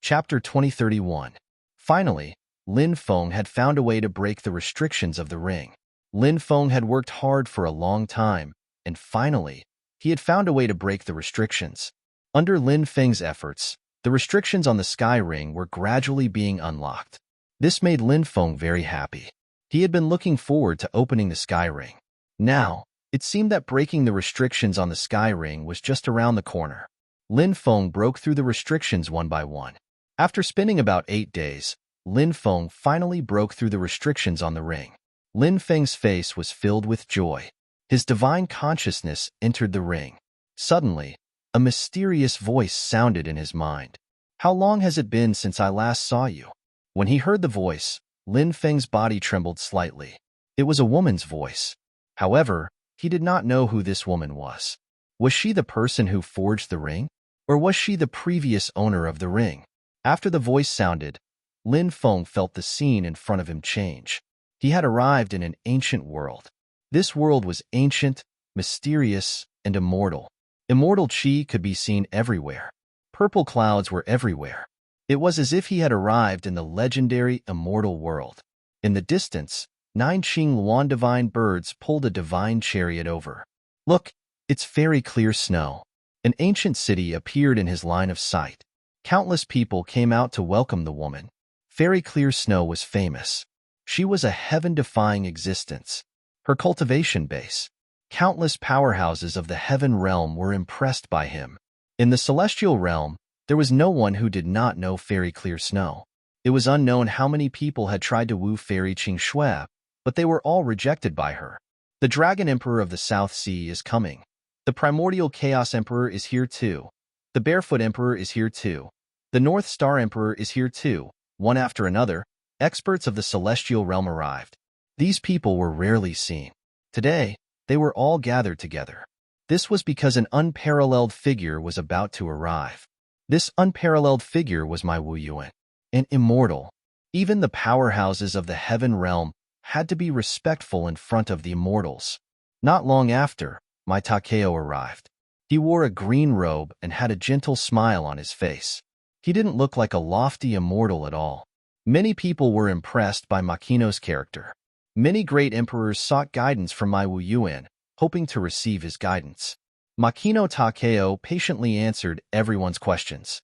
Chapter 2031. Finally, Lin Feng had found a way to break the restrictions of the ring. Lin Feng had worked hard for a long time, and finally, he had found a way to break the restrictions. Under Lin Feng's efforts, the restrictions on the sky ring were gradually being unlocked. This made Lin Feng very happy. He had been looking forward to opening the sky ring. Now, it seemed that breaking the restrictions on the sky ring was just around the corner. Lin Feng broke through the restrictions one by one. After spending about 8 days, Lin Feng finally broke through the restrictions on the ring. Lin Feng's face was filled with joy. His divine consciousness entered the ring. Suddenly, a mysterious voice sounded in his mind. "How long has it been since I last saw you?" When he heard the voice, Lin Feng's body trembled slightly. It was a woman's voice. However, he did not know who this woman was. Was she the person who forged the ring? Or was she the previous owner of the ring? After the voice sounded, Lin Feng felt the scene in front of him change. He had arrived in an ancient world. This world was ancient, mysterious, and immortal. Immortal qi could be seen everywhere. Purple clouds were everywhere. It was as if he had arrived in the legendary immortal world. In the distance, 9 Qing Luan divine birds pulled a divine chariot over. "Look, it's fairy clear snow." An ancient city appeared in his line of sight. Countless people came out to welcome the woman. Fairy clear snow was famous. She was a heaven-defying existence. Her cultivation base. Countless powerhouses of the heaven realm were impressed by him. In the celestial realm, there was no one who did not know Fairy Clear Snow. It was unknown how many people had tried to woo Fairy Qing Shui, but they were all rejected by her. The Dragon Emperor of the South Sea is coming. The Primordial Chaos Emperor is here too. The Barefoot Emperor is here too. The North Star Emperor is here too. One after another, experts of the celestial realm arrived. These people were rarely seen. Today, they were all gathered together. This was because an unparalleled figure was about to arrive. This unparalleled figure was my Wu Yuan, an immortal. Even the powerhouses of the heaven realm had to be respectful in front of the immortals. Not long after, my Takeo arrived. He wore a green robe and had a gentle smile on his face. He didn't look like a lofty immortal at all. Many people were impressed by Makino's character. Many great emperors sought guidance from my Wu Yuan, hoping to receive his guidance. Makino Takeo patiently answered everyone's questions.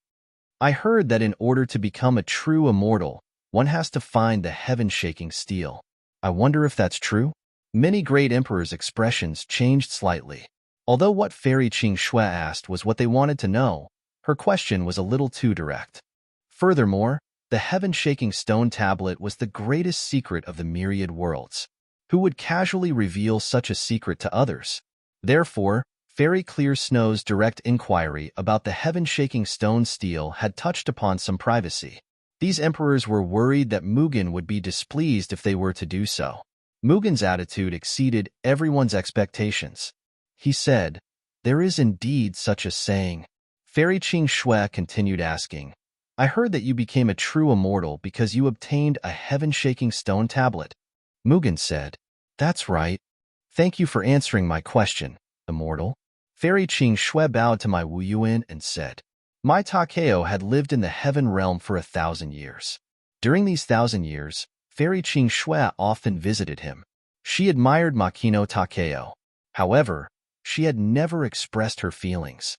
"I heard that in order to become a true immortal, one has to find the heaven-shaking steel. I wonder if that's true?" Many great emperors' expressions changed slightly. Although what Fairy Qing Shui asked was what they wanted to know, her question was a little too direct. Furthermore, the heaven-shaking stone tablet was the greatest secret of the myriad worlds. Who would casually reveal such a secret to others? Therefore, Fairy Clear Snow's direct inquiry about the heaven-shaking stone steel had touched upon some privacy. These emperors were worried that Mugen would be displeased if they were to do so. Mugen's attitude exceeded everyone's expectations. He said, "There is indeed such a saying." Fairy Qing Shui continued asking, "I heard that you became a true immortal because you obtained a heaven-shaking stone tablet." Mugen said, "That's right. Thank you for answering my question, immortal." Fairy Qing Shui bowed to my Wu Yuan and said, "My Takeo had lived in the heaven realm for 1,000 years. During these 1,000 years, Fairy Qing Shui often visited him. She admired Makino Takeo. However, she had never expressed her feelings.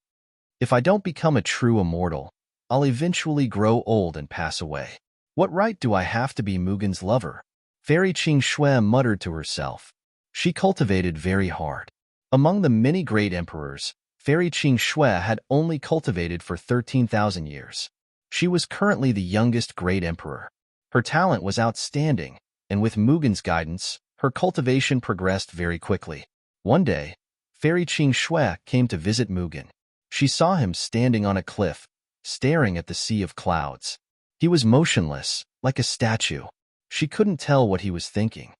If I don't become a true immortal, I'll eventually grow old and pass away. What right do I have to be Mugen's lover?" Fairy Qing Shui muttered to herself. She cultivated very hard. Among the many great emperors, Fairy Qing Shui had only cultivated for 13,000 years. She was currently the youngest great emperor. Her talent was outstanding, and with Mugen's guidance, her cultivation progressed very quickly. One day, Fairy Qing Shui came to visit Mugen. She saw him standing on a cliff, staring at the sea of clouds. He was motionless, like a statue. She couldn't tell what he was thinking.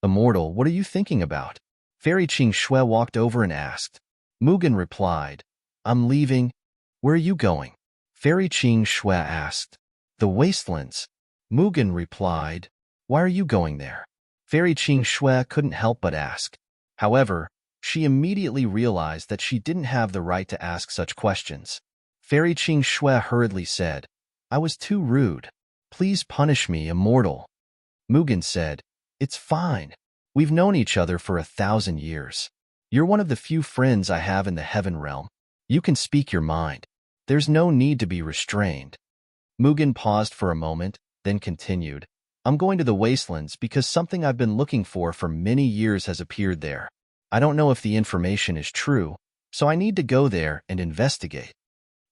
"Immortal, what are you thinking about?" Fairy Qing Shui walked over and asked. Mugen replied, "I'm leaving." "Where are you going?" Fairy Qing Shui asked. "The wastelands." Mugen replied, "Why are you going there?" Fairy Qing Shui couldn't help but ask. However, she immediately realized that she didn't have the right to ask such questions. Fairy Qing Shui hurriedly said, I was too rude. Please punish me, immortal. Mugen said, It's fine. We've known each other for 1,000 years. You're one of the few friends I have in the heaven realm. You can speak your mind. There's no need to be restrained. Mugen paused for a moment, then continued, I'm going to the wastelands because something I've been looking for many years has appeared there. I don't know if the information is true, so I need to go there and investigate.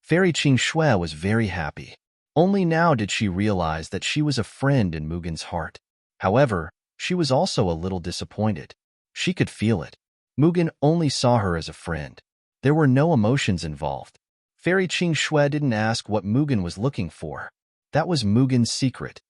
Fairy Qing Shui was very happy. Only now did she realize that she was a friend in Mugen's heart. However, she was also a little disappointed. She could feel it. Mugen only saw her as a friend. There were no emotions involved. Fairy Qing Shui didn't ask what Mugen was looking for. That was Mugen's secret.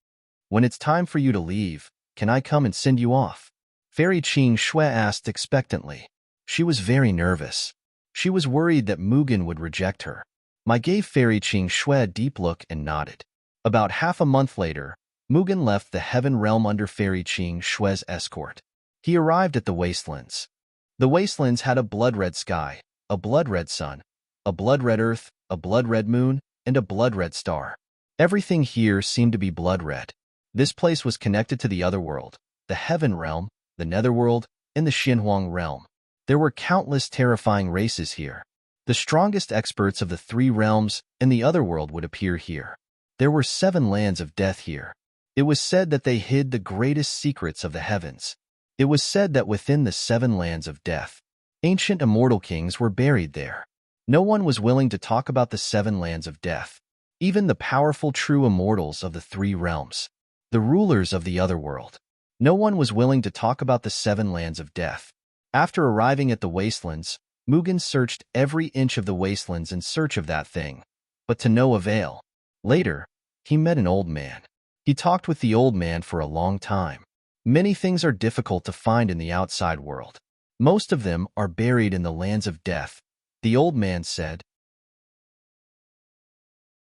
When it's time for you to leave, can I come and send you off? Fairy Qing Shui asked expectantly. She was very nervous. She was worried that Mugen would reject her. Mai gave Fairy Qing Shui a deep look and nodded. About half a month later, Mugen left the heaven realm under Fairy Qing Shui's escort. He arrived at the wastelands. The wastelands had a blood-red sky, a blood-red sun, a blood-red earth, a blood-red moon, and a blood-red star. Everything here seemed to be blood-red. This place was connected to the other world, the heaven realm, the netherworld, and the Xinhuang realm. There were countless terrifying races here. The strongest experts of the 3 realms and the other world would appear here. There were 7 lands of death here. It was said that they hid the greatest secrets of the heavens. It was said that within the 7 lands of death, ancient immortal kings were buried there. No one was willing to talk about the 7 lands of death. Even the powerful true immortals of the 3 realms, the rulers of the other world. No one was willing to talk about the 7 lands of death. After arriving at the wastelands, Mugen searched every inch of the wastelands in search of that thing, but to no avail. Later, he met an old man. He talked with the old man for a long time. Many things are difficult to find in the outside world. Most of them are buried in the lands of death, the old man said.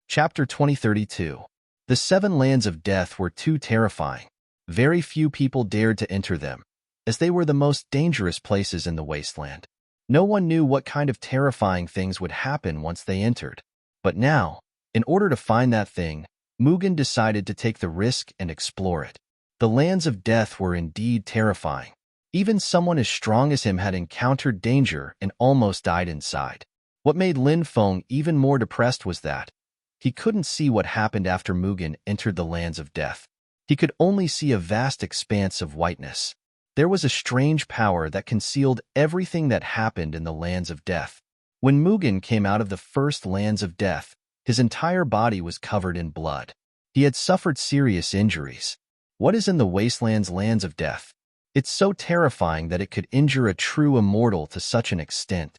Chapter 2032. The 7 lands of death were too terrifying. Very few people dared to enter them, as they were the most dangerous places in the wasteland. No one knew what kind of terrifying things would happen once they entered. But now, in order to find that thing, Mugen decided to take the risk and explore it. The lands of death were indeed terrifying. Even someone as strong as him had encountered danger and almost died inside. What made Lin Feng even more depressed was that he couldn't see what happened after Mugen entered the lands of death. He could only see a vast expanse of whiteness. There was a strange power that concealed everything that happened in the lands of death. When Mugen came out of the first lands of death, his entire body was covered in blood. He had suffered serious injuries. What is in the wasteland's lands of death? It's so terrifying that it could injure a true immortal to such an extent.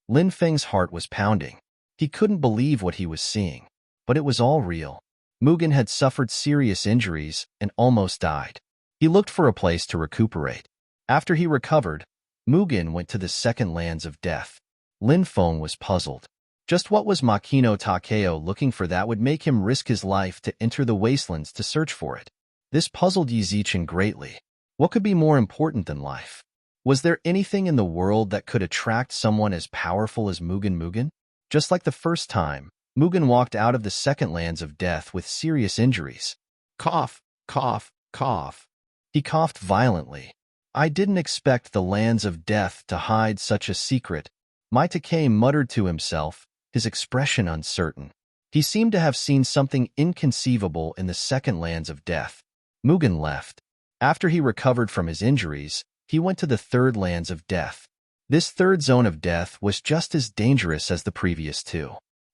Lin Feng's heart was pounding. He couldn't believe what he was seeing. But it was all real. Mugen had suffered serious injuries and almost died. He looked for a place to recuperate. After he recovered, Mugen went to the second lands of death. Lin Feng was puzzled. Just what was Makino Takeo looking for that would make him risk his life to enter the wastelands to search for it? This puzzled Yi Zichen greatly. What could be more important than life? Was there anything in the world that could attract someone as powerful as Mugen? Just like the first time, Mugen walked out of the second lands of death with serious injuries. Cough, cough, cough. He coughed violently. I didn't expect the lands of death to hide such a secret, Mai Takei muttered to himself, his expression uncertain. He seemed to have seen something inconceivable in the second lands of death. Mugen left. After he recovered from his injuries, he went to the third lands of death. This third zone of death was just as dangerous as the previous 2.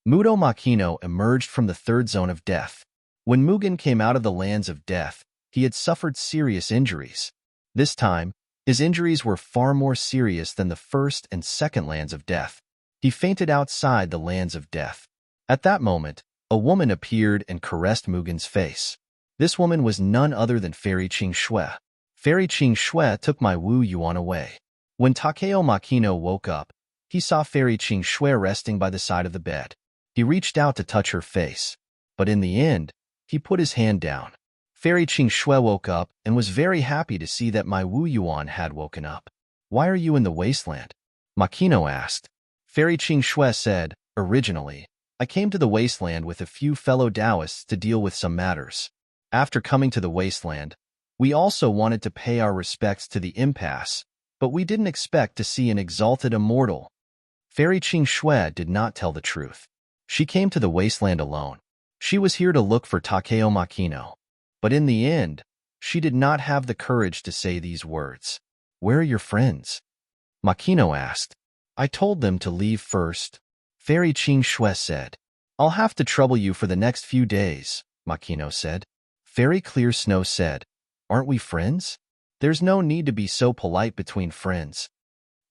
Mudo Makino emerged from the third zone of death. When Mugen came out of the lands of death, he had suffered serious injuries. This time, his injuries were far more serious than the first and second lands of death. He fainted outside the lands of death. At that moment, a woman appeared and caressed Mugen's face. This woman was none other than Fairy Qing Shui. Fairy Qing Shui took my Wu Yuan away. When Takeo Makino woke up, he saw Fairy Qing Shui resting by the side of the bed. He reached out to touch her face, but in the end, he put his hand down. Fairy Qing Shui woke up and was very happy to see that my Wu Yuan had woken up. Why are you in the wasteland? Makino asked. Fairy Qing Shui said, originally, I came to the wasteland with a few fellow Taoists to deal with some matters. After coming to the wasteland, we also wanted to pay our respects to the impasse, but we didn't expect to see an exalted immortal. Fairy Qing Shui did not tell the truth. She came to the wasteland alone. She was here to look for Takeo Makino. But in the end, she did not have the courage to say these words. "Where are your friends?" Makino asked. "I told them to leave first," Fairy Qing Shui said. "I'll have to trouble you for the next few days," Makino said. Fairy Clear Snow said, "Aren't we friends? There's no need to be so polite between friends."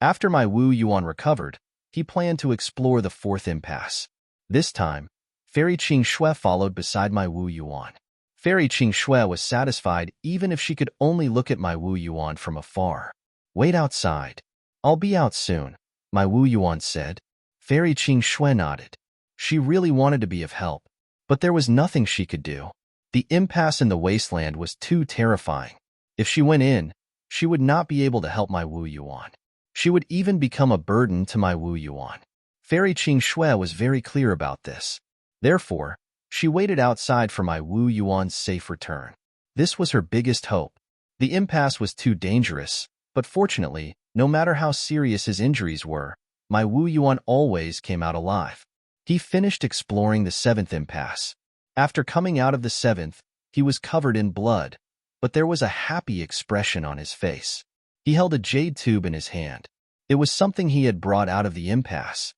After my Wu Yuan recovered, he planned to explore the fourth impasse. This time, Fairy Qing Shui followed beside my Wu Yuan. Fairy Qing Shui was satisfied even if she could only look at my Wu Yuan from afar. "Wait outside. I'll be out soon," my Wu Yuan said. Fairy Qing Shui nodded. She really wanted to be of help, but there was nothing she could do. The impasse in the wasteland was too terrifying. If she went in, she would not be able to help my Wu Yuan. She would even become a burden to my Wu Yuan. Fairy Qing Shui was very clear about this. Therefore, she waited outside for my Wu Yuan's safe return. This was her biggest hope. The impasse was too dangerous, but fortunately, no matter how serious his injuries were, my Wu Yuan always came out alive. He finished exploring the seventh impasse. After coming out of the seventh, he was covered in blood, but there was a happy expression on his face. He held a jade tube in his hand. It was something he had brought out of the impasse.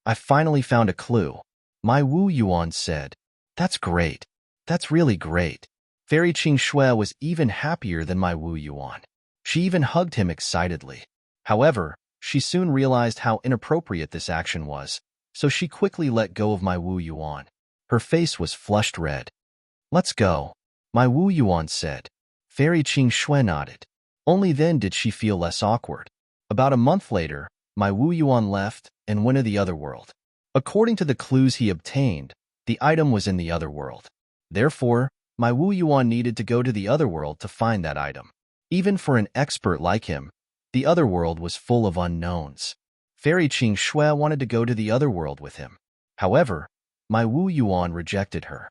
"I finally found a clue," my Wu Yuan said. "That's great. That's really great." Fairy Qing Shui was even happier than my Wu Yuan. She even hugged him excitedly. However, she soon realized how inappropriate this action was, so she quickly let go of my Wu Yuan. Her face was flushed red. "Let's go," my Wu Yuan said. Fairy Qing Shui nodded. Only then did she feel less awkward. About a month later, my Wu Yuan left and went to the other world. According to the clues he obtained, the item was in the other world. Therefore, my Wu Yuan needed to go to the other world to find that item. Even for an expert like him, the other world was full of unknowns. Fairy Qing Shui wanted to go to the other world with him. However, my Wu Yuan rejected her.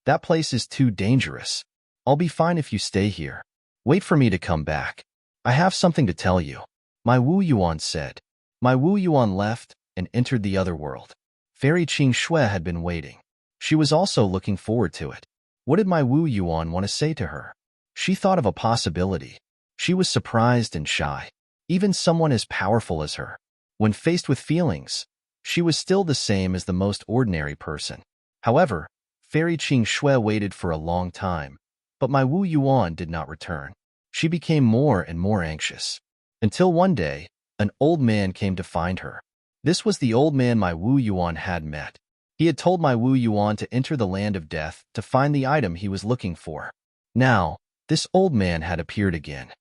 "That place is too dangerous. I'll be fine if you stay here. Wait for me to come back. I have something to tell you," my Wu Yuan said. My Wu Yuan left and entered the other world. Fairy Qing Shui had been waiting. She was also looking forward to it. What did my Wu Yuan want to say to her? She thought of a possibility. She was surprised and shy. Even someone as powerful as her, when faced with feelings, she was still the same as the most ordinary person. However, Fairy Qing Shui waited for a long time, but my Wu Yuan did not return. She became more and more anxious. Until one day, an old man came to find her. This was the old man my Wu Yuan had met. He had told my Wu Yuan to enter the land of death to find the item he was looking for. Now, this old man had appeared again.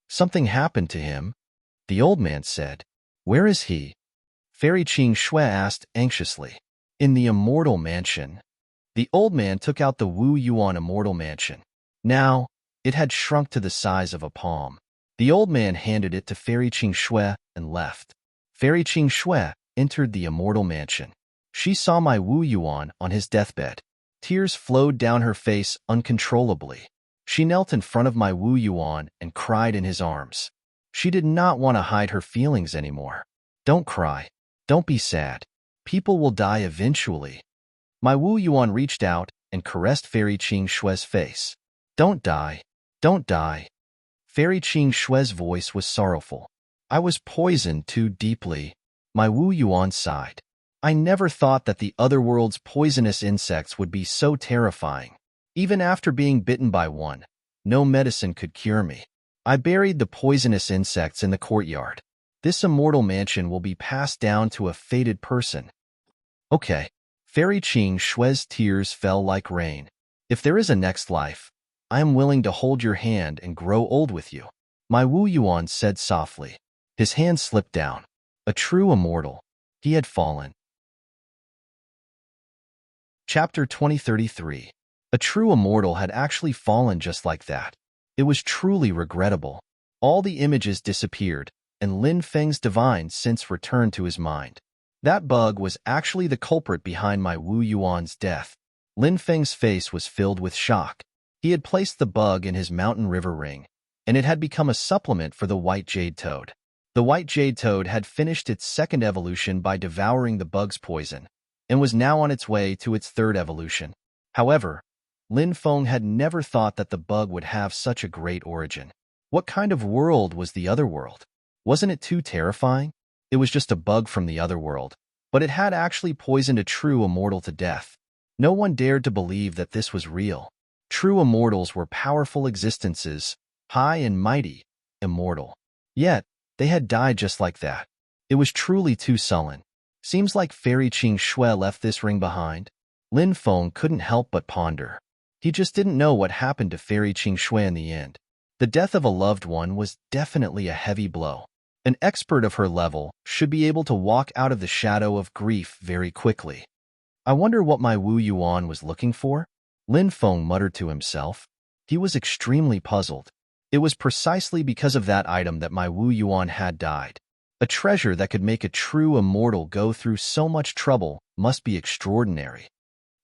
"Something happened to him," the old man said. "Where is he?" Fairy Qing Shui asked anxiously. "In the immortal mansion." The old man took out the Wu Yuan immortal mansion. Now, it had shrunk to the size of a palm. The old man handed it to Fairy Qing Shui and left. Fairy Qing Shui entered the immortal mansion. She saw my Wu Yuan on his deathbed. Tears flowed down her face uncontrollably. She knelt in front of my Wu Yuan and cried in his arms. She did not want to hide her feelings anymore. "Don't cry. Don't be sad. People will die eventually." My Wu Yuan reached out and caressed Fairy Qing Shui's face. "Don't die. Don't die." Fairy Qing Shui's voice was sorrowful. "I was poisoned too deeply." My Wu Yuan sighed. "I never thought that the other world's poisonous insects would be so terrifying. Even after being bitten by one, no medicine could cure me. I buried the poisonous insects in the courtyard. This immortal mansion will be passed down to a fated person." "Okay." Fairy Qing Shui's tears fell like rain. "If there is a next life, I am willing to hold your hand and grow old with you," my Wu Yuan said softly. His hand slipped down. A true immortal. He had fallen. Chapter 2033. A true immortal had actually fallen just like that. It was truly regrettable. All the images disappeared, and Lin Feng's divine sense returned to his mind. That bug was actually the culprit behind my Wu Yuan's death. Lin Feng's face was filled with shock. He had placed the bug in his mountain river ring, and it had become a supplement for the white jade toad. The white jade toad had finished its second evolution by devouring the bug's poison, and was now on its way to its third evolution. However, Lin Feng had never thought that the bug would have such a great origin. What kind of world was the other world? Wasn't it too terrifying? It was just a bug from the other world, but it had actually poisoned a true immortal to death. No one dared to believe that this was real. True immortals were powerful existences, high and mighty, immortal. Yet, they had died just like that. It was truly too sullen. Seems like Fairy Qing Shui left this ring behind. Lin Feng couldn't help but ponder. He just didn't know what happened to Fairy Qing Shui in the end. The death of a loved one was definitely a heavy blow. An expert of her level should be able to walk out of the shadow of grief very quickly. I wonder what my Wu Yuan was looking for? Lin Feng muttered to himself. He was extremely puzzled. It was precisely because of that item that my Wu Yuan had died. A treasure that could make a true immortal go through so much trouble must be extraordinary.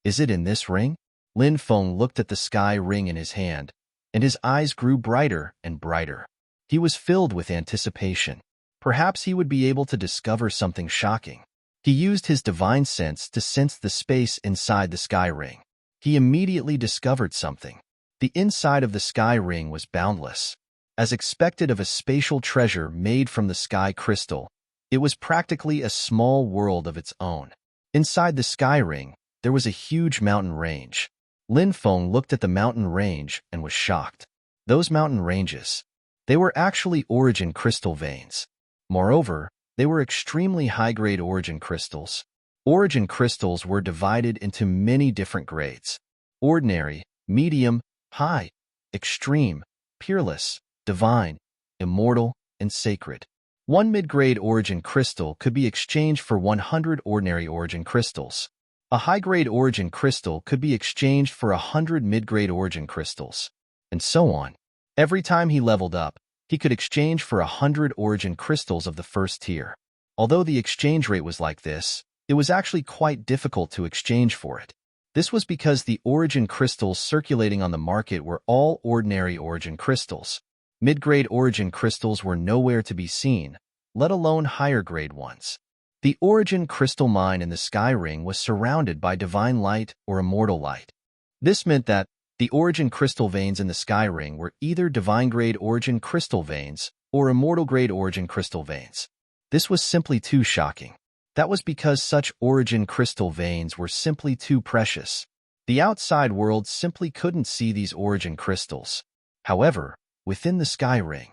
Is it in this ring? Lin Feng looked at the sky ring in his hand, and his eyes grew brighter and brighter. He was filled with anticipation. Perhaps he would be able to discover something shocking. He used his divine sense to sense the space inside the sky ring. He immediately discovered something. The inside of the sky ring was boundless. As expected of a spatial treasure made from the sky crystal, it was practically a small world of its own. Inside the sky ring, there was a huge mountain range. Lin Feng looked at the mountain range and was shocked. Those mountain ranges, they were actually origin crystal veins. Moreover, they were extremely high-grade origin crystals. Origin crystals were divided into many different grades: ordinary, medium, high, extreme, peerless, divine, immortal, and sacred. One mid-grade origin crystal could be exchanged for 100 ordinary origin crystals. A high-grade origin crystal could be exchanged for 100 mid-grade origin crystals, and so on. Every time he leveled up, he could exchange for 100 origin crystals of the first tier. Although the exchange rate was like this, it was actually quite difficult to exchange for it. This was because the origin crystals circulating on the market were all ordinary origin crystals. Mid-grade origin crystals were nowhere to be seen, let alone higher-grade ones. The origin crystal mine in the sky ring was surrounded by divine light or immortal light. This meant that the origin crystal veins in the sky ring were either divine-grade origin crystal veins or immortal-grade origin crystal veins. This was simply too shocking. That was because such origin crystal veins were simply too precious. The outside world simply couldn't see these origin crystals. However, within the sky ring,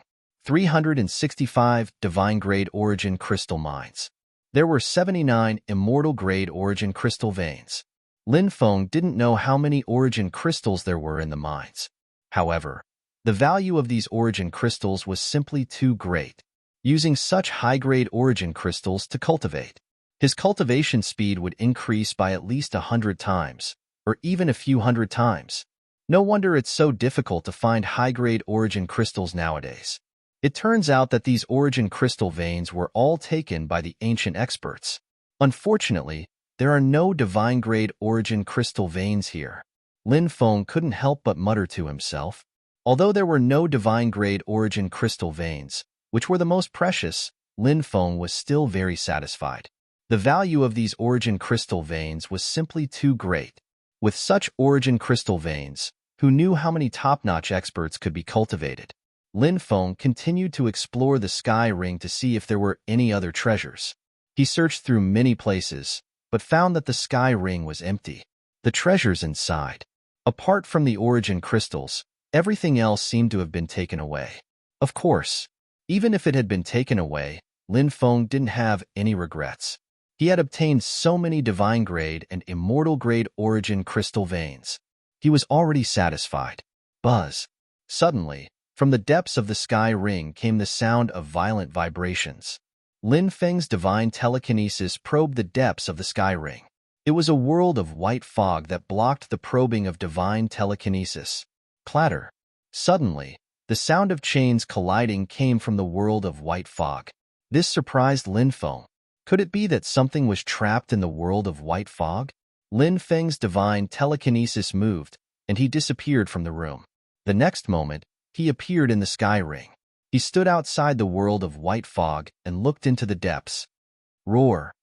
365 divine-grade origin crystal mines. There were 79 immortal-grade origin crystal veins. Lin Feng didn't know how many origin crystals there were in the mines. However, the value of these origin crystals was simply too great. Using such high-grade origin crystals to cultivate, his cultivation speed would increase by at least 100 times, or even a few hundred times. No wonder it's so difficult to find high-grade origin crystals nowadays. It turns out that these origin crystal veins were all taken by the ancient experts. Unfortunately, there are no divine-grade origin crystal veins here. Lin Feng couldn't help but mutter to himself. Although there were no divine-grade origin crystal veins, which were the most precious, Lin Feng was still very satisfied. The value of these origin crystal veins was simply too great. With such origin crystal veins, who knew how many top-notch experts could be cultivated? Lin Feng continued to explore the sky ring to see if there were any other treasures. He searched through many places, but found that the sky ring was empty. The treasures inside, apart from the origin crystals, everything else seemed to have been taken away. Of course, even if it had been taken away, Lin Feng didn't have any regrets. He had obtained so many divine-grade and immortal-grade origin crystal veins. He was already satisfied. Buzz. Suddenly, from the depths of the sky ring came the sound of violent vibrations. Lin Feng's divine telekinesis probed the depths of the sky ring. It was a world of white fog that blocked the probing of divine telekinesis. Clatter. Suddenly, the sound of chains colliding came from the world of white fog. This surprised Lin Feng. Could it be that something was trapped in the world of white fog? Lin Feng's divine telekinesis moved, and he disappeared from the room. The next moment, he appeared in the sky ring. He stood outside the world of white fog and looked into the depths. Roar!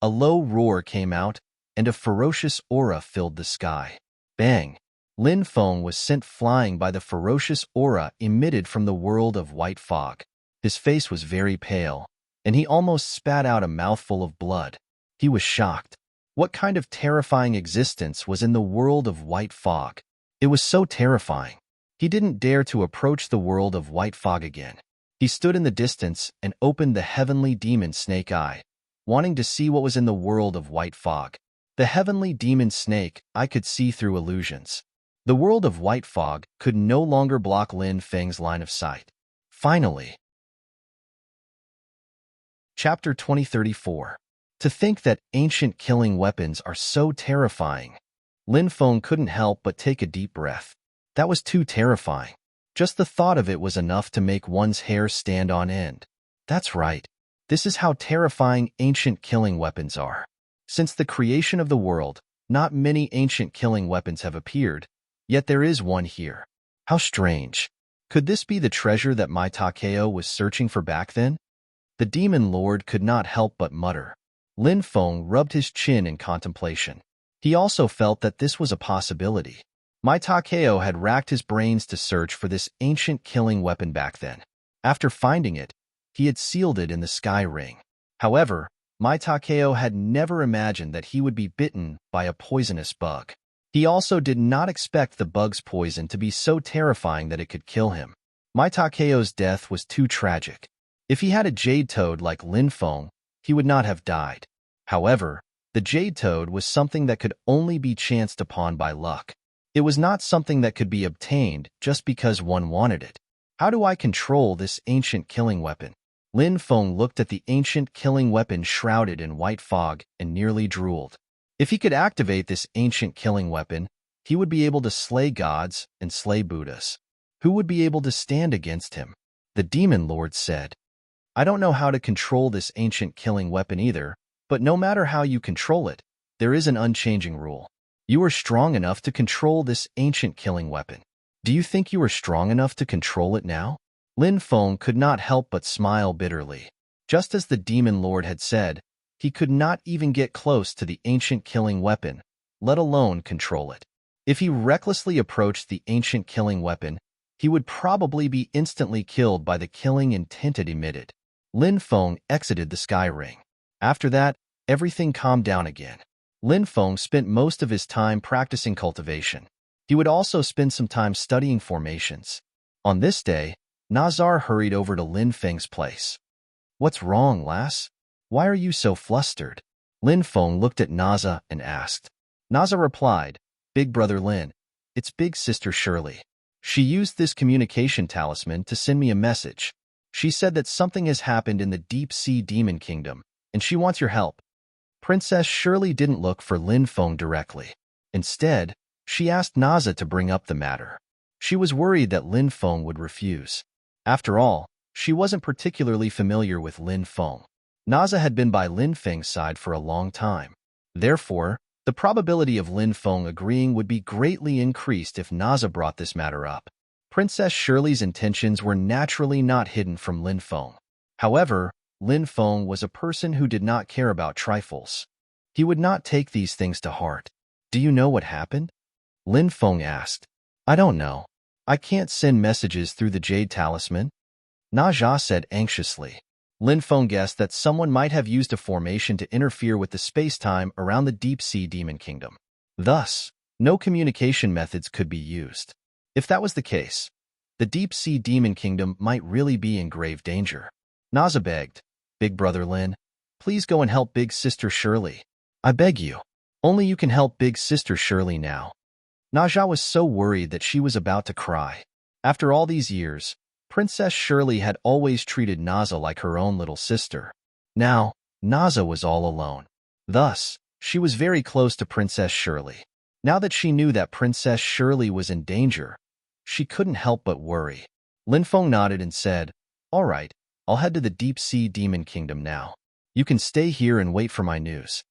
A low roar came out, and a ferocious aura filled the sky. Bang! Lin Feng was sent flying by the ferocious aura emitted from the world of white fog. His face was very pale, and he almost spat out a mouthful of blood. He was shocked. What kind of terrifying existence was in the world of white fog? It was so terrifying. He didn't dare to approach the world of white fog again. He stood in the distance and opened the heavenly demon snake eye, wanting to see what was in the world of white fog. The heavenly demon snake eye could see through illusions. The world of white fog could no longer block Lin Feng's line of sight. Finally. Chapter 2034. To think that ancient killing weapons are so terrifying. Lin Feng couldn't help but take a deep breath. That was too terrifying. Just the thought of it was enough to make one's hair stand on end. That's right. This is how terrifying ancient killing weapons are. Since the creation of the world, not many ancient killing weapons have appeared, yet there is one here. How strange. Could this be the treasure that Mai Takeo was searching for back then? The demon lord could not help but mutter. Lin Feng rubbed his chin in contemplation. He also felt that this was a possibility. Mai Takeo had racked his brains to search for this ancient killing weapon back then. After finding it, he had sealed it in the sky ring. However, Mai Takeo had never imagined that he would be bitten by a poisonous bug. He also did not expect the bug's poison to be so terrifying that it could kill him. Mai Takeo's death was too tragic. If he had a jade toad like Lin Feng, he would not have died. However, the jade toad was something that could only be chanced upon by luck. It was not something that could be obtained just because one wanted it. How do I control this ancient killing weapon? Lin Feng looked at the ancient killing weapon shrouded in white fog and nearly drooled. If he could activate this ancient killing weapon, he would be able to slay gods and slay Buddhas. Who would be able to stand against him? The demon lord said. I don't know how to control this ancient killing weapon either, but no matter how you control it, there is an unchanging rule. You are strong enough to control this ancient killing weapon. Do you think you are strong enough to control it now? Lin Feng could not help but smile bitterly. Just as the demon lord had said, he could not even get close to the ancient killing weapon, let alone control it. If he recklessly approached the ancient killing weapon, he would probably be instantly killed by the killing intent it emitted. Lin Feng exited the sky ring. After that, everything calmed down again. Lin Feng spent most of his time practicing cultivation. He would also spend some time studying formations. On this day, Nazar hurried over to Lin Feng's place. What's wrong, lass? Why are you so flustered? Lin Feng looked at Naza and asked. Naza replied, Big brother Lin, it's big sister Shirley. She used this communication talisman to send me a message. She said that something has happened in the deep sea demon kingdom, and she wants your help. Princess Shirley didn't look for Lin Feng directly. Instead, she asked Naza to bring up the matter. She was worried that Lin Feng would refuse. After all, she wasn't particularly familiar with Lin Feng. Naza had been by Lin Feng's side for a long time. Therefore, the probability of Lin Feng agreeing would be greatly increased if Naza brought this matter up. Princess Shirley's intentions were naturally not hidden from Lin Feng. However, Lin Feng was a person who did not care about trifles. He would not take these things to heart. Do you know what happened? Lin Feng asked. I don't know. I can't send messages through the jade talisman. Na Zha said anxiously. Lin Feng guessed that someone might have used a formation to interfere with the space-time around the deep-sea demon kingdom. Thus, no communication methods could be used. If that was the case, the deep-sea demon kingdom might really be in grave danger. Naza begged, Big brother Lin, please go and help big sister Shirley. I beg you. Only you can help big sister Shirley now. Naja was so worried that she was about to cry. After all these years, Princess Shirley had always treated Naza like her own little sister. Now, Naza was all alone. Thus, she was very close to Princess Shirley. Now that she knew that Princess Shirley was in danger, she couldn't help but worry. Lin Feng nodded and said, All right, I'll head to the deep-sea demon kingdom now. You can stay here and wait for my news.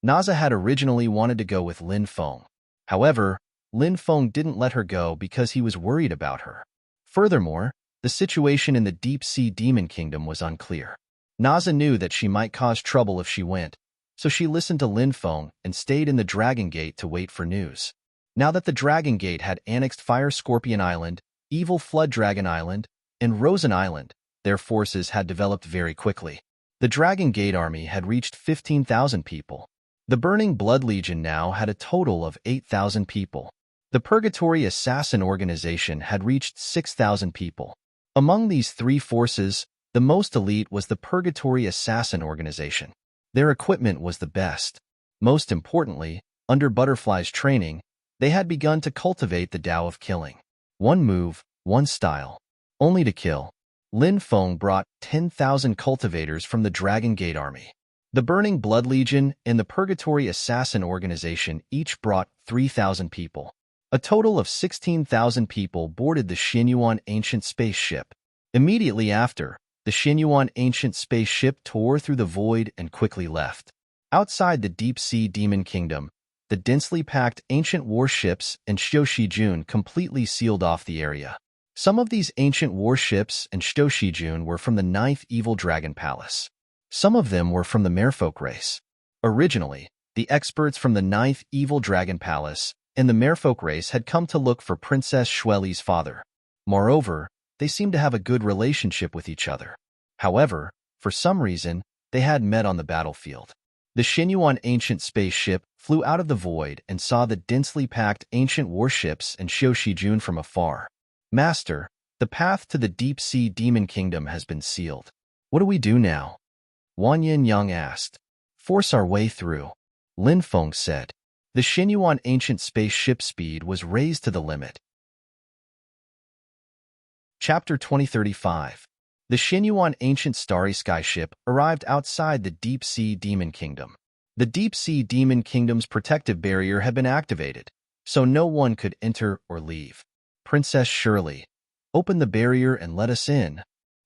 Naza had originally wanted to go with Lin Feng. However, Lin Feng didn't let her go because he was worried about her. Furthermore, the situation in the deep-sea demon kingdom was unclear. Naza knew that she might cause trouble if she went, so she listened to Lin Feng and stayed in the Dragon Gate to wait for news. Now that the Dragon Gate had annexed Fire Scorpion Island, Evil Flood Dragon Island, and Rosen Island, their forces had developed very quickly. The Dragon Gate army had reached 15,000 people. The Burning Blood Legion now had a total of 8,000 people. The Purgatory Assassin Organization had reached 6,000 people. Among these three forces, the most elite was the Purgatory Assassin Organization. Their equipment was the best. Most importantly, under Butterfly's training, they had begun to cultivate the Tao of killing. One move, one style. Only to kill. Lin Feng brought 10,000 cultivators from the Dragon Gate army. The Burning Blood Legion and the Purgatory Assassin Organization each brought 3,000 people. A total of 16,000 people boarded the Xinyuan Ancient Spaceship. Immediately after, the Xinyuan Ancient Spaceship tore through the void and quickly left. Outside the Deep-Sea Demon Kingdom, the densely packed ancient warships and Shou-Shijun completely sealed off the area. Some of these ancient warships and Shou-Shijun were from the 9th Evil Dragon Palace. Some of them were from the Merfolk race. Originally, the experts from the 9th Evil Dragon Palace and the Merfolk race had come to look for Princess Xueli's father. Moreover, they seemed to have a good relationship with each other. However, for some reason, they had met on the battlefield. The Xinyuan Ancient Spaceship flew out of the void and saw the densely packed ancient warships and Shou-Shijun from afar. Master, the path to the Deep-Sea Demon Kingdom has been sealed. What do we do now? Wan Yin Yang asked. Force our way through, Lin Feng said. The Xinyuan Ancient Spaceship speed was raised to the limit. Chapter 2035. The Xinyuan Ancient Starry Sky Ship arrived outside the Deep-Sea Demon Kingdom. The Deep-Sea Demon Kingdom's protective barrier had been activated, so no one could enter or leave. Princess Shirley, open the barrier and let us in,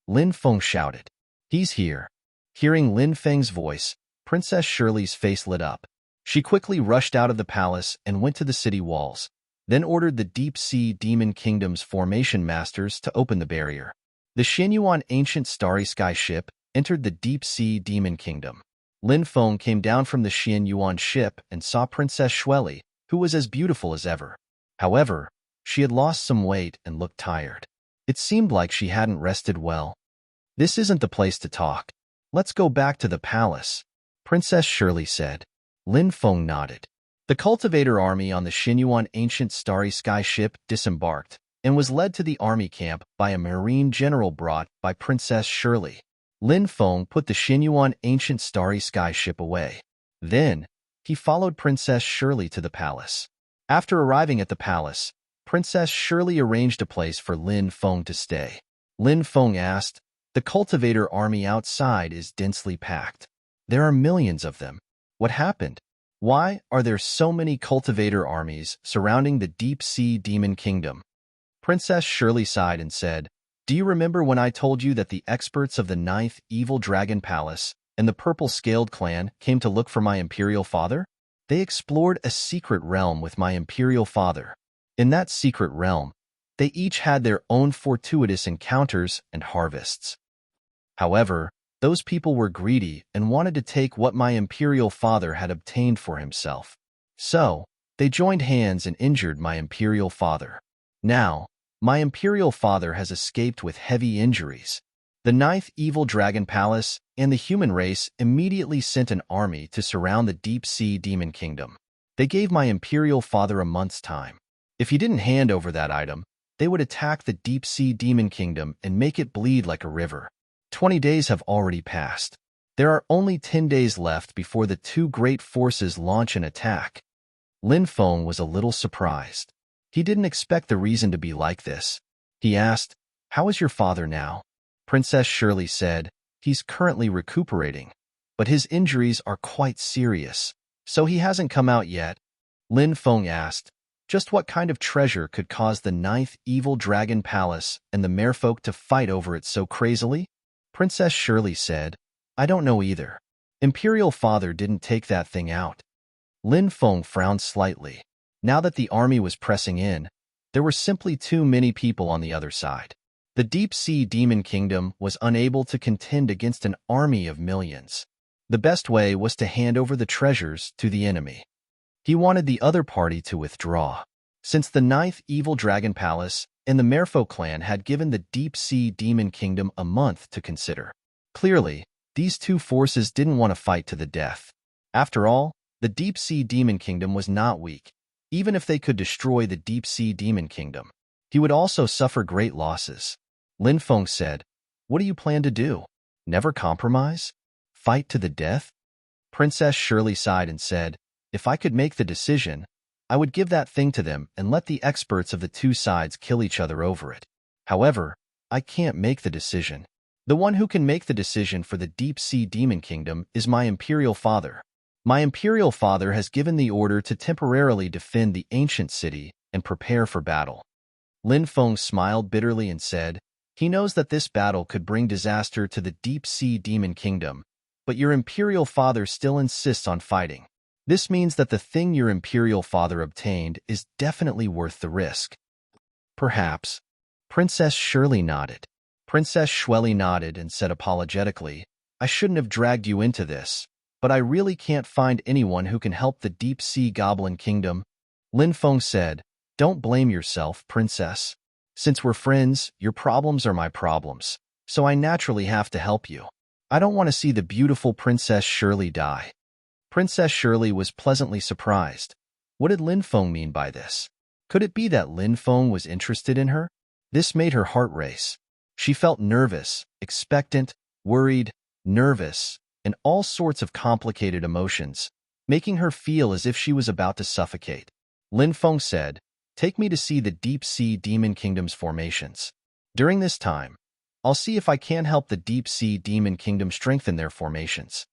Lin Feng shouted. He's here. Hearing Lin Feng's voice, Princess Shirley's face lit up. She quickly rushed out of the palace and went to the city walls, then ordered the Deep-Sea Demon Kingdom's formation masters to open the barrier. The Xinyuan Ancient Starry Sky Ship entered the Deep-Sea Demon Kingdom. Lin Feng came down from the Xinyuan ship and saw Princess Xueli, who was as beautiful as ever. However, she had lost some weight and looked tired. It seemed like she hadn't rested well. This isn't the place to talk. Let's go back to the palace, Princess Shirley said. Lin Feng nodded. The cultivator army on the Xinyuan Ancient Starry Sky Ship disembarked and was led to the army camp by a marine general brought by Princess Shirley. Lin Feng put the Xinyuan Ancient Starry Sky Ship away. Then, he followed Princess Shirley to the palace. After arriving at the palace, Princess Shirley arranged a place for Lin Feng to stay. Lin Feng asked, the cultivator army outside is densely packed. There are millions of them. What happened? Why are there so many cultivator armies surrounding the Deep-Sea Demon Kingdom? Princess Shirley sighed and said, do you remember when I told you that the experts of the 9th Evil Dragon Palace and the Purple-Scaled clan came to look for my imperial father? They explored a secret realm with my imperial father. In that secret realm, they each had their own fortuitous encounters and harvests. However, those people were greedy and wanted to take what my imperial father had obtained for himself. So, they joined hands and injured my imperial father. Now, my imperial father has escaped with heavy injuries. The 9th Evil Dragon Palace and the human race immediately sent an army to surround the Deep-Sea Demon Kingdom. They gave my imperial father a month's time. If he didn't hand over that item, they would attack the Deep-Sea Demon Kingdom and make it bleed like a river. 20 days have already passed. There are only 10 days left before the two great forces launch an attack. Lin Feng was a little surprised. He didn't expect the reason to be like this. He asked, how is your father now? Princess Shirley said, he's currently recuperating, but his injuries are quite serious, so he hasn't come out yet. Lin Feng asked, just what kind of treasure could cause the 9th Evil Dragon Palace and the merfolk to fight over it so crazily? Princess Shirley said, I don't know either. Imperial Father didn't take that thing out. Lin Feng frowned slightly. Now that the army was pressing in, there were simply too many people on the other side. The deep-sea demon kingdom was unable to contend against an army of millions. The best way was to hand over the treasures to the enemy. He wanted the other party to withdraw. Since the ninth evil dragon palace and the Merfolk clan had given the deep-sea demon kingdom a month to consider. Clearly, these two forces didn't want to fight to the death. After all, the deep-sea demon kingdom was not weak. Even if they could destroy the deep-sea demon kingdom, he would also suffer great losses. Lin Feng said, "What do you plan to do? Never compromise? Fight to the death?" Princess Shirley sighed and said, "If I could make the decision, I would give that thing to them and let the experts of the two sides kill each other over it. However, I can't make the decision. The one who can make the decision for the deep-sea demon kingdom is my Imperial Father. My Imperial Father has given the order to temporarily defend the ancient city and prepare for battle." Lin Feng smiled bitterly and said, "He knows that this battle could bring disaster to the deep-sea demon kingdom, but your Imperial Father still insists on fighting. This means that the thing your Imperial Father obtained is definitely worth the risk." "Perhaps." Princess Shirley nodded. Princess Shweli nodded and said apologetically, "I shouldn't have dragged you into this, but I really can't find anyone who can help the deep-sea goblin kingdom." Lin Feng said, "Don't blame yourself, Princess. Since we're friends, your problems are my problems, so I naturally have to help you. I don't want to see the beautiful Princess Shirley die." Princess Shirley was pleasantly surprised. What did Lin Feng mean by this? Could it be that Lin Feng was interested in her? This made her heart race. She felt nervous, expectant, worried, nervous, and all sorts of complicated emotions, making her feel as if she was about to suffocate. Lin Feng said, "Take me to see the deep-sea demon kingdom's formations. During this time, I'll see if I can help the deep-sea demon kingdom strengthen their formations."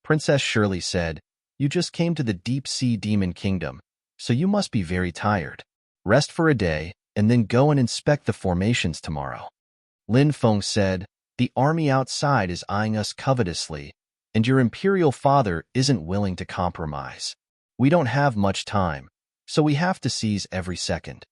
Princess Shirley said, "You just came to the deep-sea demon kingdom, so you must be very tired. Rest for a day, and then go and inspect the formations tomorrow." Lin Feng said, "The army outside is eyeing us covetously, and your Imperial Father isn't willing to compromise. We don't have much time, so we have to seize every second."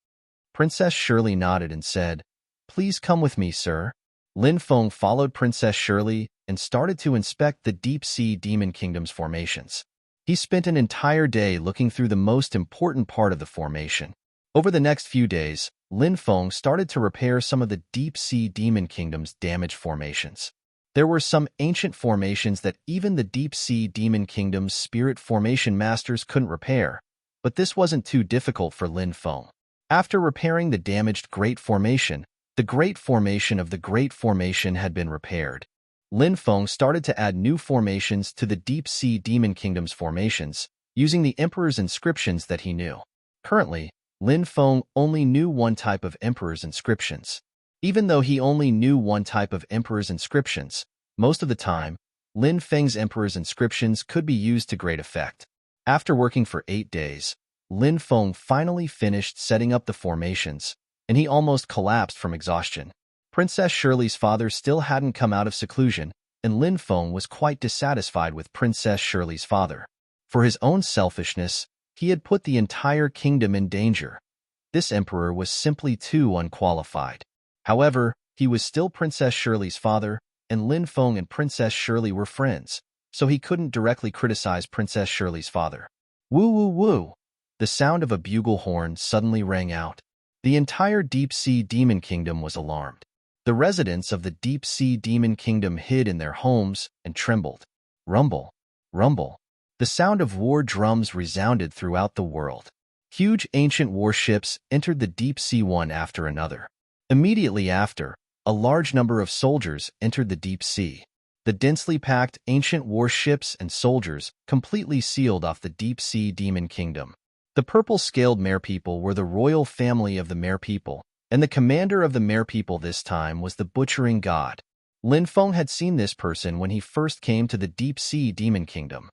Princess Shirley nodded and said, "Please come with me, sir." Lin Feng followed Princess Shirley and started to inspect the deep-sea demon kingdom's formations. He spent an entire day looking through the most important part of the formation. Over the next few days, Lin Feng started to repair some of the deep-sea demon kingdom's damaged formations. There were some ancient formations that even the deep-sea demon kingdom's spirit formation masters couldn't repair, but this wasn't too difficult for Lin Feng. After repairing the damaged Great Formation, the Great Formation of the Great Formation had been repaired. Lin Feng started to add new formations to the deep-sea demon kingdom's formations, using the Emperor's inscriptions that he knew. Currently, Lin Feng only knew one type of Emperor's inscriptions. Even though he only knew one type of Emperor's inscriptions, most of the time, Lin Feng's Emperor's inscriptions could be used to great effect. After working for 8 days, Lin Feng finally finished setting up the formations, and he almost collapsed from exhaustion. Princess Shirley's father still hadn't come out of seclusion, and Lin Feng was quite dissatisfied with Princess Shirley's father. For his own selfishness, he had put the entire kingdom in danger. This emperor was simply too unqualified. However, he was still Princess Shirley's father, and Lin Feng and Princess Shirley were friends, so he couldn't directly criticize Princess Shirley's father. Woo woo woo! The sound of a bugle horn suddenly rang out. The entire deep-sea demon kingdom was alarmed. The residents of the deep-sea demon kingdom hid in their homes and trembled. Rumble, rumble. The sound of war drums resounded throughout the world. Huge ancient warships entered the deep sea one after another. Immediately after, a large number of soldiers entered the deep sea. The densely packed ancient warships and soldiers completely sealed off the deep-sea demon kingdom. The purple-scaled merpeople were the royal family of the merpeople, and the commander of the merpeople this time was the butchering god. Lin Feng had seen this person when he first came to the deep-sea demon kingdom.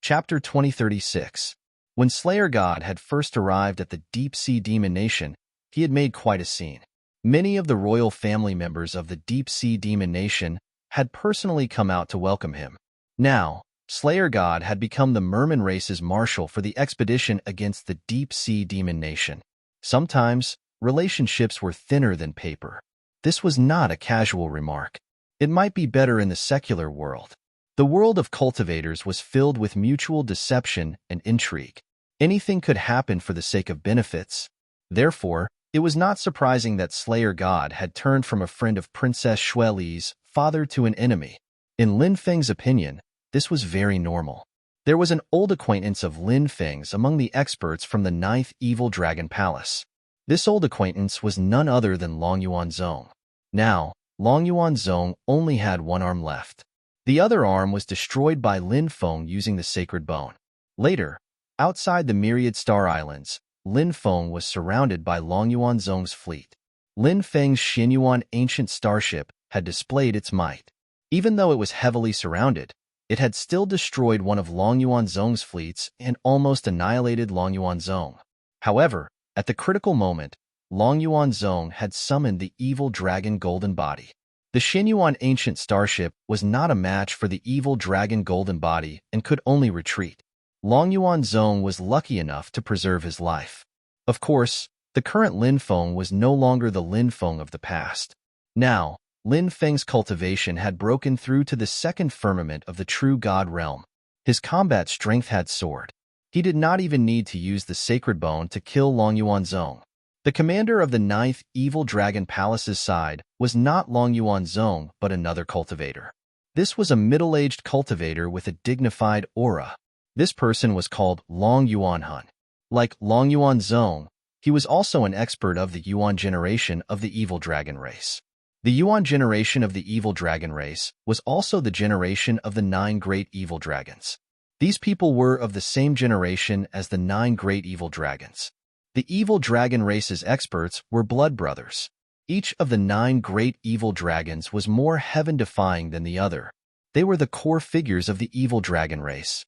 Chapter 2036. When Slayer God had first arrived at the deep-sea demon nation, he had made quite a scene. Many of the royal family members of the deep-sea demon nation had personally come out to welcome him. Now, Slayer God had become the merman race's marshal for the expedition against the deep-sea demon nation. Sometimes, relationships were thinner than paper. This was not a casual remark. It might be better in the secular world. The world of cultivators was filled with mutual deception and intrigue. Anything could happen for the sake of benefits. Therefore, it was not surprising that Slayer God had turned from a friend of Princess Shueli's father to an enemy. In Lin Feng's opinion, this was very normal. There was an old acquaintance of Lin Feng's among the experts from the 9th Evil Dragon Palace. This old acquaintance was none other than Long Yuanzong. Now, Long Yuanzong only had one arm left. The other arm was destroyed by Lin Feng using the sacred bone. Later, outside the Myriad Star Islands, Lin Feng was surrounded by Long Yuanzong's fleet. Lin Feng's Xinyuan ancient starship had displayed its might. Even though it was heavily surrounded, it had still destroyed one of Long Yuanzong's fleets and almost annihilated Long Yuanzong. However, at the critical moment, Long Yuanzong had summoned the evil dragon Golden Body. The Xinyuan ancient starship was not a match for the evil dragon Golden Body and could only retreat. Long Yuanzong was lucky enough to preserve his life. Of course, the current Lin Feng was no longer the Lin Feng of the past. Now, Lin Feng's cultivation had broken through to the second firmament of the true God realm. His combat strength had soared. He did not even need to use the sacred bone to kill Long Yuanzong. The commander of the 9th Evil Dragon Palace's side was not Long Yuanzong but another cultivator. This was a middle-aged cultivator with a dignified aura. This person was called Long Yuanhun. Like Long Yuanzong, he was also an expert of the Yuan generation of the Evil Dragon race. The Yuan generation of the Evil Dragon race was also the generation of the 9 Great Evil Dragons. These people were of the same generation as the 9 Great Evil Dragons. The Evil Dragon race's experts were blood brothers. Each of the 9 Great Evil Dragons was more heaven-defying than the other. They were the core figures of the Evil Dragon race.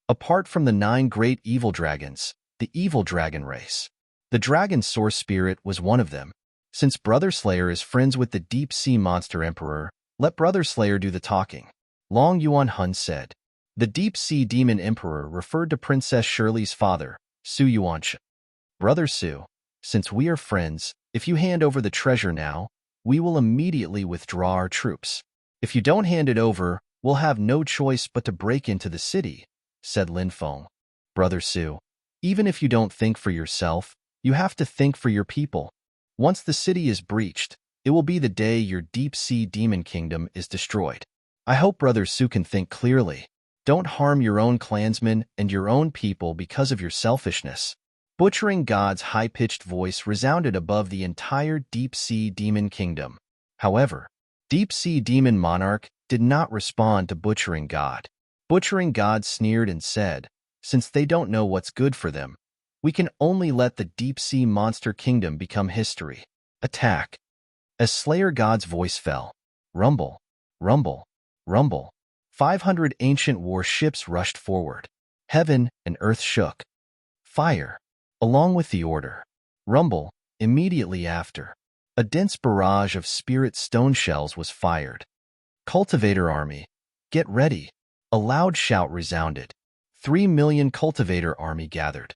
Apart from the 9 Great Evil Dragons, the Evil Dragon race, the Dragon Source Spirit was one of them. Since Brother Slayer is friends with the Deep-Sea Monster Emperor, let Brother Slayer do the talking. Long Yuanhun said. The Deep-Sea Demon Emperor referred to Princess Shirley's father, Su Yuanshi. Brother Su, since we are friends, if you hand over the treasure now, we will immediately withdraw our troops. If you don't hand it over, we'll have no choice but to break into the city, said Lin Feng. Brother Su, even if you don't think for yourself, you have to think for your people. Once the city is breached, it will be the day your deep-sea demon kingdom is destroyed. I hope Brother Su can think clearly. Don't harm your own clansmen and your own people because of your selfishness. Butchering God's high-pitched voice resounded above the entire deep-sea demon kingdom. However, deep-sea demon monarch did not respond to Butchering God. Butchering God sneered and said, since they don't know what's good for them, we can only let the deep-sea monster kingdom become history. Attack. As Slayer God's voice fell, rumble, rumble, rumble, 500 ancient war ships rushed forward. Heaven and earth shook. Fire. Along with the order. Rumble. Immediately after. A dense barrage of spirit stone shells was fired. Cultivator army. Get ready. A loud shout resounded. 3 million cultivator army gathered.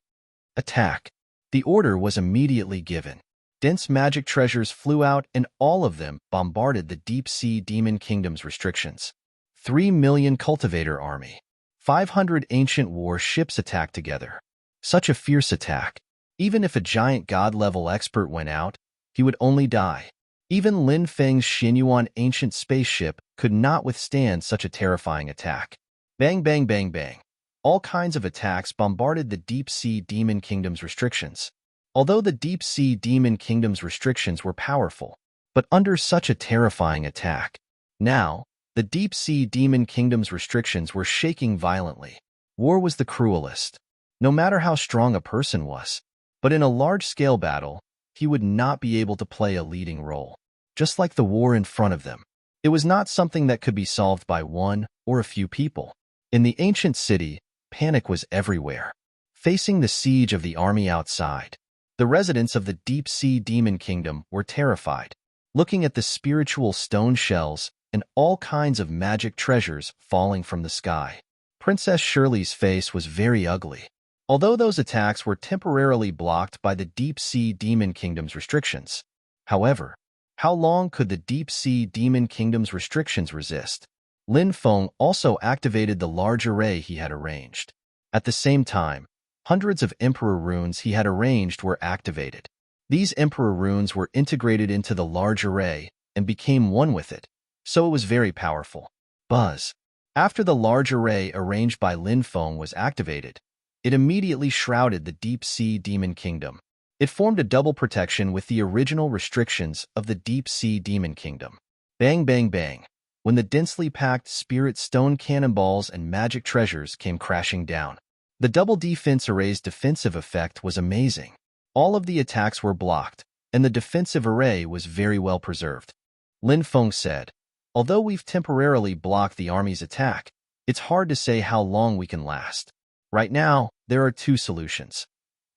Attack. The order was immediately given. Dense magic treasures flew out and all of them bombarded the deep-sea demon kingdom's restrictions. 3 million cultivator army. 500 ancient war ships attacked together. Such a fierce attack. Even if a giant god-level expert went out, he would only die. Even Lin Feng's Xinyuan ancient spaceship could not withstand such a terrifying attack. Bang, bang, bang, bang. All kinds of attacks bombarded the deep-sea demon kingdom's restrictions. Although the deep-sea demon kingdom's restrictions were powerful, but under such a terrifying attack, now, the deep-sea demon kingdom's restrictions were shaking violently. War was the cruelest. No matter how strong a person was, but in a large-scale battle, he would not be able to play a leading role. Just like the war in front of them, it was not something that could be solved by one or a few people. In the ancient city, panic was everywhere. Facing the siege of the army outside, the residents of the deep-sea demon kingdom were terrified. Looking at the spiritual stone shells and all kinds of magic treasures falling from the sky. Princess Shirley's face was very ugly. Although those attacks were temporarily blocked by the Deep-Sea Demon Kingdom's restrictions. However, how long could the Deep-Sea Demon Kingdom's restrictions resist? Lin Feng also activated the large array he had arranged. At the same time, hundreds of Emperor runes he had arranged were activated. These Emperor runes were integrated into the large array and became one with it, so it was very powerful. Buzz. After the large array arranged by Lin Feng was activated, it immediately shrouded the Deep-Sea Demon Kingdom. It formed a double protection with the original restrictions of the Deep-Sea Demon Kingdom. Bang, bang, bang. When the densely packed spirit stone cannonballs and magic treasures came crashing down. The double defense array's defensive effect was amazing. All of the attacks were blocked, and the defensive array was very well preserved. Lin Feng said, "Although we've temporarily blocked the army's attack, it's hard to say how long we can last. Right now, there are two solutions.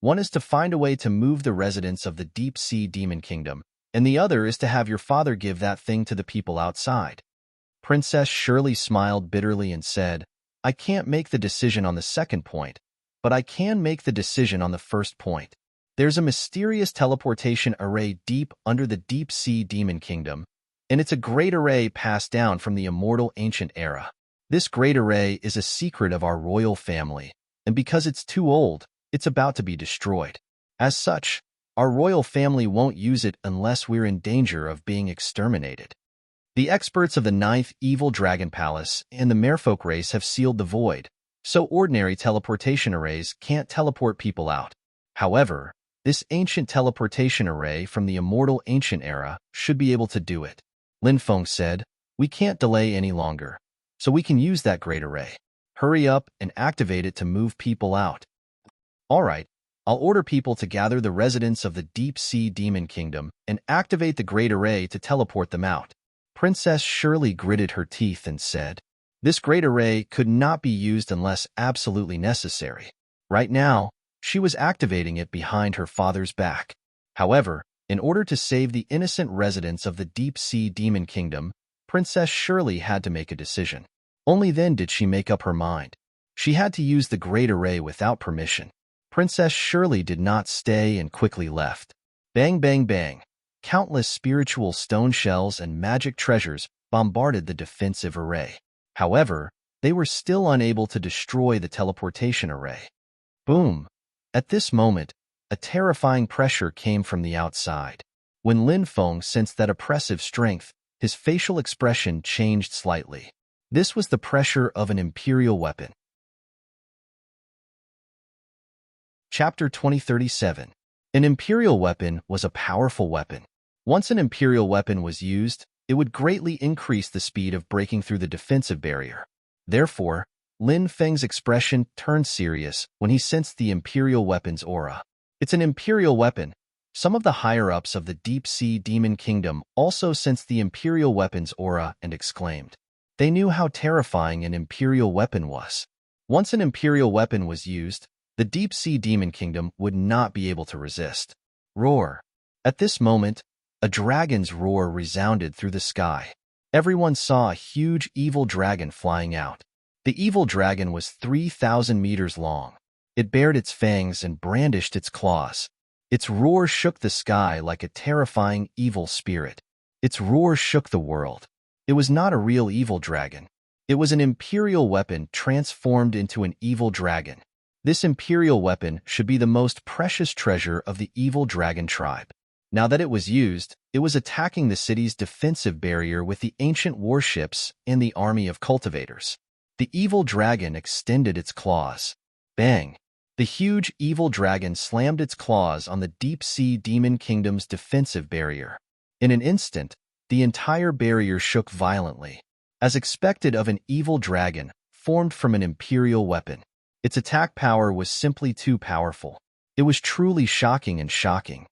One is to find a way to move the residents of the Deep-Sea Demon Kingdom, and the other is to have your father give that thing to the people outside." Princess Shirley smiled bitterly and said, "I can't make the decision on the second point, but I can make the decision on the first point. There's a mysterious teleportation array deep under the Deep-Sea Demon Kingdom, and it's a great array passed down from the immortal ancient era. This great array is a secret of our royal family, and because it's too old, it's about to be destroyed. As such, our royal family won't use it unless we're in danger of being exterminated. The experts of the 9th Evil Dragon Palace and the Merfolk race have sealed the void, so ordinary teleportation arrays can't teleport people out. However, this ancient teleportation array from the immortal ancient era should be able to do it." Lin Feng said, "We can't delay any longer, so we can use that great array. Hurry up and activate it to move people out." "All right, I'll order people to gather the residents of the Deep-Sea Demon Kingdom and activate the great array to teleport them out." Princess Shirley gritted her teeth and said, "This great array could not be used unless absolutely necessary. Right now, she was activating it behind her father's back. However, in order to save the innocent residents of the Deep-Sea Demon Kingdom, Princess Shirley had to make a decision. Only then did she make up her mind. She had to use the great array without permission. Princess Shirley did not stay and quickly left. Bang, bang, bang. Countless spiritual stone shells and magic treasures bombarded the defensive array. However, they were still unable to destroy the teleportation array. Boom! At this moment, a terrifying pressure came from the outside. When Lin Feng sensed that oppressive strength, his facial expression changed slightly. This was the pressure of an imperial weapon. Chapter 2037. An imperial weapon was a powerful weapon. Once an imperial weapon was used, it would greatly increase the speed of breaking through the defensive barrier. Therefore, Lin Feng's expression turned serious when he sensed the imperial weapon's aura. "It's an imperial weapon." Some of the higher-ups of the Deep-Sea Demon Kingdom also sensed the imperial weapon's aura and exclaimed. They knew how terrifying an imperial weapon was. Once an imperial weapon was used, the Deep-Sea Demon Kingdom would not be able to resist. Roar! At this moment, a dragon's roar resounded through the sky. Everyone saw a huge evil dragon flying out. The evil dragon was 3,000 meters long. It bared its fangs and brandished its claws. Its roar shook the sky like a terrifying evil spirit. Its roar shook the world. It was not a real evil dragon. It was an imperial weapon transformed into an evil dragon. This imperial weapon should be the most precious treasure of the evil dragon tribe. Now that it was used, it was attacking the city's defensive barrier with the ancient warships and the army of cultivators. The evil dragon extended its claws. Bang! The huge evil dragon slammed its claws on the Deep-Sea Demon Kingdom's defensive barrier. In an instant, the entire barrier shook violently. As expected of an evil dragon, formed from an imperial weapon. Its attack power was simply too powerful. It was truly shocking and shocking.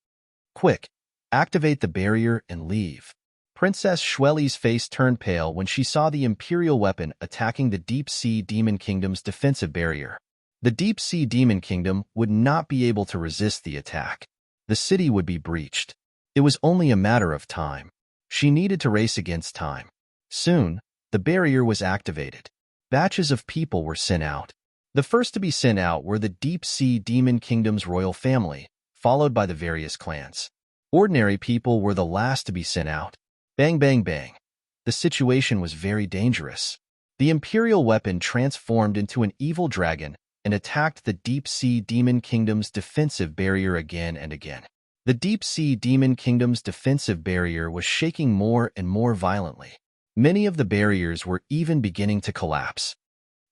Quick, activate the barrier and leave. Princess Shweli's face turned pale when she saw the imperial weapon attacking the Deep-Sea Demon Kingdom's defensive barrier. The Deep-Sea Demon Kingdom would not be able to resist the attack. The city would be breached. It was only a matter of time. She needed to race against time. Soon, the barrier was activated. Batches of people were sent out. The first to be sent out were the deep-sea demon kingdom's royal family, followed by the various clans. Ordinary people were the last to be sent out. Bang, bang, bang. The situation was very dangerous. The imperial weapon transformed into an evil dragon and attacked the deep-sea demon kingdom's defensive barrier again and again. The deep-sea demon kingdom's defensive barrier was shaking more and more violently. Many of the barriers were even beginning to collapse.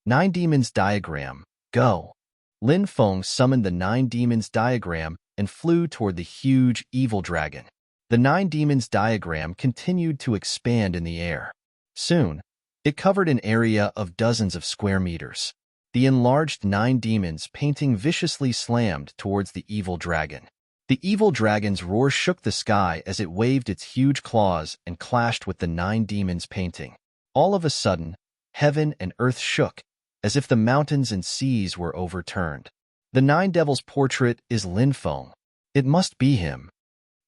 9 Demons Diagram, go! Lin Feng summoned the 9 Demons Diagram and flew toward the huge, evil dragon. The 9 Demons Diagram continued to expand in the air. Soon, it covered an area of dozens of square meters. The enlarged 9 demons painting viciously slammed towards the evil dragon. The evil dragon's roar shook the sky as it waved its huge claws and clashed with the 9 demons painting. All of a sudden, heaven and earth shook, as if the mountains and seas were overturned. The 9 devils' portrait is Lin Feng. It must be him.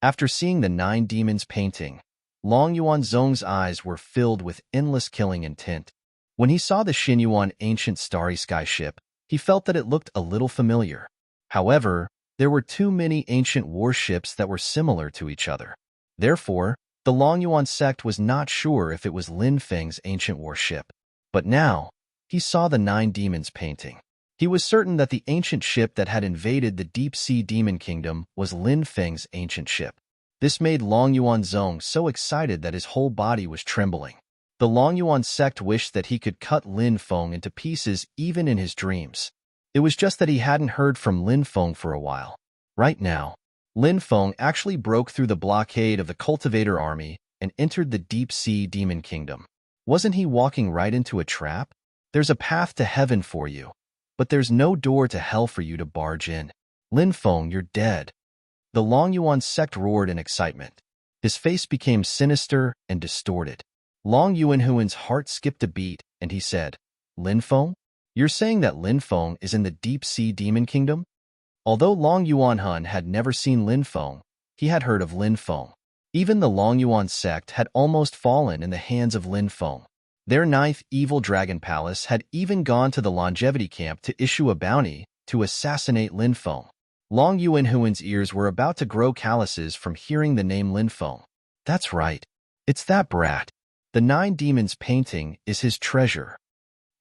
After seeing the 9 demons painting, Long Yuanzong's eyes were filled with endless killing intent. When he saw the Xinyuan ancient starry sky ship, he felt that it looked a little familiar. However, there were too many ancient warships that were similar to each other. Therefore, the Longyuan sect was not sure if it was Lin Feng's ancient warship. But now, he saw the 9 demons painting. He was certain that the ancient ship that had invaded the deep-sea demon kingdom was Lin Feng's ancient ship. This made Long Yuanzong so excited that his whole body was trembling. The Long Yuan sect wished that he could cut Lin Feng into pieces even in his dreams. It was just that he hadn't heard from Lin Feng for a while. Right now, Lin Feng actually broke through the blockade of the cultivator army and entered the deep-sea demon kingdom. Wasn't he walking right into a trap? There's a path to heaven for you, but there's no door to hell for you to barge in. Lin Feng, you're dead. The Long Yuan sect roared in excitement. His face became sinister and distorted. Long Yuanhuan's heart skipped a beat, and he said, Lin Feng? You're saying that Lin Feng is in the deep-sea demon kingdom? Although Long Yuanhun had never seen Lin Feng, he had heard of Lin Feng. Even the Long Yuan sect had almost fallen in the hands of Lin Feng. Their 9th evil dragon palace had even gone to the longevity camp to issue a bounty to assassinate Lin Feng. Long Yuanhuan's ears were about to grow calluses from hearing the name Lin Feng. That's right. It's that brat. The 9 demons painting is his treasure.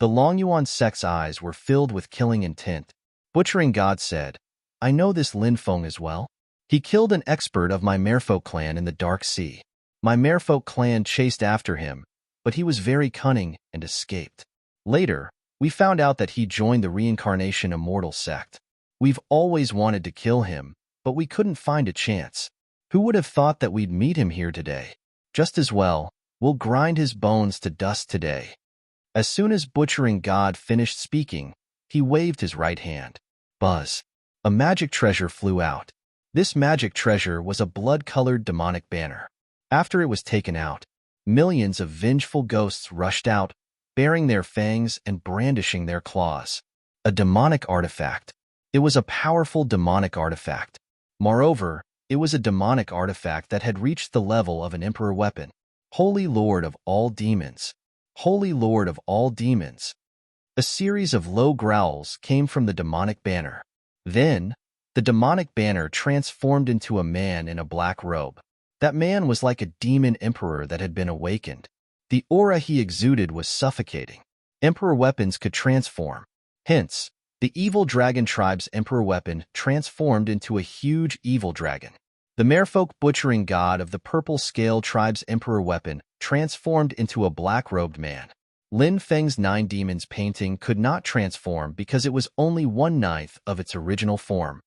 The Long Yuan sect's eyes were filled with killing intent. Butchering God said, I know this Lin Feng as well. He killed an expert of my merfolk clan in the Dark Sea. My merfolk clan chased after him, but he was very cunning and escaped. Later, we found out that he joined the Reincarnation Immortal sect. We've always wanted to kill him, but we couldn't find a chance. Who would have thought that we'd meet him here today? Just as well, we'll grind his bones to dust today. As soon as Butchering God finished speaking, he waved his right hand. Buzz. A magic treasure flew out. This magic treasure was a blood-colored demonic banner. After it was taken out, millions of vengeful ghosts rushed out, baring their fangs and brandishing their claws. A demonic artifact. It was a powerful demonic artifact. Moreover, it was a demonic artifact that had reached the level of an emperor weapon. Holy Lord of all demons. Holy Lord of all demons. A series of low growls came from the demonic banner. Then, the demonic banner transformed into a man in a black robe. That man was like a demon emperor that had been awakened. The aura he exuded was suffocating. Emperor weapons could transform. Hence, the evil dragon tribe's emperor weapon transformed into a huge evil dragon. The merfolk butchering god of the purple scale tribe's emperor weapon transformed into a black-robed man. Lin Feng's 9 demons painting could not transform because it was only 1/9 of its original form.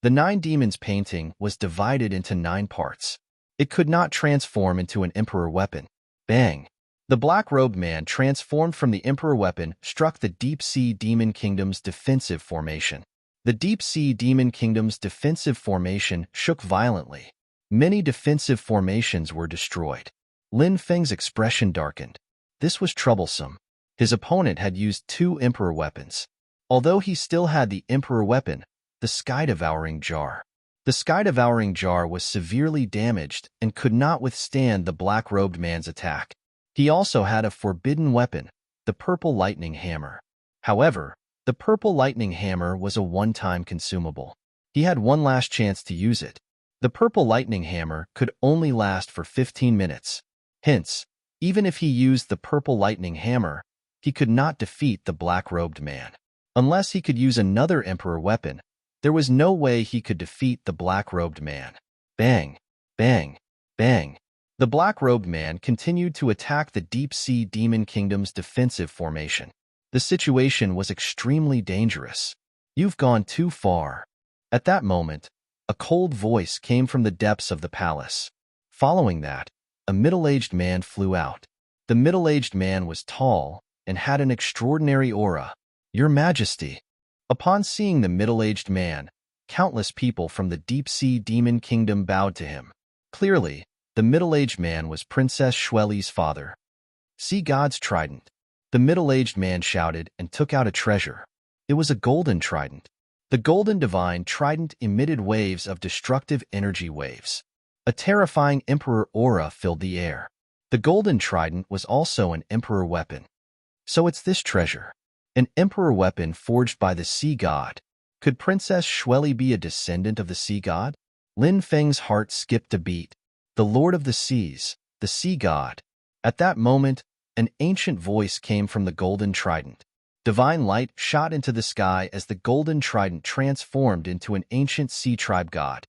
The 9 demons painting was divided into 9 parts. It could not transform into an emperor weapon. Bang! The black-robed man transformed from the emperor weapon struck the deep-sea demon kingdom's defensive formation. The deep-sea demon kingdom's defensive formation shook violently. Many defensive formations were destroyed. Lin Feng's expression darkened. This was troublesome. His opponent had used 2 emperor weapons. Although he still had the emperor weapon, the sky-devouring jar. The sky-devouring jar was severely damaged and could not withstand the black-robed man's attack. He also had a forbidden weapon, the purple lightning hammer. However, the purple lightning hammer was a one-time consumable. He had one last chance to use it. The purple lightning hammer could only last for 15 minutes. Hence, even if he used the purple lightning hammer, he could not defeat the black-robed man. Unless he could use another emperor weapon, there was no way he could defeat the black-robed man. Bang! Bang! Bang! The black-robed man continued to attack the deep-sea demon kingdom's defensive formation. The situation was extremely dangerous. You've gone too far. At that moment, a cold voice came from the depths of the palace. Following that, a middle-aged man flew out. The middle-aged man was tall and had an extraordinary aura. Your Majesty. Upon seeing the middle-aged man, countless people from the deep-sea demon kingdom bowed to him. Clearly, the middle-aged man was Princess Shweli's father. See God's trident. The middle-aged man shouted and took out a treasure. It was a golden trident. The golden divine trident emitted waves of destructive energy waves. A terrifying emperor aura filled the air. The golden trident was also an emperor weapon. So it's this treasure. An emperor weapon forged by the sea god. Could Princess Shweli be a descendant of the sea god? Lin Feng's heart skipped a beat. The Lord of the Seas, the sea god. At that moment, an ancient voice came from the golden trident. Divine light shot into the sky as the golden trident transformed into an ancient sea tribe god.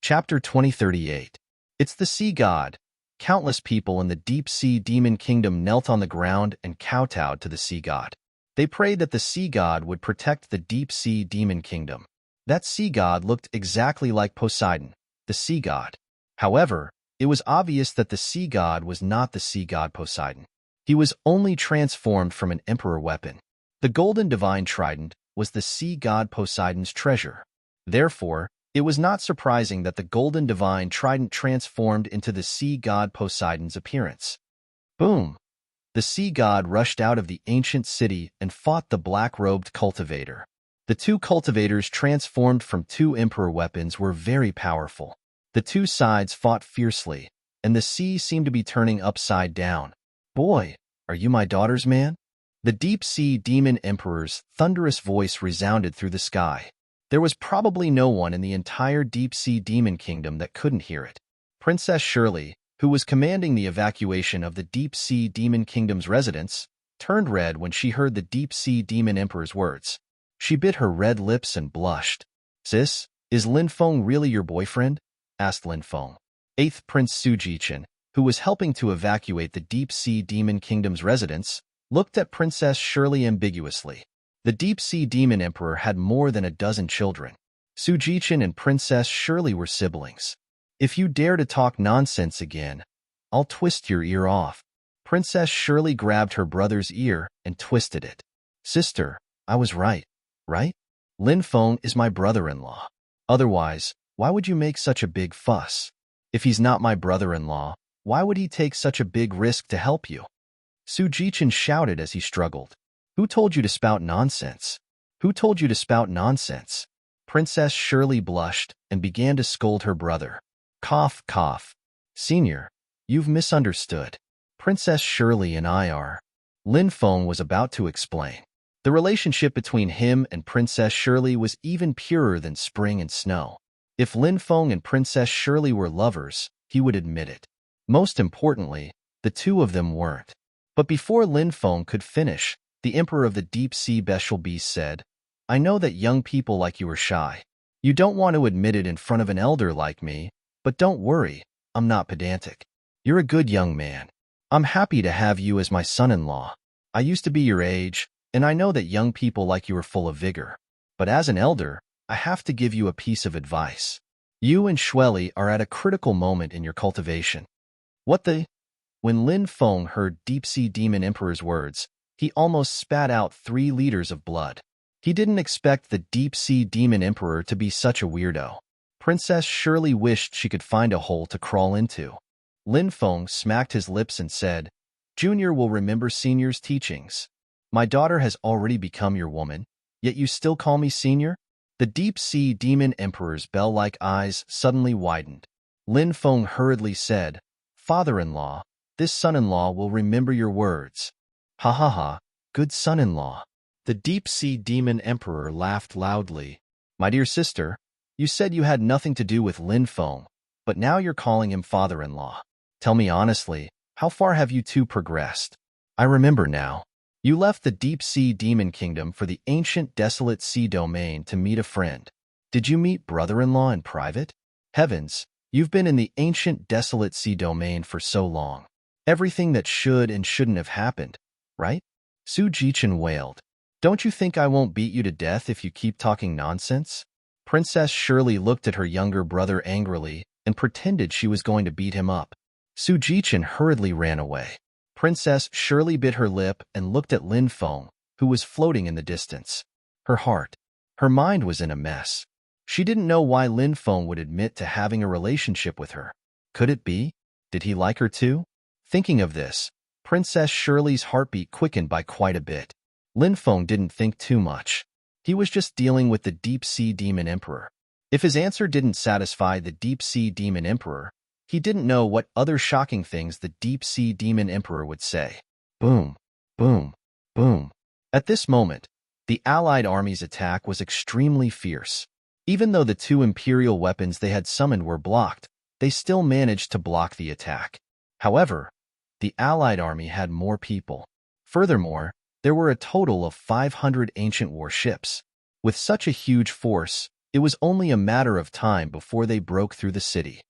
Chapter 2038. It's the sea god. Countless people in the deep-sea demon kingdom knelt on the ground and kowtowed to the sea god. They prayed that the sea god would protect the deep-sea demon kingdom. That sea god looked exactly like Poseidon, the sea god. However, it was obvious that the sea god was not the sea god Poseidon. He was only transformed from an emperor weapon. The golden divine trident was the sea god Poseidon's treasure. Therefore, it was not surprising that the golden divine trident transformed into the sea god Poseidon's appearance. Boom! The sea god rushed out of the ancient city and fought the black-robed cultivator. The two cultivators transformed from two emperor weapons were very powerful. The two sides fought fiercely, and the sea seemed to be turning upside down. Boy, are you my daughter's man? The deep-sea demon emperor's thunderous voice resounded through the sky. There was probably no one in the entire deep-sea demon kingdom that couldn't hear it. Princess Shirley, who was commanding the evacuation of the deep-sea demon kingdom's residents, turned red when she heard the deep-sea demon emperor's words. She bit her red lips and blushed. Sis, is Lin Feng really your boyfriend? Asked Lin Feng. 8th Prince Su Jichen, who was helping to evacuate the deep-sea demon kingdom's residents, looked at Princess Shirley ambiguously. The deep-sea demon emperor had more than a dozen children. Su Jichen and Princess Shirley were siblings. If you dare to talk nonsense again, I'll twist your ear off. Princess Shirley grabbed her brother's ear and twisted it. Sister, I was right, right? Lin Feng is my brother-in-law. Otherwise, why would you make such a big fuss? If he's not my brother-in-law, why would he take such a big risk to help you? Su Jichen shouted as he struggled. Who told you to spout nonsense? Who told you to spout nonsense? Princess Shirley blushed and began to scold her brother. Cough, cough. Senior, you've misunderstood. Princess Shirley and I are. Lin Feng was about to explain. The relationship between him and Princess Shirley was even purer than spring and snow. If Lin Feng and Princess Shirley were lovers, he would admit it. Most importantly, the two of them weren't. But before Lin Feng could finish, the Emperor of the Deep-Sea Bestial Beast said, I know that young people like you are shy. You don't want to admit it in front of an elder like me, but don't worry, I'm not pedantic. You're a good young man. I'm happy to have you as my son-in-law. I used to be your age, and I know that young people like you are full of vigor. But as an elder, I have to give you a piece of advice. You and Shweli are at a critical moment in your cultivation. What the? When Lin Feng heard Deep-Sea Demon Emperor's words, he almost spat out 3 liters of blood. He didn't expect the Deep-Sea Demon Emperor to be such a weirdo. Princess Shirley wished she could find a hole to crawl into. Lin Feng smacked his lips and said, Junior will remember Senior's teachings. My daughter has already become your woman, yet you still call me Senior? The Deep-Sea Demon Emperor's bell-like eyes suddenly widened. Lin Feng hurriedly said, "Father-in-law, this son-in-law will remember your words." "Ha ha ha, good son-in-law." The deep-sea demon emperor laughed loudly. "My dear sister, you said you had nothing to do with Lin Feng, but now you're calling him father-in-law. Tell me honestly, how far have you two progressed?" "I remember now. You left the deep-sea demon kingdom for the ancient desolate sea domain to meet a friend. Did you meet brother-in-law in private? Heavens, you've been in the ancient desolate sea domain for so long. Everything that should and shouldn't have happened, right?" Su Jichen wailed. "Don't you think I won't beat you to death if you keep talking nonsense?" Princess Shirley looked at her younger brother angrily and pretended she was going to beat him up. Su Jichen hurriedly ran away. Princess Shirley bit her lip and looked at Lin Feng, who was floating in the distance. Her mind was in a mess. She didn't know why Lin Feng would admit to having a relationship with her. Could it be? Did he like her too? Thinking of this, Princess Shirley's heartbeat quickened by quite a bit. Lin Feng didn't think too much. He was just dealing with the deep-sea demon emperor. If his answer didn't satisfy the deep-sea demon emperor, he didn't know what other shocking things the deep-sea demon emperor would say. Boom, boom, boom. At this moment, the Allied army's attack was extremely fierce. Even though the two imperial weapons they had summoned were blocked, they still managed to block the attack. However, the Allied army had more people. Furthermore, there were a total of 500 ancient warships. With such a huge force, it was only a matter of time before they broke through the city.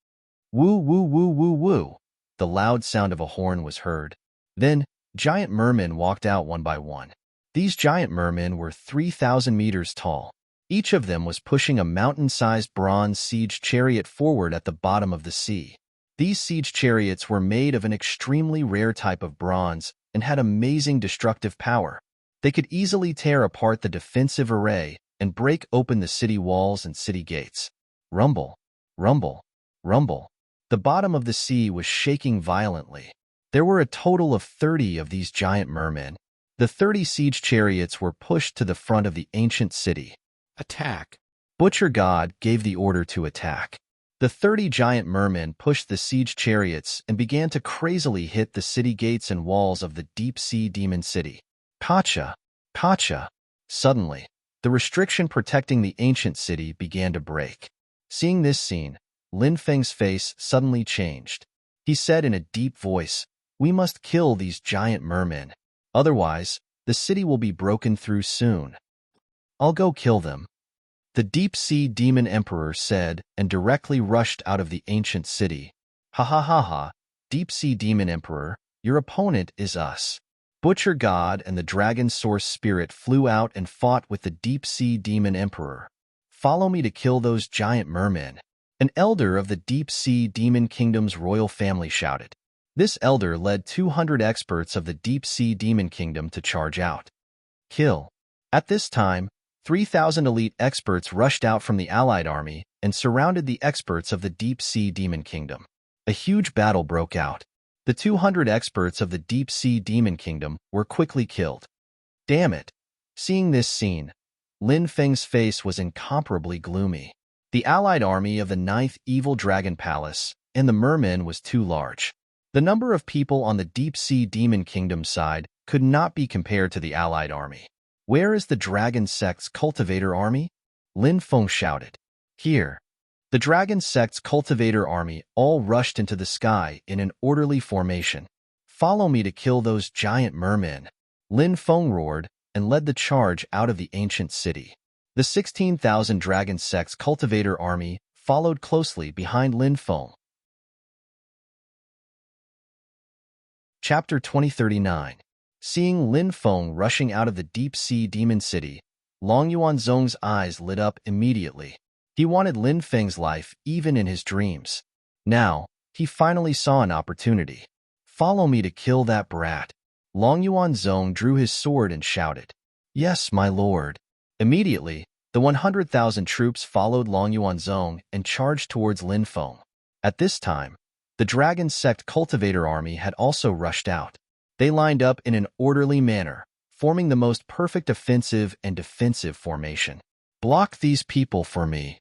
Woo woo woo woo woo. The loud sound of a horn was heard. Then, giant mermen walked out one by one. These giant mermen were 3,000 meters tall. Each of them was pushing a mountain-sized bronze siege chariot forward at the bottom of the sea. These siege chariots were made of an extremely rare type of bronze and had amazing destructive power. They could easily tear apart the defensive array and break open the city walls and city gates. Rumble, rumble, rumble. The bottom of the sea was shaking violently. There were a total of 30 of these giant mermen. The 30 siege chariots were pushed to the front of the ancient city. Attack! Butcher God gave the order to attack. The 30 giant mermen pushed the siege chariots and began to crazily hit the city gates and walls of the deep-sea demon city. Pacha! Pacha! Suddenly, the restriction protecting the ancient city began to break. Seeing this scene, Lin Feng's face suddenly changed. He said in a deep voice, "We must kill these giant mermen. Otherwise, the city will be broken through soon. I'll go kill them." The deep-sea demon emperor said and directly rushed out of the ancient city. "Ha ha ha ha, deep-sea demon emperor, your opponent is us." Butcher God and the dragon source spirit flew out and fought with the deep-sea demon emperor. "Follow me to kill those giant mermen." An elder of the deep-sea demon kingdom's royal family shouted. This elder led 200 experts of the deep-sea demon kingdom to charge out. Kill. At this time, 3,000 elite experts rushed out from the Allied army and surrounded the experts of the deep-sea demon kingdom. A huge battle broke out. The 200 experts of the deep-sea demon kingdom were quickly killed. Damn it! Seeing this scene, Lin Feng's face was incomparably gloomy. The Allied army of the 9th Evil Dragon Palace and the mermen was too large. The number of people on the deep-sea demon kingdom side could not be compared to the Allied army. "Where is the dragon sect's cultivator army?" Lin Feng shouted. "Here." The dragon sect's cultivator army all rushed into the sky in an orderly formation. "Follow me to kill those giant mermen." Lin Feng roared and led the charge out of the ancient city. The 16,000 dragon sect's cultivator army followed closely behind Lin Feng. Chapter 2039. Seeing Lin Feng rushing out of the deep-sea demon city, Long Yuanzong's eyes lit up immediately. He wanted Lin Feng's life even in his dreams. Now, he finally saw an opportunity. "Follow me to kill that brat." Long Yuanzong drew his sword and shouted. "Yes, my lord." Immediately, the 100,000 troops followed Long Yuanzong and charged towards Lin Feng. At this time, the Dragon Sect Cultivator Army had also rushed out. They lined up in an orderly manner, forming the most perfect offensive and defensive formation. "Block these people for me,"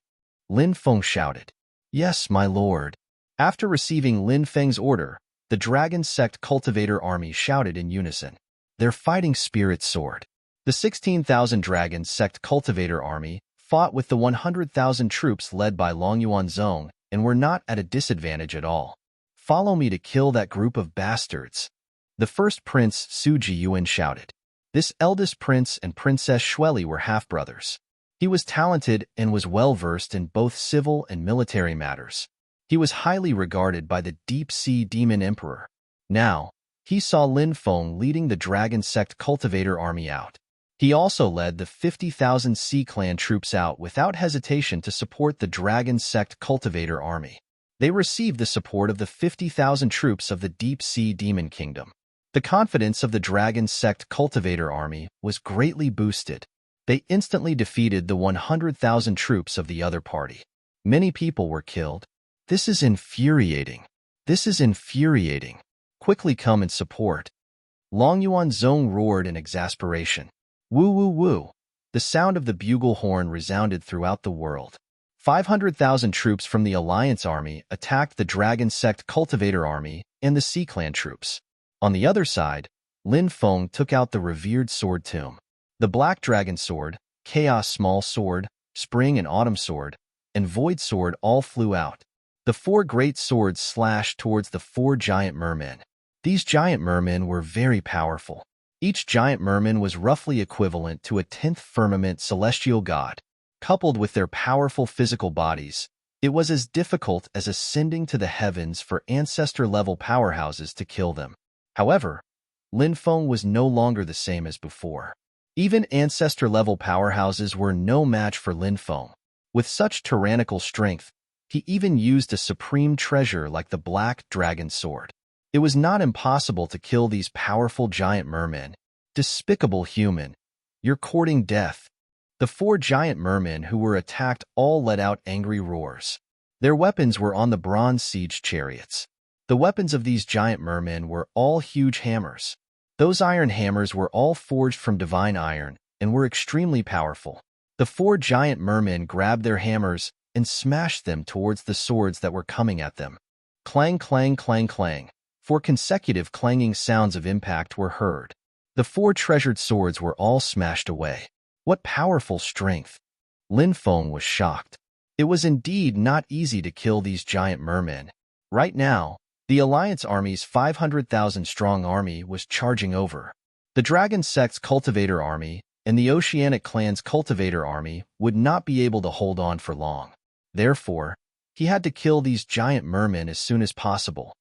Lin Feng shouted. "Yes, my lord." After receiving Lin Feng's order, the Dragon Sect Cultivator army shouted in unison. Their fighting spirit soared. The 16,000 Dragon Sect Cultivator army fought with the 100,000 troops led by Longyuan Zong and were not at a disadvantage at all. Follow me to kill that group of bastards. The first prince, Su Jiyuan, shouted. This eldest prince and Princess Shueli were half-brothers. He was talented and was well-versed in both civil and military matters. He was highly regarded by the deep-sea demon emperor. Now, he saw Lin Feng leading the Dragon Sect Cultivator army out. He also led the 50,000 Sea Clan troops out without hesitation to support the Dragon Sect Cultivator army. They received the support of the 50,000 troops of the Deep-Sea Demon Kingdom. The confidence of the Dragon Sect Cultivator army was greatly boosted. They instantly defeated the 100,000 troops of the other party. Many people were killed. This is infuriating. This is infuriating. Quickly come and support. Longyuan Zong roared in exasperation. Woo woo woo. The sound of the bugle horn resounded throughout the world. 500,000 troops from the Alliance army attacked the Dragon Sect Cultivator army and the Sea Clan troops. On the other side, Lin Feng took out the revered sword tomb. The Black Dragon Sword, Chaos Small Sword, Spring and Autumn Sword, and Void Sword all flew out. The 4 great swords slashed towards the 4 giant mermen. These giant mermen were very powerful. Each giant merman was roughly equivalent to a 10th firmament celestial god. Coupled with their powerful physical bodies, it was as difficult as ascending to the heavens for ancestor-level powerhouses to kill them. However, Lin Feng was no longer the same as before. Even ancestor-level powerhouses were no match for Lin Feng. With such tyrannical strength, he even used a supreme treasure like the Black Dragon Sword. It was not impossible to kill these powerful giant mermen. Despicable human, you're courting death. The 4 giant mermen who were attacked all let out angry roars. Their weapons were on the bronze siege chariots. The weapons of these giant mermen were all huge hammers. Those iron hammers were all forged from divine iron and were extremely powerful. The 4 giant mermen grabbed their hammers and smashed them towards the swords that were coming at them. Clang, clang, clang, clang. 4 consecutive clanging sounds of impact were heard. The 4 treasured swords were all smashed away. What powerful strength! Lin Feng was shocked. It was indeed not easy to kill these giant mermen. Right now, the Alliance Army's 500,000-strong army was charging over. The Dragon Sect's Cultivator Army and the Oceanic Clan's Cultivator Army would not be able to hold on for long. Therefore, he had to kill these giant mermen as soon as possible.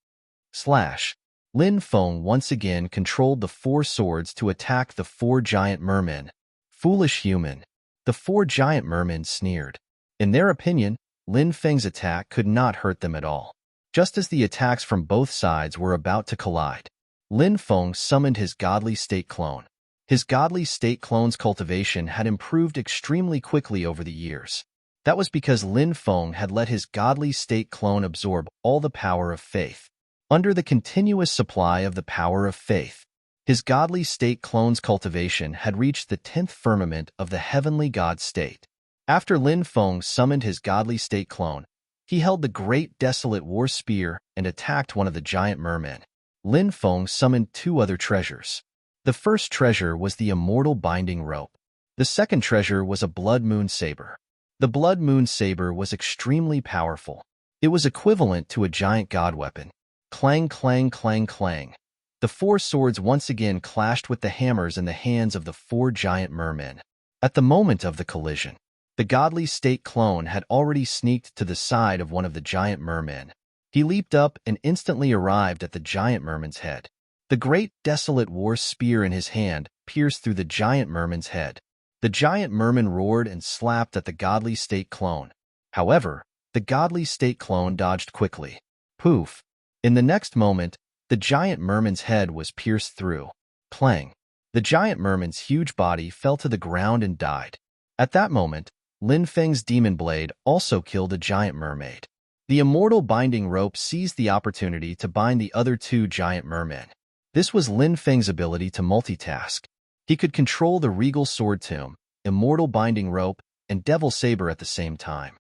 Lin Feng once again controlled the 4 swords to attack the 4 giant mermen. Foolish human. The 4 giant mermen sneered. In their opinion, Lin Feng's attack could not hurt them at all. Just as the attacks from both sides were about to collide, Lin Feng summoned his Godly State Clone. His Godly State Clone's cultivation had improved extremely quickly over the years. That was because Lin Feng had let his Godly State Clone absorb all the power of faith. Under the continuous supply of the power of faith, his Godly State Clone's cultivation had reached the 10th firmament of the Heavenly God State. After Lin Feng summoned his Godly State Clone, he held the Great Desolate War Spear and attacked one of the giant mermen. Lin Feng summoned 2 other treasures. The first treasure was the Immortal Binding Rope. The second treasure was a Blood Moon Saber. The Blood Moon Saber was extremely powerful. It was equivalent to a giant god weapon. Clang, clang, clang, clang. The 4 swords once again clashed with the hammers in the hands of the 4 giant mermen. At the moment of the collision, the Godly State Clone had already sneaked to the side of one of the giant mermen. He leaped up and instantly arrived at the giant merman's head. The Great Desolate War Spear in his hand pierced through the giant merman's head. The giant merman roared and slapped at the Godly State Clone. However, the Godly State Clone dodged quickly. Poof! In the next moment, the giant merman's head was pierced through. Clang! The giant merman's huge body fell to the ground and died. At that moment, Lin Feng's demon blade also killed a giant mermaid. The Immortal Binding Rope seized the opportunity to bind the other 2 giant mermen. This was Lin Feng's ability to multitask. He could control the Regal Sword Tomb, Immortal Binding Rope, and Devil Saber at the same time.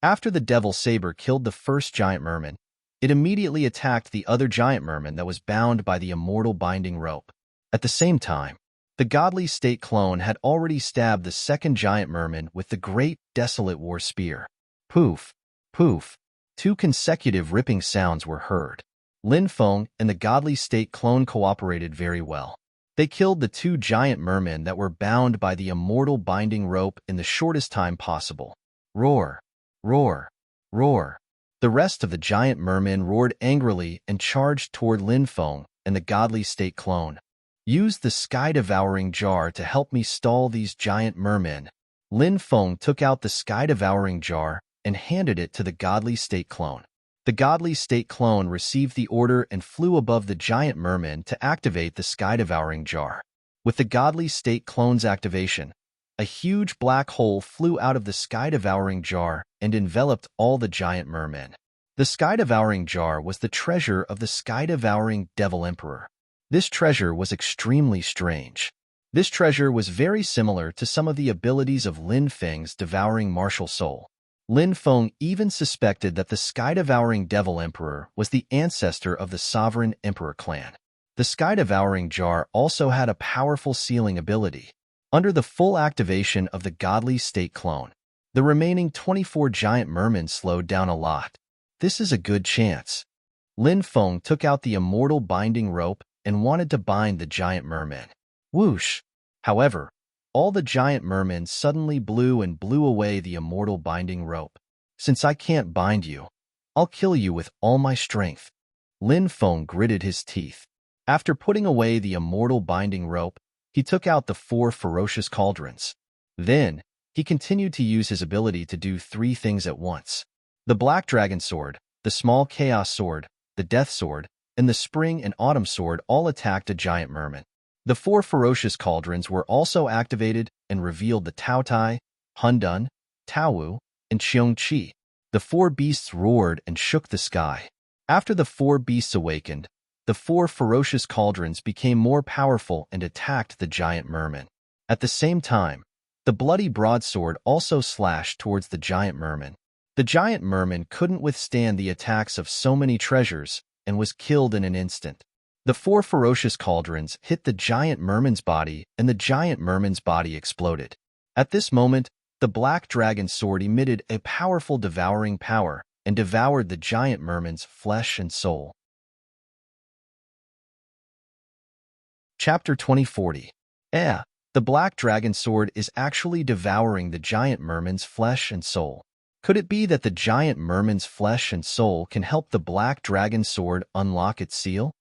After the devil saber killed the first giant merman, it immediately attacked the other giant merman that was bound by the immortal binding rope. At the same time, the godly state clone had already stabbed the second giant merman with the great desolate war spear. Poof, poof. 2 consecutive ripping sounds were heard. Lin Feng and the godly state clone cooperated very well. They killed the 2 giant mermen that were bound by the immortal binding rope in the shortest time possible. Roar, roar, roar. The rest of the giant mermen roared angrily and charged toward Lin Feng and the godly state clone. Use the sky-devouring jar to help me stall these giant mermen. Lin Feng took out the sky-devouring jar and handed it to the godly state clone. The godly state clone received the order and flew above the giant merman to activate the sky-devouring jar. With the godly state clone's activation, a huge black hole flew out of the sky-devouring jar and enveloped all the giant mermen. The sky-devouring jar was the treasure of the sky-devouring devil emperor. This treasure was extremely strange. This treasure was very similar to some of the abilities of Lin Feng's devouring martial soul. Lin Feng even suspected that the sky-devouring devil emperor was the ancestor of the sovereign emperor clan. The sky-devouring jar also had a powerful sealing ability. Under the full activation of the godly state clone, the remaining 24 giant mermen slowed down a lot. This is a good chance. Lin Feng took out the immortal binding rope and wanted to bind the giant mermen. Whoosh! However, all the giant mermen suddenly blew away the immortal binding rope. Since I can't bind you, I'll kill you with all my strength. Lin Feng gritted his teeth. After putting away the immortal binding rope, he took out the 4 ferocious cauldrons. Then, he continued to use his ability to do 3 things at once. The Black Dragon Sword, the Small Chaos Sword, the Death Sword, and the Spring and Autumn Sword all attacked a giant merman. The 4 ferocious cauldrons were also activated and revealed the Tao Tai, Hundun, Taowu, and Qiong Qi. The 4 beasts roared and shook the sky. After the 4 beasts awakened, the 4 ferocious cauldrons became more powerful and attacked the giant merman. At the same time, the bloody broadsword also slashed towards the giant merman. The giant merman couldn't withstand the attacks of so many treasures and was killed in an instant. The 4 ferocious cauldrons hit the giant merman's body, and the giant merman's body exploded. At this moment, the black dragon sword emitted a powerful devouring power and devoured the giant merman's flesh and soul. Chapter 2040. The black dragon sword is actually devouring the giant merman's flesh and soul. Could it be that the giant merman's flesh and soul can help the black dragon sword unlock its seal?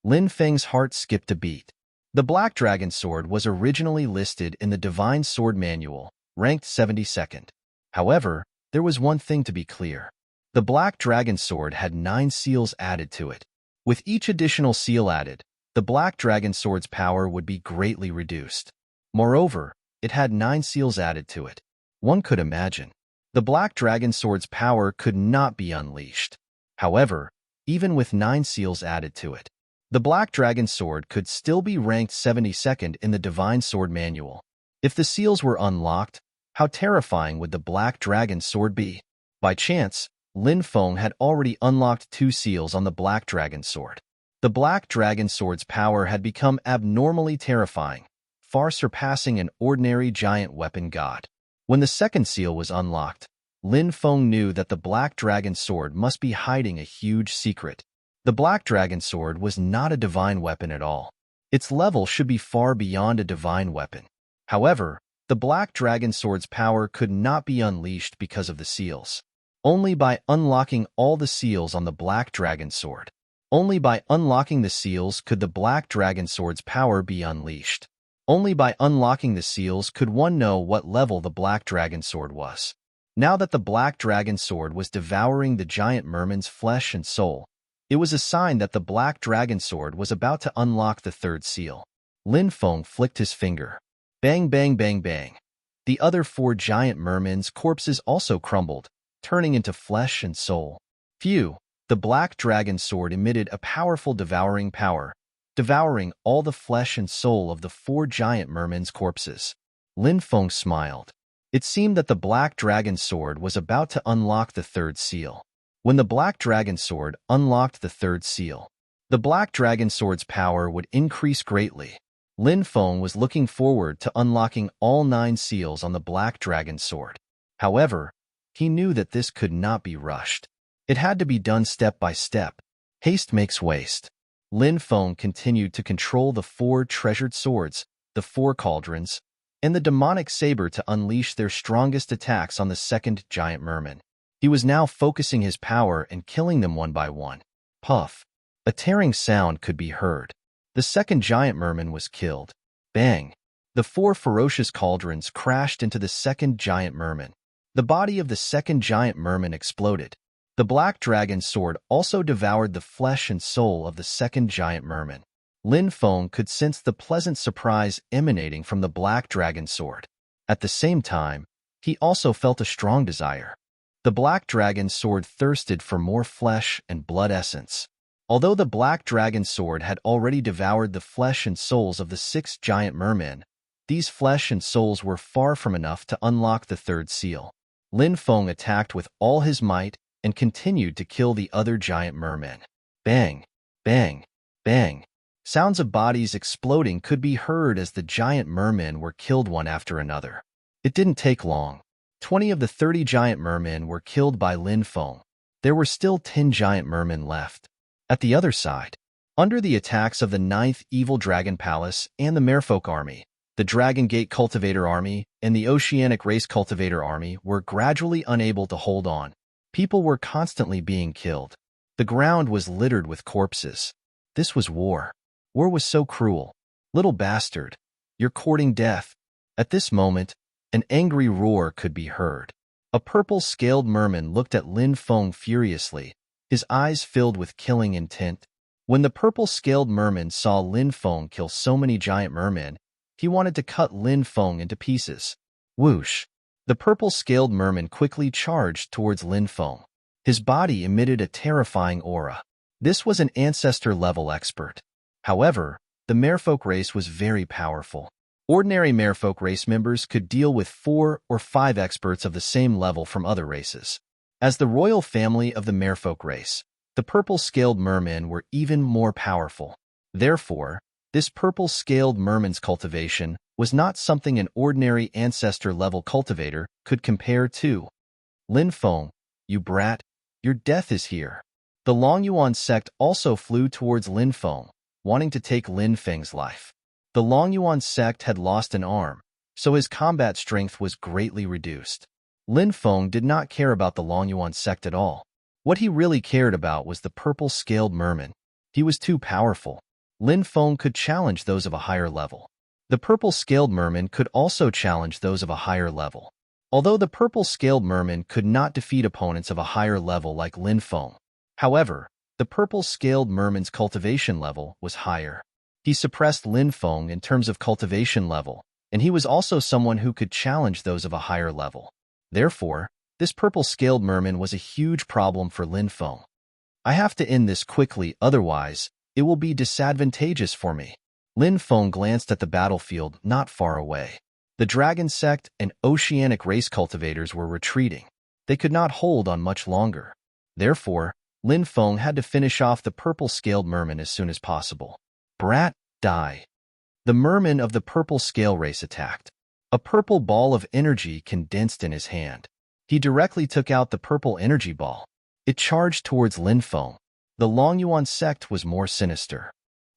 Lin Feng's heart skipped a beat. The Black Dragon Sword was originally listed in the Divine Sword Manual, ranked 72nd. However, there was one thing to be clear. The Black Dragon Sword had 9 seals added to it. With each additional seal added, the Black Dragon Sword's power would be greatly reduced. Moreover, it had 9 seals added to it. One could imagine. The Black Dragon Sword's power could not be unleashed. However, even with 9 seals added to it, the Black Dragon Sword could still be ranked 72nd in the Divine Sword Manual. If the seals were unlocked, how terrifying would the Black Dragon Sword be? By chance, Lin Feng had already unlocked 2 seals on the Black Dragon Sword. The Black Dragon Sword's power had become abnormally terrifying, far surpassing an ordinary giant weapon god. When the second seal was unlocked, Lin Feng knew that the Black Dragon Sword must be hiding a huge secret. The Black Dragon Sword was not a divine weapon at all. Its level should be far beyond a divine weapon. However, the Black Dragon Sword's power could not be unleashed because of the seals. Only by unlocking all the seals on the Black Dragon Sword. Only by unlocking the seals could the Black Dragon Sword's power be unleashed. Only by unlocking the seals could one know what level the Black Dragon Sword was. Now that the Black Dragon Sword was devouring the giant merman's flesh and soul, it was a sign that the Black Dragon Sword was about to unlock the 3rd seal. Lin Feng flicked his finger. Bang, bang, bang, bang. The other 4 giant mermen's corpses also crumbled, turning into flesh and soul. Phew! The Black Dragon Sword emitted a powerful devouring power, devouring all the flesh and soul of the 4 giant mermen's corpses. Lin Feng smiled. It seemed that the Black Dragon Sword was about to unlock the third seal. When the Black Dragon Sword unlocked the third seal, the Black Dragon Sword's power would increase greatly. Lin Feng was looking forward to unlocking all 9 seals on the Black Dragon Sword. However, he knew that this could not be rushed. It had to be done step by step. Haste makes waste. Lin Feng continued to control the 4 treasured swords, the 4 cauldrons, and the demonic saber to unleash their strongest attacks on the second giant merman. He was now focusing his power and killing them one by one. Puff. A tearing sound could be heard. The second giant merman was killed. Bang! The 4 ferocious cauldrons crashed into the second giant merman. The body of the second giant merman exploded. The Black Dragon Sword also devoured the flesh and soul of the second giant merman. Lin Feng could sense the pleasant surprise emanating from the Black Dragon Sword. At the same time, he also felt a strong desire. The Black Dragon Sword thirsted for more flesh and blood essence. Although the Black Dragon Sword had already devoured the flesh and souls of the 6 giant mermen, these flesh and souls were far from enough to unlock the third seal. Lin Feng attacked with all his might and continued to kill the other giant mermen. Bang! Bang! Bang! Sounds of bodies exploding could be heard as the giant mermen were killed one after another. It didn't take long. 20 of the 30 giant mermen were killed by Lin Feng. There were still 10 giant mermen left. At the other side, under the attacks of the 9th Evil Dragon Palace and the Merfolk Army, the Dragon Gate Cultivator Army and the Oceanic Race Cultivator Army were gradually unable to hold on. People were constantly being killed. The ground was littered with corpses. This was war. War was so cruel. Little bastard, you're courting death. At this moment, an angry roar could be heard. A purple-scaled merman looked at Lin Feng furiously, his eyes filled with killing intent. When the purple-scaled merman saw Lin Feng kill so many giant mermen, he wanted to cut Lin Feng into pieces. Whoosh! The purple-scaled merman quickly charged towards Lin Feng. His body emitted a terrifying aura. This was an ancestor-level expert. However, the Merfolk race was very powerful. Ordinary Merfolk race members could deal with 4 or 5 experts of the same level from other races. As the royal family of the Merfolk race, the purple-scaled mermen were even more powerful. Therefore, this purple-scaled merman's cultivation was not something an ordinary ancestor-level cultivator could compare to. Lin Feng, you brat, your death is here. The Long Yuan sect also flew towards Lin Feng, wanting to take Lin Feng's life. The Long Yuan sect had lost an arm, so his combat strength was greatly reduced. Lin Feng did not care about the Long Yuan sect at all. What he really cared about was the purple-scaled merman. He was too powerful. Lin Feng could challenge those of a higher level. The purple-scaled merman could also challenge those of a higher level. Although the purple-scaled merman could not defeat opponents of a higher level like Lin Feng. However, the purple-scaled merman's cultivation level was higher. He suppressed Lin Feng in terms of cultivation level, and he was also someone who could challenge those of a higher level. Therefore, this purple-scaled merman was a huge problem for Lin Feng. I have to end this quickly, otherwise, it will be disadvantageous for me. Lin Feng glanced at the battlefield not far away. The Dragon Sect and Oceanic Race cultivators were retreating. They could not hold on much longer. Therefore, Lin Feng had to finish off the purple-scaled merman as soon as possible. Brat, die. The merman of the purple scale race attacked. A purple ball of energy condensed in his hand. He directly took out the purple energy ball. It charged towards Lin Feng. The Long Yuan sect was more sinister.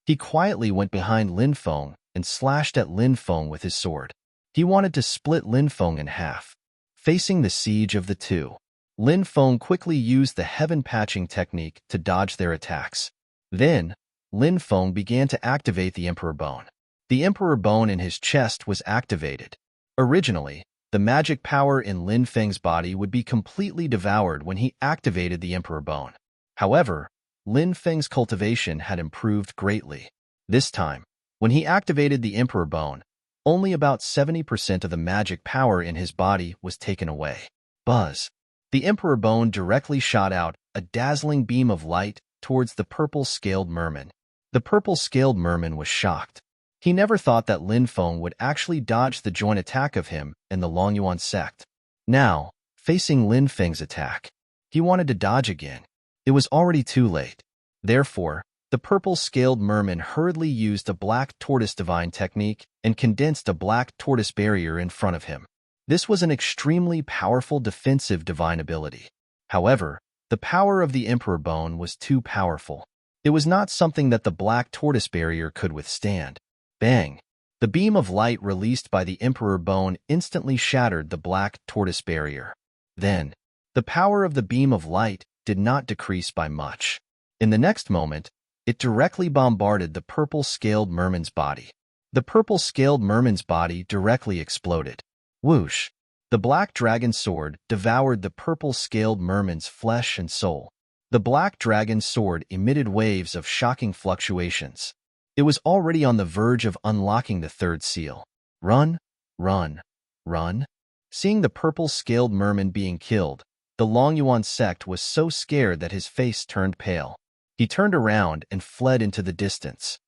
He quietly went behind Lin Feng and slashed at Lin Feng with his sword. He wanted to split Lin Feng in half. Facing the siege of the two, Lin Feng quickly used the heaven patching technique to dodge their attacks. Then, Lin Feng began to activate the Emperor Bone. The Emperor Bone in his chest was activated. Originally, the magic power in Lin Feng's body would be completely devoured when he activated the Emperor Bone. However, Lin Feng's cultivation had improved greatly. This time, when he activated the Emperor Bone, only about 70% of the magic power in his body was taken away. Buzz! The Emperor Bone directly shot out a dazzling beam of light towards the purple-scaled merman. The purple-scaled merman was shocked. He never thought that Lin Feng would actually dodge the joint attack of him and the Longyuan sect. Now, facing Lin Feng's attack, he wanted to dodge again. It was already too late. Therefore, the purple-scaled merman hurriedly used a black tortoise divine technique and condensed a black tortoise barrier in front of him. This was an extremely powerful defensive divine ability. However, the power of the Emperor Bone was too powerful. It was not something that the black tortoise barrier could withstand. Bang! The beam of light released by the Emperor Bone instantly shattered the black tortoise barrier. Then, the power of the beam of light did not decrease by much. In the next moment, it directly bombarded the purple-scaled merman's body. The purple-scaled merman's body directly exploded. Whoosh! The black dragon sword devoured the purple-scaled merman's flesh and soul. The black dragon sword emitted waves of shocking fluctuations. It was already on the verge of unlocking the third seal. Run, run, run. Seeing the purple-scaled merman being killed, the Longyuan sect was so scared that his face turned pale. He turned around and fled into the distance.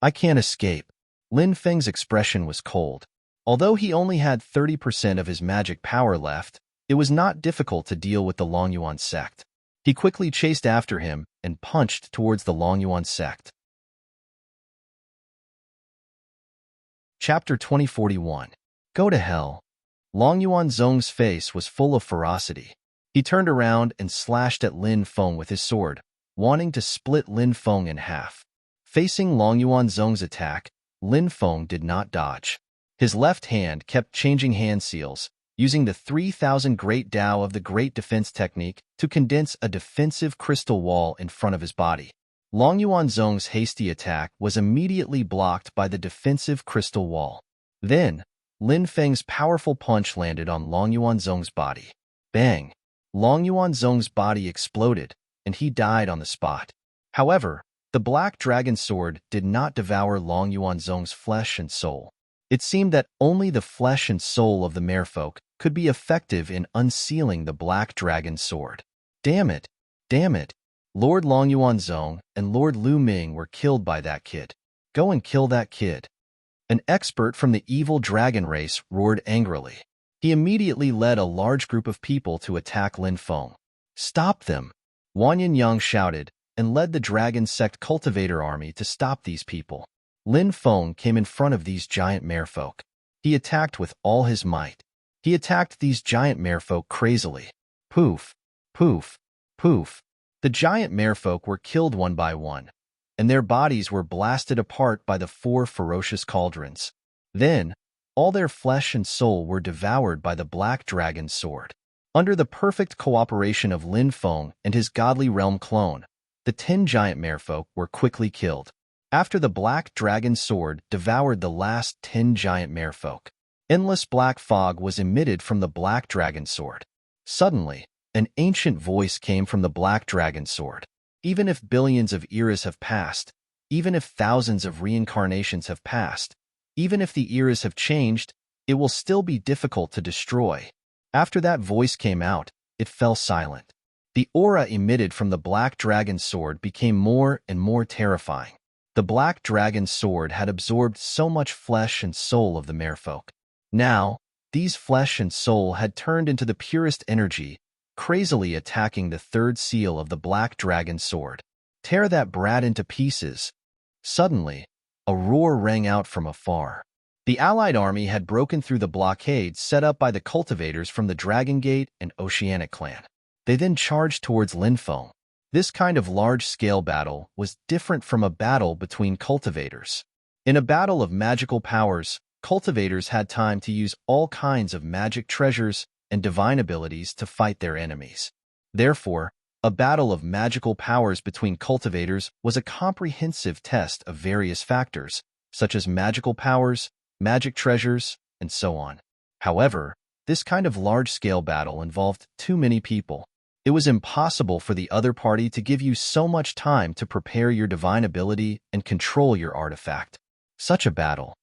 I can't escape. Lin Feng's expression was cold. Although he only had 30% of his magic power left, it was not difficult to deal with the Longyuan sect. He quickly chased after him and punched towards the Longyuan sect. Chapter 2041. Go to hell. Longyuan Zong's face was full of ferocity. He turned around and slashed at Lin Feng with his sword, wanting to split Lin Feng in half. Facing Longyuan Zong's attack, Lin Feng did not dodge. His left hand kept changing hand seals, using the 3000 Great Tao of the Great Defense technique to condense a defensive crystal wall in front of his body. Longyuan Zong's hasty attack was immediately blocked by the defensive crystal wall. Then, Lin Feng's powerful punch landed on Longyuan Zong's body. Bang! Longyuan Zong's body exploded, and he died on the spot. However, the black dragon sword did not devour Longyuan Zong's flesh and soul. It seemed that only the flesh and soul of the merfolk could be effective in unsealing the black dragon sword. Damn it! Damn it! Lord Longyuan Zong and Lord Lu Ming were killed by that kid. Go and kill that kid. An expert from the evil dragon race roared angrily. He immediately led a large group of people to attack Lin Feng. Stop them! Wanyan Yang shouted and led the dragon sect cultivator army to stop these people. Lin Feng came in front of these giant merfolk. He attacked with all his might. He attacked these giant merfolk crazily. Poof, poof, poof. The giant merfolk were killed one by one, and their bodies were blasted apart by the 4 ferocious cauldrons. Then, all their flesh and soul were devoured by the black dragon sword. Under the perfect cooperation of Lin Feng and his godly realm clone, the 10 giant merfolk were quickly killed. After the black dragon sword devoured the last 10 giant merfolk, endless black fog was emitted from the black dragon sword. Suddenly, an ancient voice came from the black dragon sword. Even if billions of eras have passed, even if thousands of reincarnations have passed, even if the eras have changed, it will still be difficult to destroy. After that voice came out, it fell silent. The aura emitted from the black dragon sword became more and more terrifying. The black dragon sword had absorbed so much flesh and soul of the merfolk. Now, these flesh and soul had turned into the purest energy, crazily attacking the third seal of the black dragon sword. Tear that brat into pieces. Suddenly, a roar rang out from afar. The allied army had broken through the blockade set up by the cultivators from the Dragon Gate and Oceanic clan. They then charged towards Lin Feng. This kind of large-scale battle was different from a battle between cultivators. In a battle of magical powers, cultivators had time to use all kinds of magic treasures and divine abilities to fight their enemies. Therefore, a battle of magical powers between cultivators was a comprehensive test of various factors, such as magical powers, magic treasures, and so on. However, this kind of large-scale battle involved too many people. It was impossible for the other party to give you so much time to prepare your divine ability and control your artifact. Such a battle.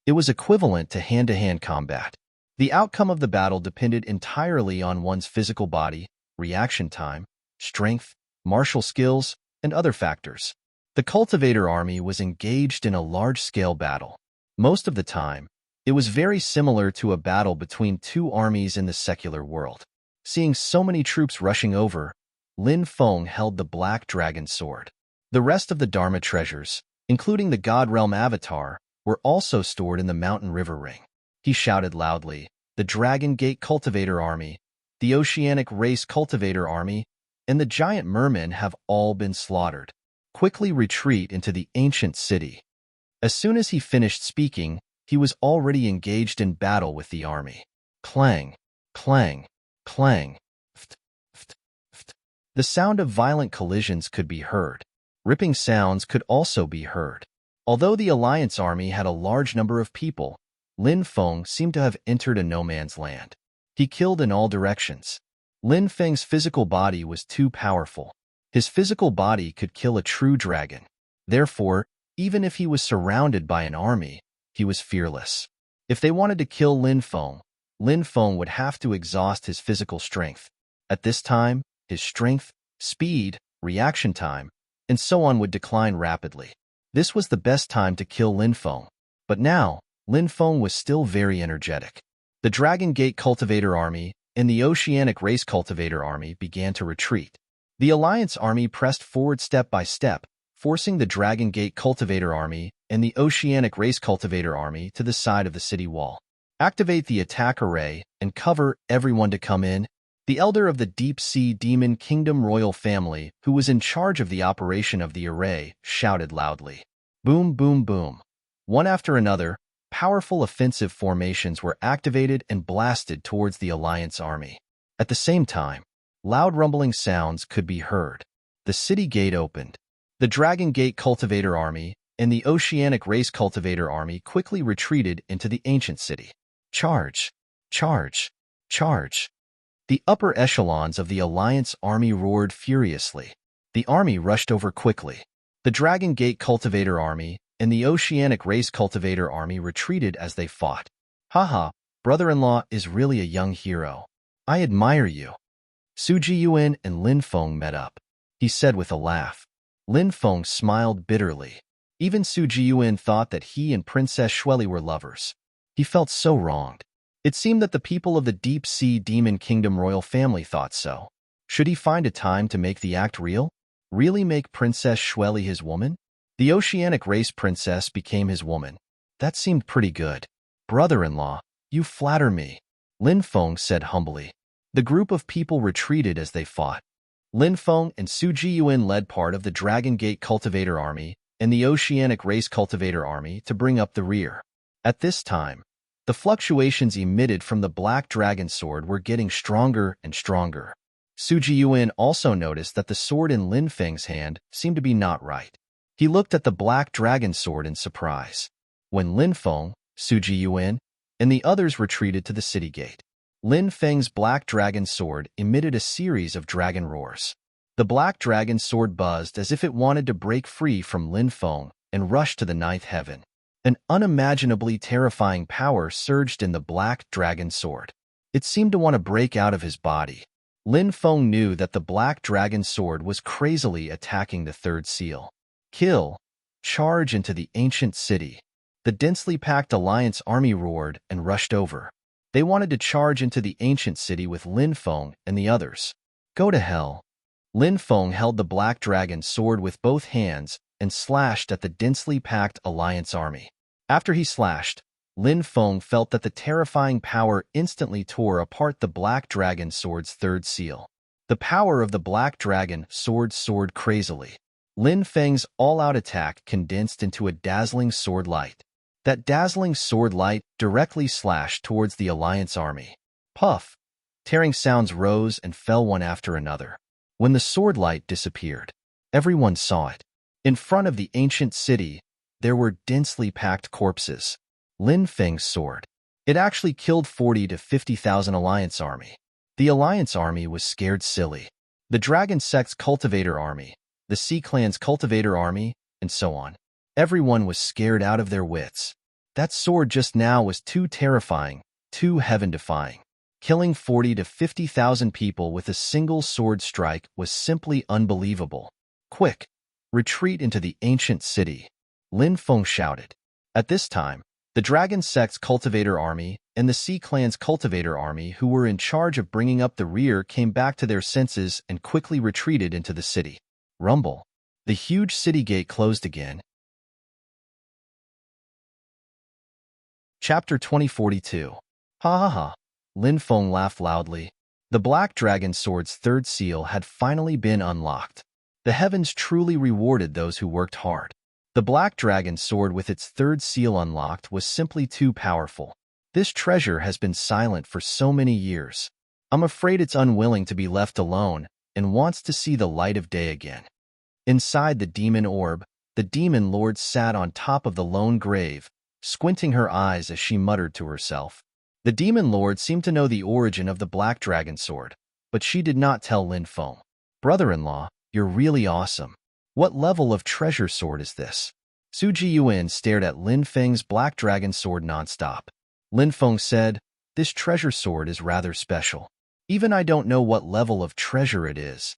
It was equivalent to hand-to-hand combat. The outcome of the battle depended entirely on one's physical body, reaction time, strength, martial skills, and other factors. The cultivator army was engaged in a large-scale battle. Most of the time, it was very similar to a battle between two armies in the secular world. Seeing so many troops rushing over, Lin Feng held the Black Dragon Sword. The rest of the Dharma treasures, including the God Realm Avatar, were also stored in the Mountain River Ring. He shouted loudly, "The Dragon Gate Cultivator Army, the Oceanic Race Cultivator Army, and the Giant Mermen have all been slaughtered. Quickly retreat into the ancient city." As soon as he finished speaking, he was already engaged in battle with the army. Clang, clang, clang, ft, ft, ft. The sound of violent collisions could be heard. Ripping sounds could also be heard. Although the Alliance army had a large number of people, Lin Feng seemed to have entered a no-man's land. He killed in all directions. Lin Feng's physical body was too powerful. His physical body could kill a true dragon. Therefore, even if he was surrounded by an army, he was fearless. If they wanted to kill Lin Feng would have to exhaust his physical strength. At this time, his strength, speed, reaction time, and so on would decline rapidly. This was the best time to kill Lin Feng. But now, Lin Feng was still very energetic. The Dragon Gate Cultivator Army and the Oceanic Race Cultivator Army began to retreat. The Alliance Army pressed forward step by step, forcing the Dragon Gate Cultivator Army and the Oceanic Race Cultivator Army to the side of the city wall. Activate the attack array and cover everyone to come in. The elder of the Deep Sea Demon Kingdom royal family, who was in charge of the operation of the array, shouted loudly. Boom, boom, boom. One after another, powerful offensive formations were activated and blasted towards the Alliance army. At the same time, loud rumbling sounds could be heard. The city gate opened. The Dragon Gate Cultivator Army and the Oceanic Race Cultivator Army quickly retreated into the ancient city. Charge! Charge! Charge! The upper echelons of the Alliance army roared furiously. The army rushed over quickly. The Dragon Gate Cultivator Army and the Oceanic Race Cultivator Army retreated as they fought. Haha, brother-in-law is really a young hero. I admire you. Su Jiyuan and Lin Feng met up. He said with a laugh. Lin Feng smiled bitterly. Even Su Jiyuan thought that he and Princess Shueli were lovers. He felt so wronged. It seemed that the people of the Deep Sea Demon Kingdom royal family thought so. Should he find a time to make the act real? Really make Princess Shueli his woman? The Oceanic Race Princess became his woman. That seemed pretty good. Brother-in-law, you flatter me, Lin Feng said humbly. The group of people retreated as they fought. Lin Feng and Su Jiyuan led part of the Dragon Gate Cultivator Army and the Oceanic Race Cultivator Army to bring up the rear. At this time, the fluctuations emitted from the Black Dragon Sword were getting stronger and stronger. Su Jiyuan also noticed that the sword in Lin Feng's hand seemed to be not right. He looked at the Black Dragon Sword in surprise. When Lin Feng, Su Jiyuan, and the others retreated to the city gate, Lin Feng's Black Dragon Sword emitted a series of dragon roars. The Black Dragon Sword buzzed as if it wanted to break free from Lin Feng and rush to the ninth heaven. An unimaginably terrifying power surged in the Black Dragon Sword. It seemed to want to break out of his body. Lin Feng knew that the Black Dragon Sword was crazily attacking the third seal. Kill! Charge into the ancient city. The densely packed Alliance army roared and rushed over. They wanted to charge into the ancient city with Lin Feng and the others. Go to hell. Lin Feng held the Black Dragon Sword with both hands and slashed at the densely packed Alliance army. After he slashed, Lin Feng felt that the terrifying power instantly tore apart the Black Dragon Sword's third seal. The power of the Black Dragon Sword soared crazily. Lin Feng's all-out attack condensed into a dazzling sword light. That dazzling sword light directly slashed towards the Alliance army. Puff! Tearing sounds rose and fell one after another. When the sword light disappeared, everyone saw it. In front of the ancient city, there were densely packed corpses. Lin Feng's sword. It actually killed 40 to 50,000 Alliance army. The Alliance army was scared silly. The Dragon Sect's Cultivator army, the Sea Clan's Cultivator army, and so on. Everyone was scared out of their wits. That sword just now was too terrifying, too heaven-defying. Killing 40 to 50,000 people with a single sword strike was simply unbelievable. Quick! Retreat into the ancient city, Lin Feng shouted. At this time, The Dragon Sect's Cultivator Army and the Sea Clan's Cultivator Army, who were in charge of bringing up the rear, came back to their senses and quickly retreated into the city. Rumble. The huge city gate closed again. Chapter 2042. Ha ha ha. Lin Feng laughed loudly. The Black Dragon Sword's third seal had finally been unlocked. The heavens truly rewarded those who worked hard. The Black Dragon Sword with its third seal unlocked was simply too powerful. This treasure has been silent for so many years. I'm afraid it's unwilling to be left alone and wants to see the light of day again. Inside the demon orb, the demon lord sat on top of the lone grave, squinting her eyes as she muttered to herself. The demon lord seemed to know the origin of the Black Dragon Sword, but she did not tell Lin Feng. Brother-in-law, you're really awesome. What level of treasure sword is this? Su Jiyuan stared at Lin Feng's Black Dragon Sword nonstop. Lin Feng said, this treasure sword is rather special. Even I don't know what level of treasure it is.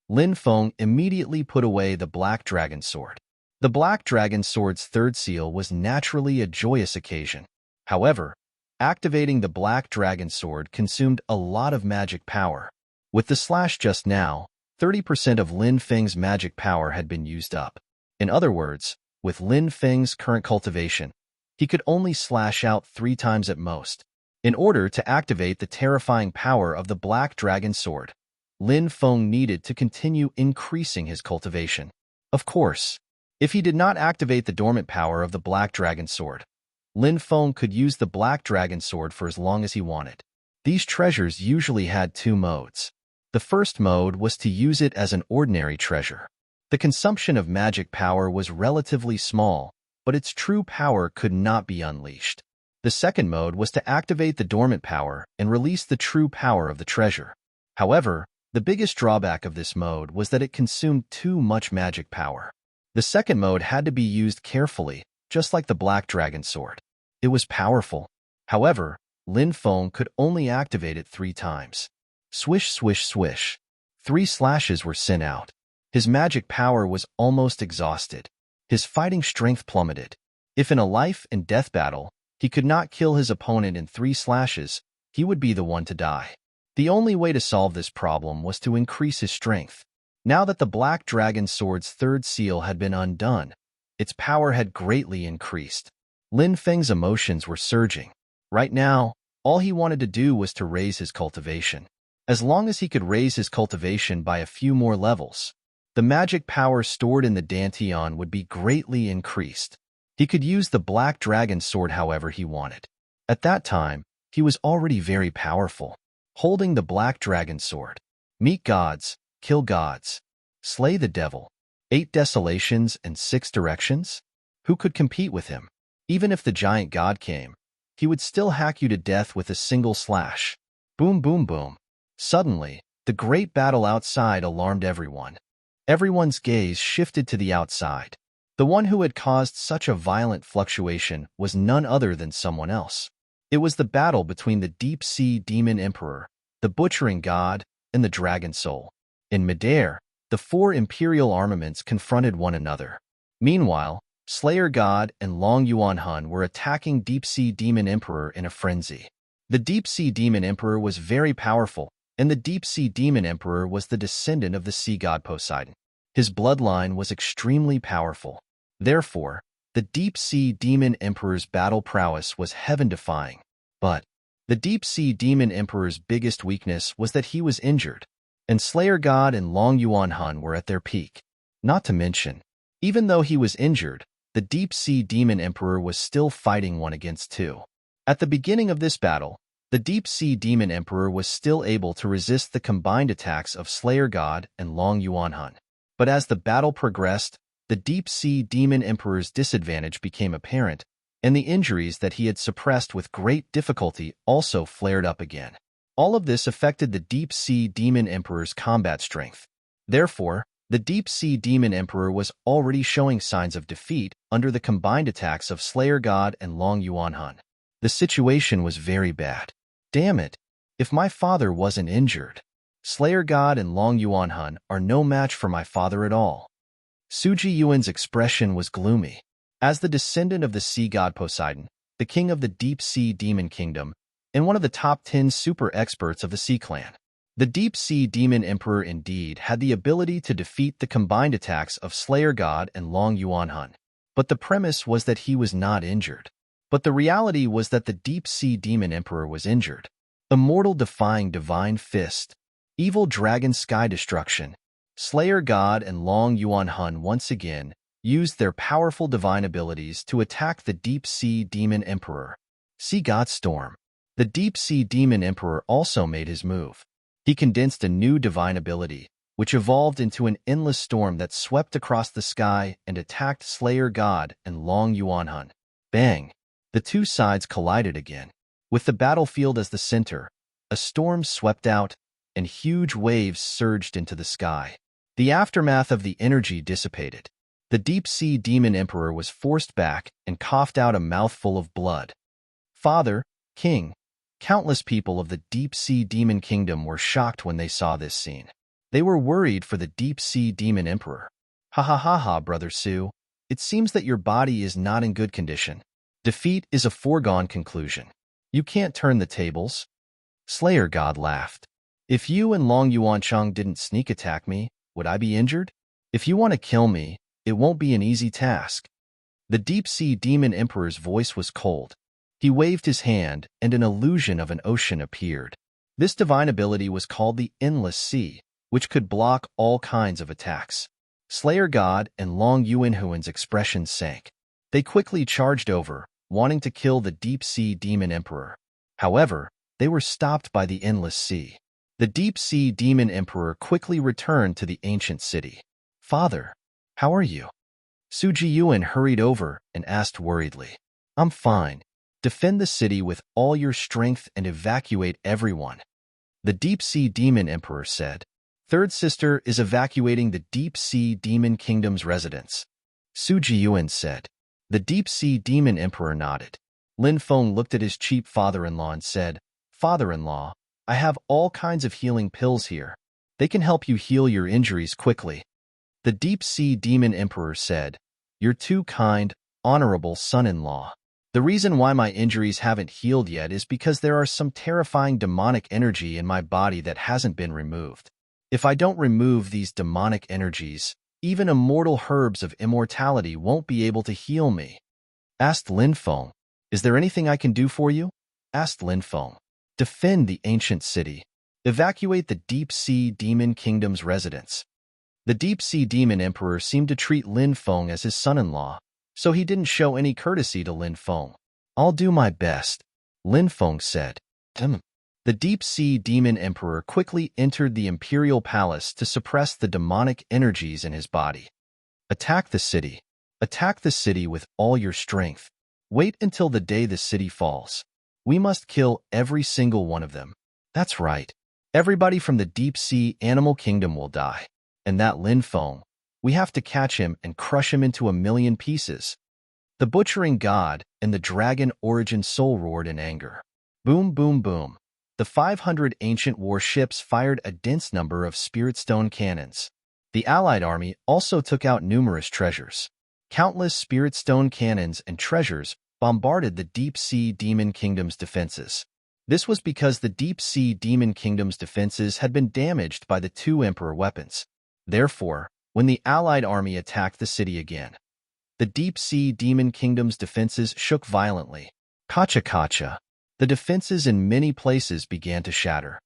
Lin Feng immediately put away the Black Dragon Sword. The Black Dragon Sword's third seal was naturally a joyous occasion. However, activating the Black Dragon Sword consumed a lot of magic power. With the slash just now, 30% of Lin Feng's magic power had been used up. In other words, with Lin Feng's current cultivation, he could only slash out 3 times at most. In order to activate the terrifying power of the Black Dragon Sword, Lin Feng needed to continue increasing his cultivation. Of course, if he did not activate the dormant power of the Black Dragon Sword, Lin Feng could use the Black Dragon Sword for as long as he wanted. These treasures usually had 2 modes. The first mode was to use it as an ordinary treasure. The consumption of magic power was relatively small, but its true power could not be unleashed. The second mode was to activate the dormant power and release the true power of the treasure. However, the biggest drawback of this mode was that it consumed too much magic power. The second mode had to be used carefully, just like the Black Dragon Sword. It was powerful. However, Lin Feng could only activate it 3 times. Swish, swish, swish. 3 slashes were sent out. His magic power was almost exhausted. His fighting strength plummeted. If in a life-and-death battle, he could not kill his opponent in 3 slashes, he would be the one to die. The only way to solve this problem was to increase his strength. Now that the Black Dragon Sword's third seal had been undone, its power had greatly increased. Lin Feng's emotions were surging. Right now, all he wanted to do was to raise his cultivation. As long as he could raise his cultivation by a few more levels, the magic power stored in the Dantian would be greatly increased. He could use the Black Dragon Sword however he wanted. At that time, he was already very powerful. Holding the Black Dragon Sword. Meet gods, kill gods, slay the devil. 8 desolations and 6 directions? Who could compete with him? Even if the giant god came, he would still hack you to death with a single slash. Boom, boom, boom. Suddenly, the great battle outside alarmed everyone. Everyone's gaze shifted to the outside. The one who had caused such a violent fluctuation was none other than someone else. It was the battle between the deep-sea demon emperor, the butchering god, and the dragon soul. In midair, the 4 imperial armaments confronted one another. Meanwhile, Slayer God and Long Yuan Hun were attacking deep-sea demon emperor in a frenzy. The deep-sea demon emperor was very powerful, and the deep-sea demon emperor was the descendant of the sea god Poseidon. His bloodline was extremely powerful. Therefore, the deep-sea demon emperor's battle prowess was heaven-defying. But the deep-sea demon emperor's biggest weakness was that he was injured, and Slayer God and Long Yuan Hun were at their peak. Not to mention, even though he was injured, the deep-sea demon emperor was still fighting 1 against 2. At the beginning of this battle, the deep-sea demon emperor was still able to resist the combined attacks of Slayer God and Long Yuan Hun. But as the battle progressed, the deep-sea demon emperor's disadvantage became apparent, and the injuries that he had suppressed with great difficulty also flared up again. All of this affected the deep-sea demon emperor's combat strength. Therefore, the deep-sea demon emperor was already showing signs of defeat under the combined attacks of Slayer God and Long Yuan Hun. The situation was very bad. Damn it! If my father wasn't injured. Slayer God and Long Yuan Hun are no match for my father at all. Su Jiyuan's expression was gloomy. As the descendant of the sea god Poseidon, the king of the deep-sea demon kingdom, and one of the top 10 super experts of the Sea Clan. The deep-sea demon emperor indeed had the ability to defeat the combined attacks of Slayer God and Long Yuanhun. But the premise was that he was not injured. But the reality was that the deep-sea demon emperor was injured. Immortal defying divine fist, evil dragon sky destruction, Slayer God and Long Yuanhun once again used their powerful divine abilities to attack the deep-sea demon emperor. Sea God Storm. The deep-sea demon emperor also made his move. He condensed a new divine ability, which evolved into an endless storm that swept across the sky and attacked Slayer God and Long Yuanhun. Bang! The two sides collided again. With the battlefield as the center, a storm swept out, and huge waves surged into the sky. The aftermath of the energy dissipated. The deep-sea demon emperor was forced back and coughed out a mouthful of blood. Father, King, countless people of the deep-sea demon kingdom were shocked when they saw this scene. They were worried for the deep-sea demon emperor. Ha ha ha ha, Brother Su. It seems that your body is not in good condition. Defeat is a foregone conclusion. You can't turn the tables. Slayer God laughed. If you and Long Yuancheng didn't sneak attack me, would I be injured? If you want to kill me, it won't be an easy task. The deep-sea demon emperor's voice was cold. He waved his hand, and an illusion of an ocean appeared. This divine ability was called the Endless Sea, which could block all kinds of attacks. Slayer God and Long Yuanhuan's expressions sank. They quickly charged over, wanting to kill the deep-sea demon emperor. However, they were stopped by the Endless Sea. The deep-sea demon emperor quickly returned to the ancient city. Father, how are you? Su Jiyuan hurried over and asked worriedly. I'm fine. Defend the city with all your strength and evacuate everyone. The deep-sea demon emperor said. Third sister is evacuating the deep-sea demon kingdom's residents. Su Jiyuan said. The deep-sea demon emperor nodded. Lin Feng looked at his cheap father-in-law and said, Father-in-law, I have all kinds of healing pills here. They can help you heal your injuries quickly. The deep-sea demon emperor said, You're too kind, honorable son-in-law. The reason why my injuries haven't healed yet is because there are some terrifying demonic energy in my body that hasn't been removed. If I don't remove these demonic energies, even immortal herbs of immortality won't be able to heal me. Asked Lin Feng, Is there anything I can do for you? Asked Lin Feng. Defend the ancient city. Evacuate the deep-sea demon kingdom's residents. The deep-sea demon emperor seemed to treat Lin Feng as his son-in-law, so he didn't show any courtesy to Lin Feng. I'll do my best, Lin Feng said. The deep-sea demon emperor quickly entered the imperial palace to suppress the demonic energies in his body. Attack the city. Attack the city with all your strength. Wait until the day the city falls. We must kill every single one of them. That's right. Everybody from the deep-sea animal kingdom will die. And that Lin Feng, we have to catch him and crush him into 1,000,000 pieces. The butchering god and the dragon origin soul roared in anger. Boom, boom, boom. The 500 ancient warships fired a dense number of spirit stone cannons. The allied army also took out numerous treasures. Countless spirit stone cannons and treasures bombarded the deep-sea demon kingdom's defenses. This was because the deep-sea demon kingdom's defenses had been damaged by the two emperor weapons. Therefore, when the allied army attacked the city again, the deep-sea demon kingdom's defenses shook violently. Kacha-kacha. The defenses in many places began to shatter.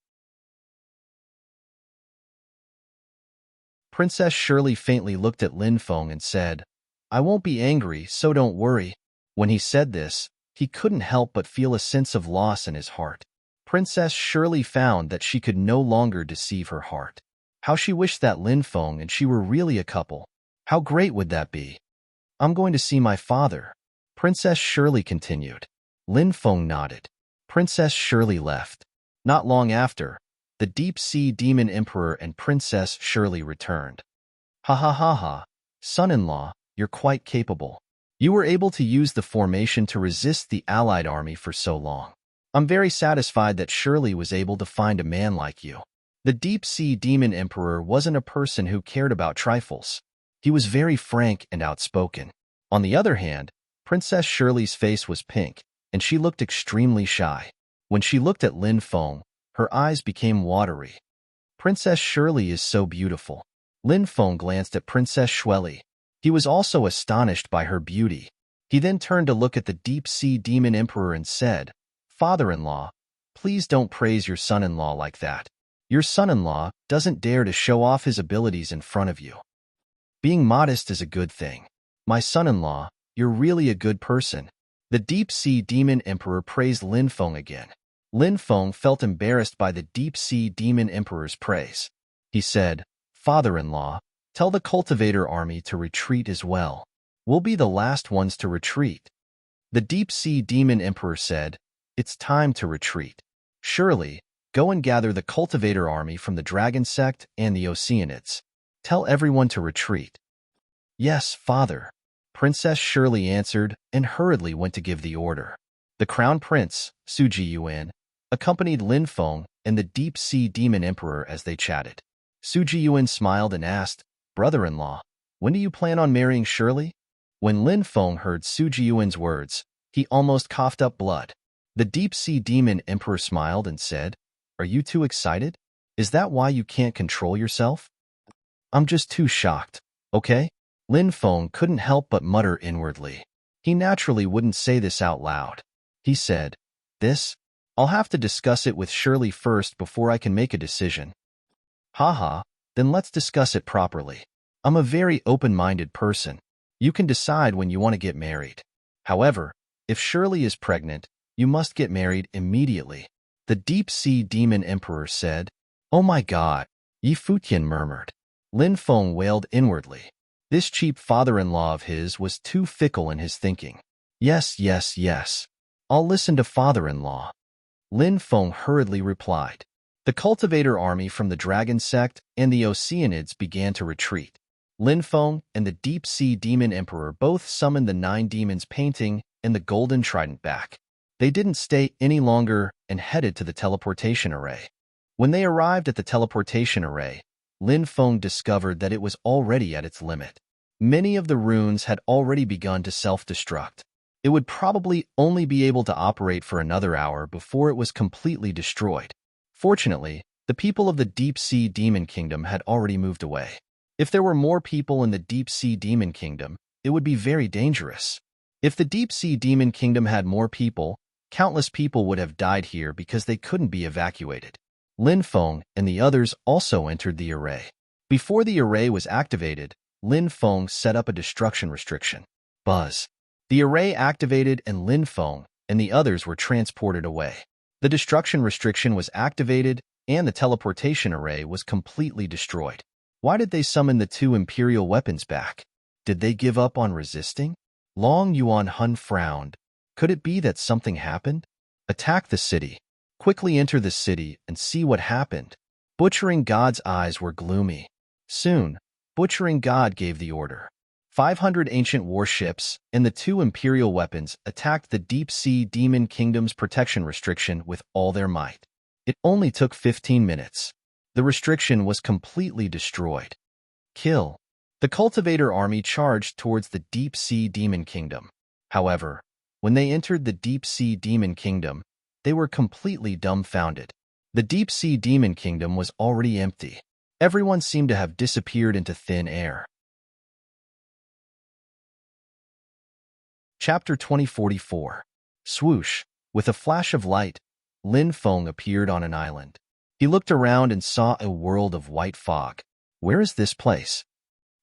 Princess Shirley faintly looked at Lin Feng and said, I won't be angry, so don't worry. When he said this, he couldn't help but feel a sense of loss in his heart. Princess Shirley found that she could no longer deceive her heart. How she wished that Lin Feng and she were really a couple. How great would that be? I'm going to see my father, Princess Shirley continued. Lin Feng nodded. Princess Shirley left. Not long after, the deep-sea demon emperor and Princess Shirley returned. Ha ha ha ha, son-in-law, you're quite capable. You were able to use the formation to resist the allied army for so long. I'm very satisfied that Shirley was able to find a man like you. The deep-sea demon emperor wasn't a person who cared about trifles. He was very frank and outspoken. On the other hand, Princess Shirley's face was pink, and she looked extremely shy. When she looked at Lin Feng, her eyes became watery. Princess Shirley is so beautiful. Lin Feng glanced at Princess Shweli. He was also astonished by her beauty. He then turned to look at the deep-sea demon emperor and said, "Father-in-law, please don't praise your son-in-law like that. Your son-in-law doesn't dare to show off his abilities in front of you. Being modest is a good thing. My son-in-law, you're really a good person." The deep-sea demon emperor praised Lin Feng again. Lin Feng felt embarrassed by the deep-sea demon emperor's praise. He said, "Father-in-law, tell the cultivator army to retreat as well. We'll be the last ones to retreat." The deep-sea demon emperor said, "It's time to retreat. Surely, go and gather the cultivator army from the dragon sect and the Oceanids. Tell everyone to retreat." "Yes, father," Princess Shirley answered and hurriedly went to give the order. The crown prince, Su Jiyuan, accompanied Lin Feng and the deep-sea demon emperor as they chatted. Su Jiyuan smiled and asked, "Brother-in-law, when do you plan on marrying Shirley?" When Lin Feng heard Su Jiyuan's words, he almost coughed up blood. The deep-sea demon emperor smiled and said, "Are you too excited? Is that why you can't control yourself?" "I'm just too shocked, okay?" Lin Feng couldn't help but mutter inwardly. He naturally wouldn't say this out loud. He said, I'll have to discuss it with Shirley first before I can make a decision." "Haha, then let's discuss it properly. I'm a very open-minded person. You can decide when you want to get married. However, if Shirley is pregnant, you must get married immediately." The deep-sea demon emperor said. "Oh my God," Yi Futian murmured. Lin Feng wailed inwardly. This cheap father-in-law of his was too fickle in his thinking. Yes, I'll listen to father-in-law," Lin Feng hurriedly replied. The cultivator army from the dragon sect and the Oceanids began to retreat. Lin Feng and the deep-sea demon emperor both summoned the 9 demons painting and the golden trident back. They didn't stay any longer and headed to the teleportation array. When they arrived at the teleportation array, Lin Feng discovered that it was already at its limit. Many of the runes had already begun to self-destruct. It would probably only be able to operate for another hour before it was completely destroyed. Fortunately, the people of the Deep-Sea Demon Kingdom had already moved away. If there were more people in the Deep-Sea Demon Kingdom, it would be very dangerous. If the Deep-Sea Demon Kingdom had more people, countless people would have died here because they couldn't be evacuated. Lin Feng and the others also entered the array. Before the array was activated, Lin Feng set up a destruction restriction. Buzz. The array activated and Lin Feng and the others were transported away. The destruction restriction was activated and the teleportation array was completely destroyed. Why did they summon the 2 imperial weapons back? Did they give up on resisting? Long Yuan Hun frowned. Could it be that something happened? Attack the city. Quickly enter the city and see what happened. Butchering God's eyes were gloomy. Soon, Butchering God gave the order. 500 ancient warships and the 2 imperial weapons attacked the Deep-Sea Demon Kingdom's protection restriction with all their might. It only took 15 minutes. The restriction was completely destroyed. Kill. The cultivator army charged towards the Deep-Sea Demon Kingdom. However, when they entered the Deep-Sea Demon Kingdom, they were completely dumbfounded. The Deep-Sea Demon Kingdom was already empty. Everyone seemed to have disappeared into thin air. Chapter 2044. Swoosh. With a flash of light, Lin Feng appeared on an island. He looked around and saw a world of white fog. Where is this place?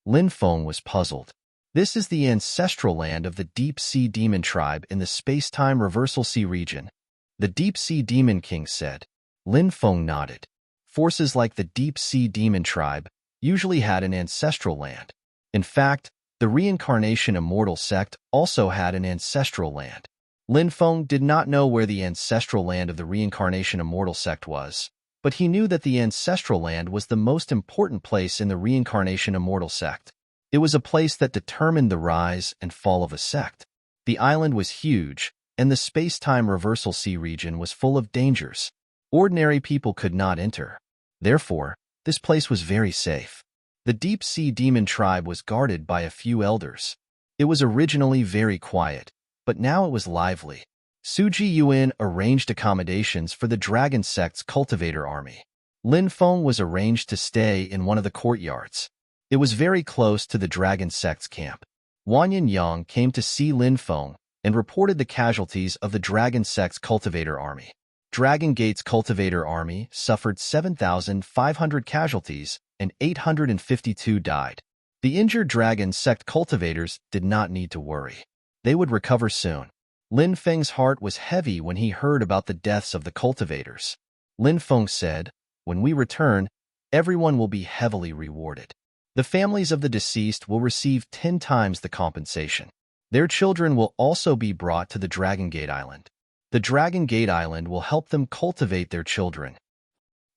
Lin Feng was puzzled. This is the ancestral land of the Deep-Sea Demon tribe in the space-time reversal sea region, the Deep-Sea Demon King said. Lin Feng nodded. Forces like the Deep-Sea Demon tribe usually had an ancestral land. In fact, the Reincarnation Immortal sect also had an ancestral land. Lin Feng did not know where the ancestral land of the Reincarnation Immortal sect was, but he knew that the ancestral land was the most important place in the Reincarnation Immortal sect. It was a place that determined the rise and fall of a sect. The island was huge, and the space-time reversal sea region was full of dangers. Ordinary people could not enter. Therefore, this place was very safe. The Deep-Sea Demon tribe was guarded by a few elders. It was originally very quiet, but now it was lively. Suji Yuan arranged accommodations for the dragon sect's cultivator army. Lin Feng was arranged to stay in one of the courtyards. It was very close to the dragon sect's camp. Wanyan Yang came to see Lin Feng and reported the casualties of the dragon sect's cultivator army. Dragon Gate's cultivator army suffered 7,500 casualties and 852 died. The injured dragon sect cultivators did not need to worry. They would recover soon. Lin Feng's heart was heavy when he heard about the deaths of the cultivators. Lin Feng said, "When we return, everyone will be heavily rewarded. The families of the deceased will receive 10 times the compensation. Their children will also be brought to the Dragon Gate Island. The Dragon Gate Island will help them cultivate their children."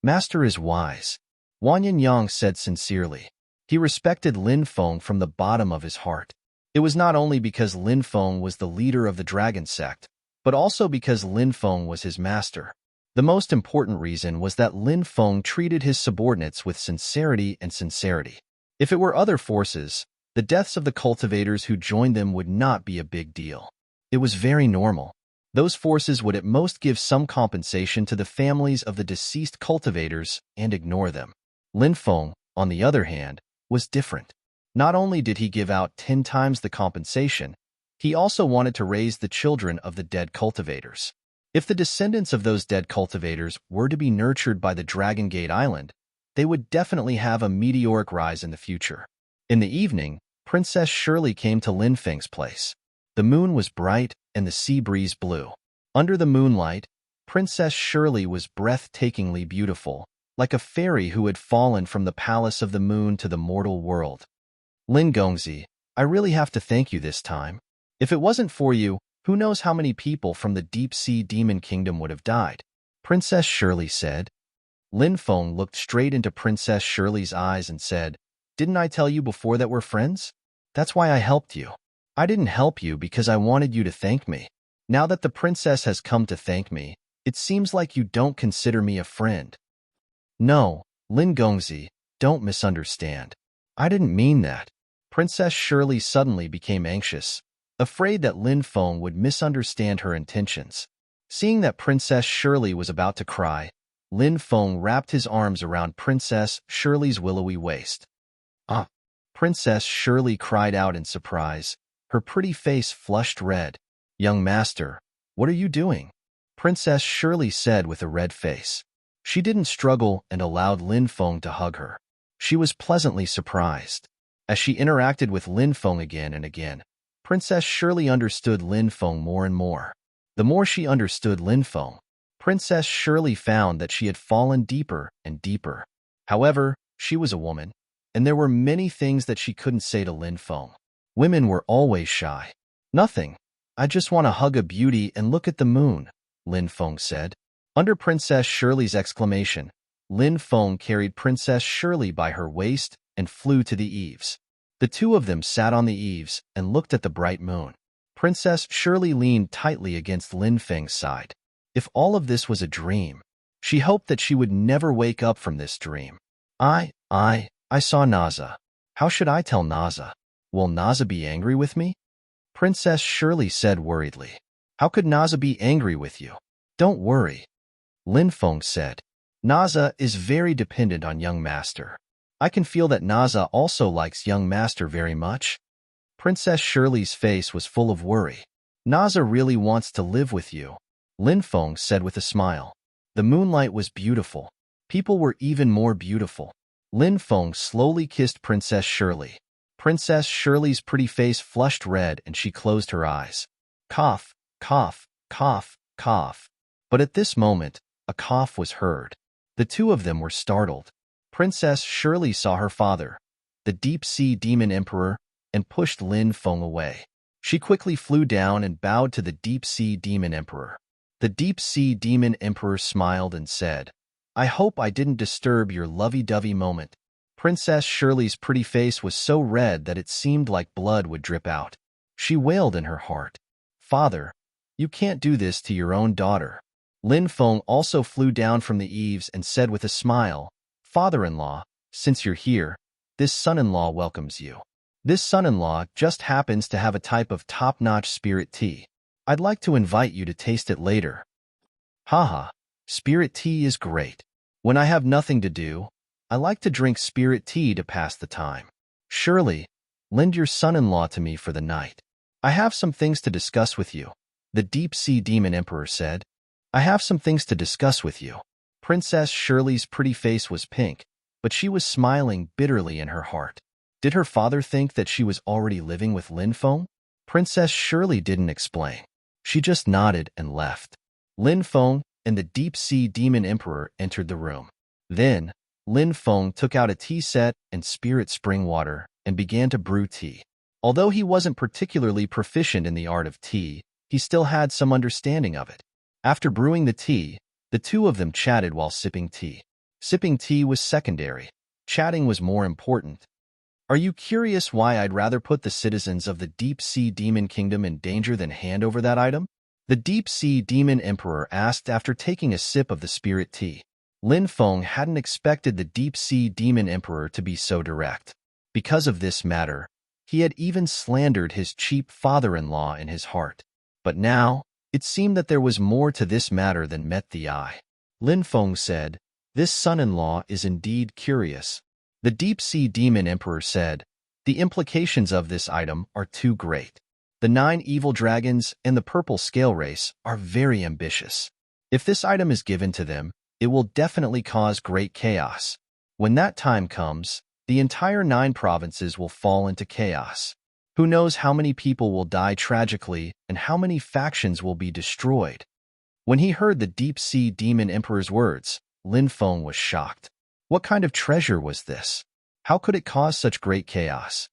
Master is wise, Wanyan Yang said sincerely. He respected Lin Feng from the bottom of his heart. It was not only because Lin Feng was the leader of the dragon sect, but also because Lin Feng was his master. The most important reason was that Lin Feng treated his subordinates with sincerity and sincerity. If it were other forces, the deaths of the cultivators who joined them would not be a big deal. It was very normal. Those forces would at most give some compensation to the families of the deceased cultivators and ignore them. Lin Feng, on the other hand, was different. Not only did he give out 10 times the compensation, he also wanted to raise the children of the dead cultivators. If the descendants of those dead cultivators were to be nurtured by the Dragon Gate Island, they would definitely have a meteoric rise in the future. In the evening, Princess Shirley came to Lin Feng's place. The moon was bright and the sea breeze blew. Under the moonlight, Princess Shirley was breathtakingly beautiful, like a fairy who had fallen from the palace of the moon to the mortal world. "Lin Gongzi, I really have to thank you this time. If it wasn't for you, who knows how many people from the deep-sea demon kingdom would have died," Princess Shirley said. Lin Feng looked straight into Princess Shirley's eyes and said, "Didn't I tell you before that we're friends? That's why I helped you. I didn't help you because I wanted you to thank me. Now that the princess has come to thank me, it seems like you don't consider me a friend." "No, Lin Gongzi, don't misunderstand. I didn't mean that." Princess Shirley suddenly became anxious, afraid that Lin Feng would misunderstand her intentions. Seeing that Princess Shirley was about to cry, Lin Feng wrapped his arms around Princess Shirley's willowy waist. "Ah!" Princess Shirley cried out in surprise, her pretty face flushed red. "Young master, what are you doing?" Princess Shirley said with a red face. She didn't struggle and allowed Lin Feng to hug her. She was pleasantly surprised. As she interacted with Lin Feng again and again, Princess Shirley understood Lin Feng more and more. The more she understood Lin Feng, Princess Shirley found that she had fallen deeper and deeper. However, she was a woman, and there were many things that she couldn't say to Lin Feng. Women were always shy. "Nothing. I just want to hug a beauty and look at the moon," Lin Feng said. Under Princess Shirley's exclamation, Lin Feng carried Princess Shirley by her waist and flew to the eaves. The two of them sat on the eaves and looked at the bright moon. Princess Shirley leaned tightly against Lin Feng's side. If all of this was a dream, she hoped that she would never wake up from this dream. I saw Naza. How should I tell Naza? Will Naza be angry with me?" Princess Shirley said worriedly. "How could Naza be angry with you?" "Don't worry," Lin Feng said. "Naza is very dependent on young master. I can feel that Naza also likes young master very much." Princess Shirley's face was full of worry. "Naza really wants to live with you," Lin Feng said with a smile. The moonlight was beautiful. People were even more beautiful. Lin Feng slowly kissed Princess Shirley. Princess Shirley's pretty face flushed red and she closed her eyes. Cough, cough, cough, cough. But at this moment, a cough was heard. The two of them were startled. Princess Shirley saw her father, the deep-sea demon emperor, and pushed Lin Feng away. She quickly flew down and bowed to the deep-sea demon emperor. The deep-sea demon emperor smiled and said, "I hope I didn't disturb your lovey-dovey moment." Princess Shirley's pretty face was so red that it seemed like blood would drip out. She wailed in her heart, "Father, you can't do this to your own daughter." Lin Feng also flew down from the eaves and said with a smile, "Father-in-law, since you're here, this son-in-law welcomes you. This son-in-law just happens to have a type of top-notch spirit tea. I'd like to invite you to taste it later. Haha, spirit tea is great. When I have nothing to do, I like to drink spirit tea to pass the time. Surely, lend your son-in-law to me for the night. I have some things to discuss with you, the deep-sea demon emperor said. I have some things to discuss with you. Princess Shirley's pretty face was pink, but she was smiling bitterly in her heart. Did her father think that she was already living with Lin Feng? Princess Shirley didn't explain. She just nodded and left. Lin Feng and the deep-sea demon emperor entered the room. Then, Lin Feng took out a tea set and spirit spring water and began to brew tea. Although he wasn't particularly proficient in the art of tea, he still had some understanding of it. After brewing the tea, the two of them chatted while sipping tea. Sipping tea was secondary. Chatting was more important. Are you curious why I'd rather put the citizens of the deep-sea demon kingdom in danger than hand over that item? The deep-sea demon emperor asked after taking a sip of the spirit tea. Lin Feng hadn't expected the deep-sea demon emperor to be so direct. Because of this matter, he had even slandered his cheap father-in-law in his heart. But now, it seemed that there was more to this matter than met the eye. Lin Feng said, "This son-in-law is indeed curious." The deep-sea demon emperor said, "The implications of this item are too great. The 9 evil dragons and the purple scale race are very ambitious. If this item is given to them, it will definitely cause great chaos. When that time comes, the entire 9 provinces will fall into chaos. Who knows how many people will die tragically and how many factions will be destroyed?" When he heard the deep-sea demon emperor's words, Lin Feng was shocked. What kind of treasure was this? How could it cause such great chaos?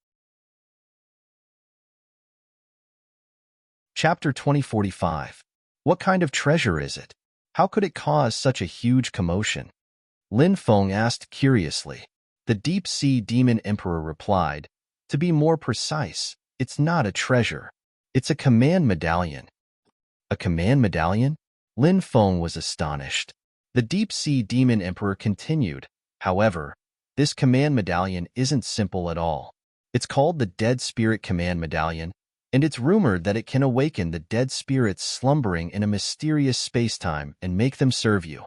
Chapter 2045. What kind of treasure is it? How could it cause such a huge commotion? Lin Feng asked curiously. The deep-sea demon emperor replied, "To be more precise, it's not a treasure. It's a command medallion." A command medallion? Lin Feng was astonished. The deep-sea demon emperor continued, "However, this command medallion isn't simple at all. It's called the Dead Spirit Command Medallion, and it's rumored that it can awaken the dead spirits slumbering in a mysterious space-time and make them serve you."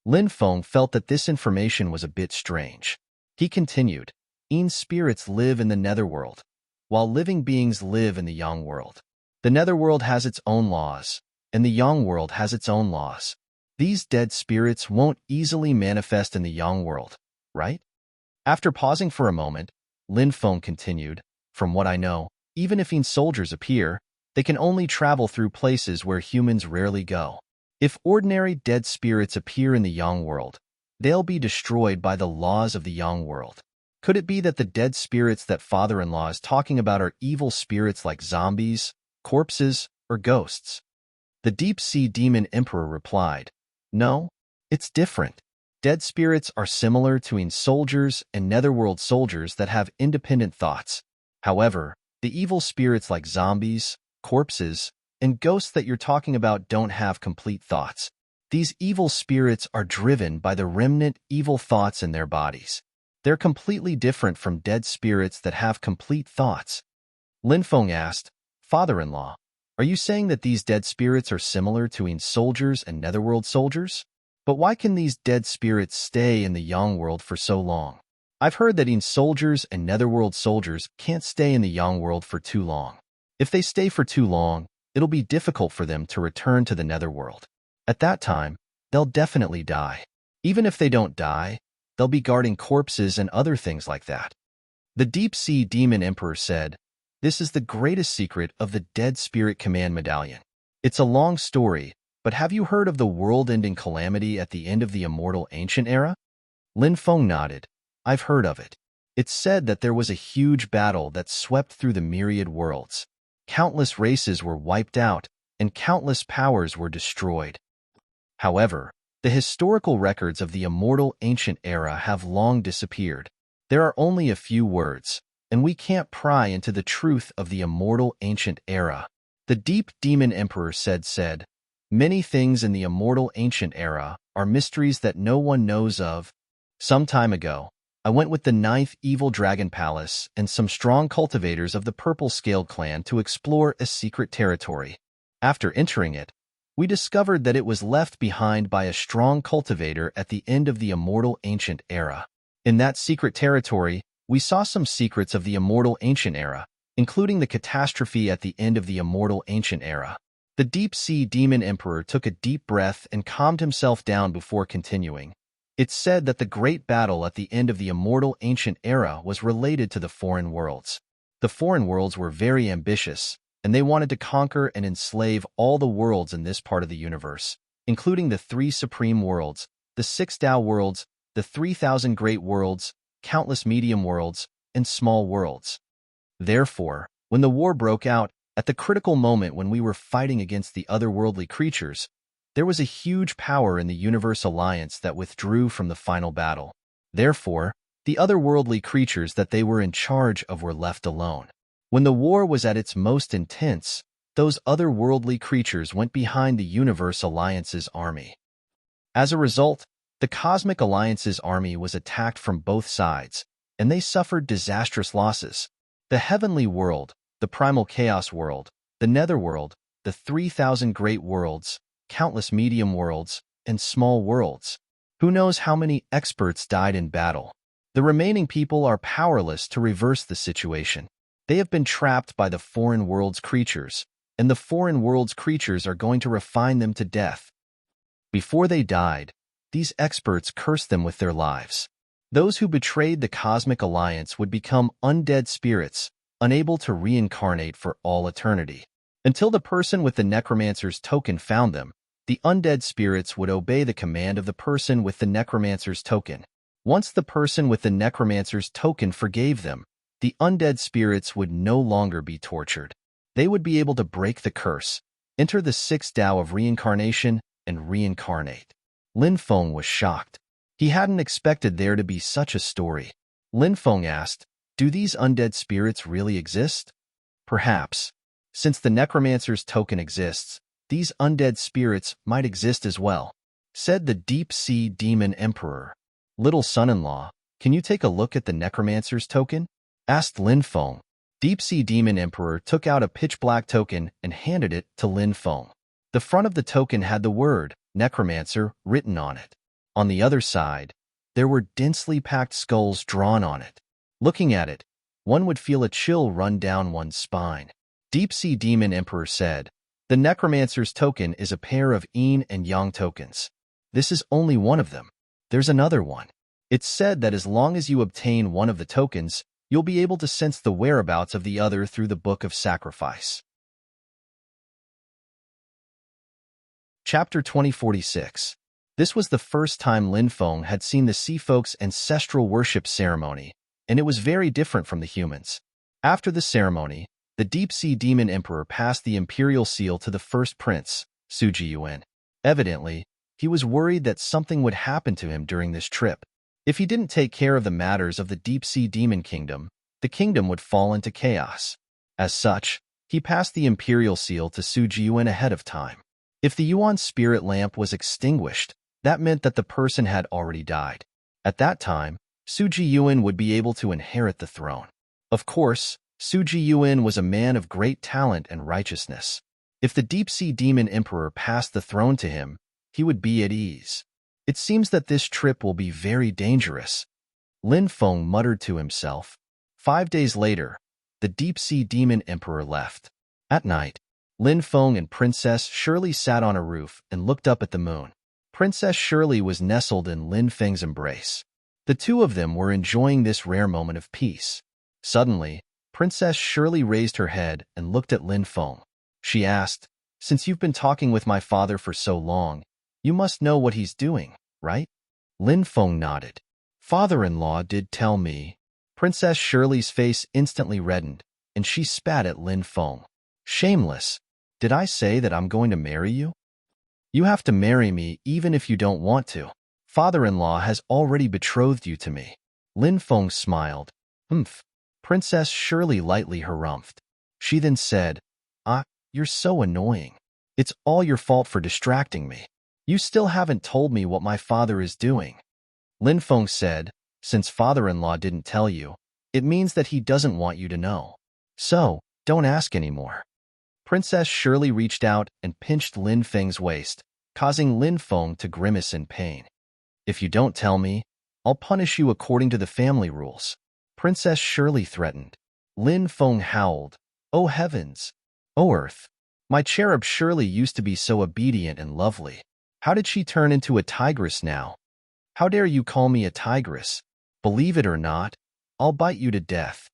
Lin Feng felt that this information was a bit strange. He continued, Spirits live in the netherworld, while living beings live in the yang world. The netherworld has its own laws, and the yang world has its own laws. These dead spirits won't easily manifest in the yang world, right? After pausing for a moment, Lin Feng continued, "From what I know, even if soldiers appear, they can only travel through places where humans rarely go. If ordinary dead spirits appear in the yang world, they'll be destroyed by the laws of the yang world. Could it be that the dead spirits that father-in-law is talking about are evil spirits like zombies, corpses, or ghosts?" The deep-sea demon emperor replied, "No, it's different. Dead spirits are similar to soldiers and netherworld soldiers that have independent thoughts. However, the evil spirits like zombies, corpses, and ghosts that you're talking about don't have complete thoughts. These evil spirits are driven by the remnant evil thoughts in their bodies. They're completely different from dead spirits that have complete thoughts." Lin Feng asked, "Father-in-law, are you saying that these dead spirits are similar to soldiers and netherworld soldiers? But why can these dead spirits stay in the yang world for so long? I've heard that soldiers and netherworld soldiers can't stay in the yang world for too long. If they stay for too long, it'll be difficult for them to return to the netherworld. At that time, they'll definitely die. Even if they don't die, they'll be guarding corpses and other things like that." The deep-sea demon emperor said, "This is the greatest secret of the Dead Spirit Command Medallion. It's a long story, but have you heard of the world-ending calamity at the end of the immortal ancient era?" Lin Feng nodded. "I've heard of it. It's said that there was a huge battle that swept through the myriad worlds. Countless races were wiped out, and countless powers were destroyed. However, the historical records of the immortal ancient era have long disappeared. There are only a few words, and we can't pry into the truth of the immortal ancient era." The deep demon emperor said, "Many things in the immortal ancient era are mysteries that no one knows of. Some time ago, I went with the 9th Evil Dragon Palace and some strong cultivators of the Purple-Scaled clan to explore a secret territory. After entering it, we discovered that it was left behind by a strong cultivator at the end of the Immortal Ancient Era. In that secret territory, we saw some secrets of the Immortal Ancient Era, including the catastrophe at the end of the Immortal Ancient Era. The Deep-Sea Demon Emperor took a deep breath and calmed himself down before continuing. It's said that the great battle at the end of the Immortal Ancient Era was related to the Foreign Worlds. The Foreign Worlds were very ambitious, and they wanted to conquer and enslave all the worlds in this part of the universe, including the 3 Supreme Worlds, the 6 Tao Worlds, the 3,000 Great Worlds, countless medium worlds, and small worlds. Therefore, when the war broke out, at the critical moment when we were fighting against the otherworldly creatures, there was a huge power in the Universe Alliance that withdrew from the final battle. Therefore, the otherworldly creatures that they were in charge of were left alone. When the war was at its most intense, those otherworldly creatures went behind the Universe Alliance's army. As a result, the Cosmic Alliance's army was attacked from both sides, and they suffered disastrous losses. The Heavenly World, the Primal Chaos World, the Netherworld, the 3,000 Great Worlds, countless medium worlds, and small worlds. Who knows how many experts died in battle? The remaining people are powerless to reverse the situation. They have been trapped by the Foreign Worlds creatures, and the Foreign Worlds creatures are going to refine them to death. Before they died, these experts cursed them with their lives. Those who betrayed the Cosmic Alliance would become undead spirits, unable to reincarnate for all eternity. Until the person with the Necromancer's token found them, the undead spirits would obey the command of the person with the Necromancer's token. Once the person with the Necromancer's token forgave them, the undead spirits would no longer be tortured. They would be able to break the curse, enter the 6th Tao of reincarnation, and reincarnate. Lin Feng was shocked. He hadn't expected there to be such a story. Lin Feng asked, "Do these undead spirits really exist?" "Perhaps. Since the Necromancer's token exists, these undead spirits might exist as well," said the Deep-Sea Demon Emperor. "Little son-in-law, can you take a look at the Necromancer's token?" asked Lin Feng. Deep-Sea Demon Emperor took out a pitch-black token and handed it to Lin Feng. The front of the token had the word Necromancer written on it. On the other side, there were densely packed skulls drawn on it. Looking at it, one would feel a chill run down one's spine. Deep-Sea Demon Emperor said, "The Necromancer's token is a pair of yin and yang tokens. This is only one of them. There's another one. It's said that as long as you obtain one of the tokens, you'll be able to sense the whereabouts of the other through the Book of Sacrifice." Chapter 2046. This was the first time Lin Feng had seen the Sea Folk's ancestral worship ceremony, and it was very different from the humans. After the ceremony, the Deep-Sea Demon Emperor passed the imperial seal to the first prince, Su Jiyuan. Evidently, he was worried that something would happen to him during this trip. If he didn't take care of the matters of the Deep-Sea Demon Kingdom, the kingdom would fall into chaos. As such, he passed the imperial seal to Su Jiyuan ahead of time. If the Yuan spirit lamp was extinguished, that meant that the person had already died. At that time, Su Jiyuan would be able to inherit the throne. Of course, Su Jiyuan was a man of great talent and righteousness. If the Deep-Sea Demon Emperor passed the throne to him, he would be at ease. It seems that this trip will be very dangerous, Lin Feng muttered to himself. 5 days later, the Deep-Sea Demon Emperor left. At night, Lin Feng and Princess Shirley sat on a roof and looked up at the moon. Princess Shirley was nestled in Lin Feng's embrace. The two of them were enjoying this rare moment of peace. Suddenly, Princess Shirley raised her head and looked at Lin Feng. She asked, "Since you've been talking with my father for so long, you must know what he's doing, right?" Lin Feng nodded. "Father-in-law did tell me." Princess Shirley's face instantly reddened, and she spat at Lin Feng. "Shameless! Did I say that I'm going to marry you? You have to marry me even if you don't want to. Father-in-law has already betrothed you to me." Lin Feng smiled. "Humph." Princess Shirley lightly harumphed. She then said, You're so annoying. It's all your fault for distracting me. You still haven't told me what my father is doing." Lin Feng said, Since father-in-law didn't tell you, it means that he doesn't want you to know. So, don't ask anymore. Princess Shirley reached out and pinched Lin Feng's waist, causing Lin Feng to grimace in pain. If you don't tell me, I'll punish you according to the family rules. Princess Shirley threatened. Lin Feng howled. Oh heavens! Oh earth! My cherub Shirley used to be so obedient and lovely. How did she turn into a tigress now? How dare you call me a tigress? Believe it or not, I'll bite you to death.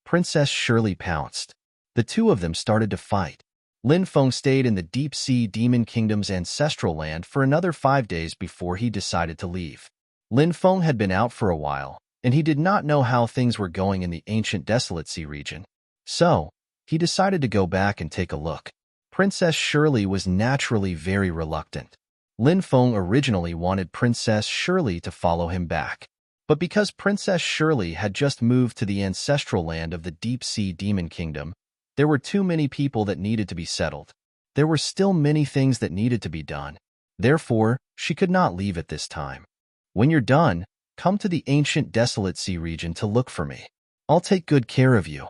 Princess Shirley pounced. The two of them started to fight. Lin Feng stayed in the deep-sea demon kingdom's ancestral land for another 5 days before he decided to leave. Lin Feng had been out for a while, and he did not know how things were going in the ancient desolate sea region. So, he decided to go back and take a look. Princess Shirley was naturally very reluctant. Lin Feng originally wanted Princess Shirley to follow him back. But because Princess Shirley had just moved to the ancestral land of the deep-sea demon kingdom, there were too many people that needed to be settled. There were still many things that needed to be done. Therefore, she could not leave at this time. When you're done, come to the ancient desolate sea region to look for me. I'll take good care of you.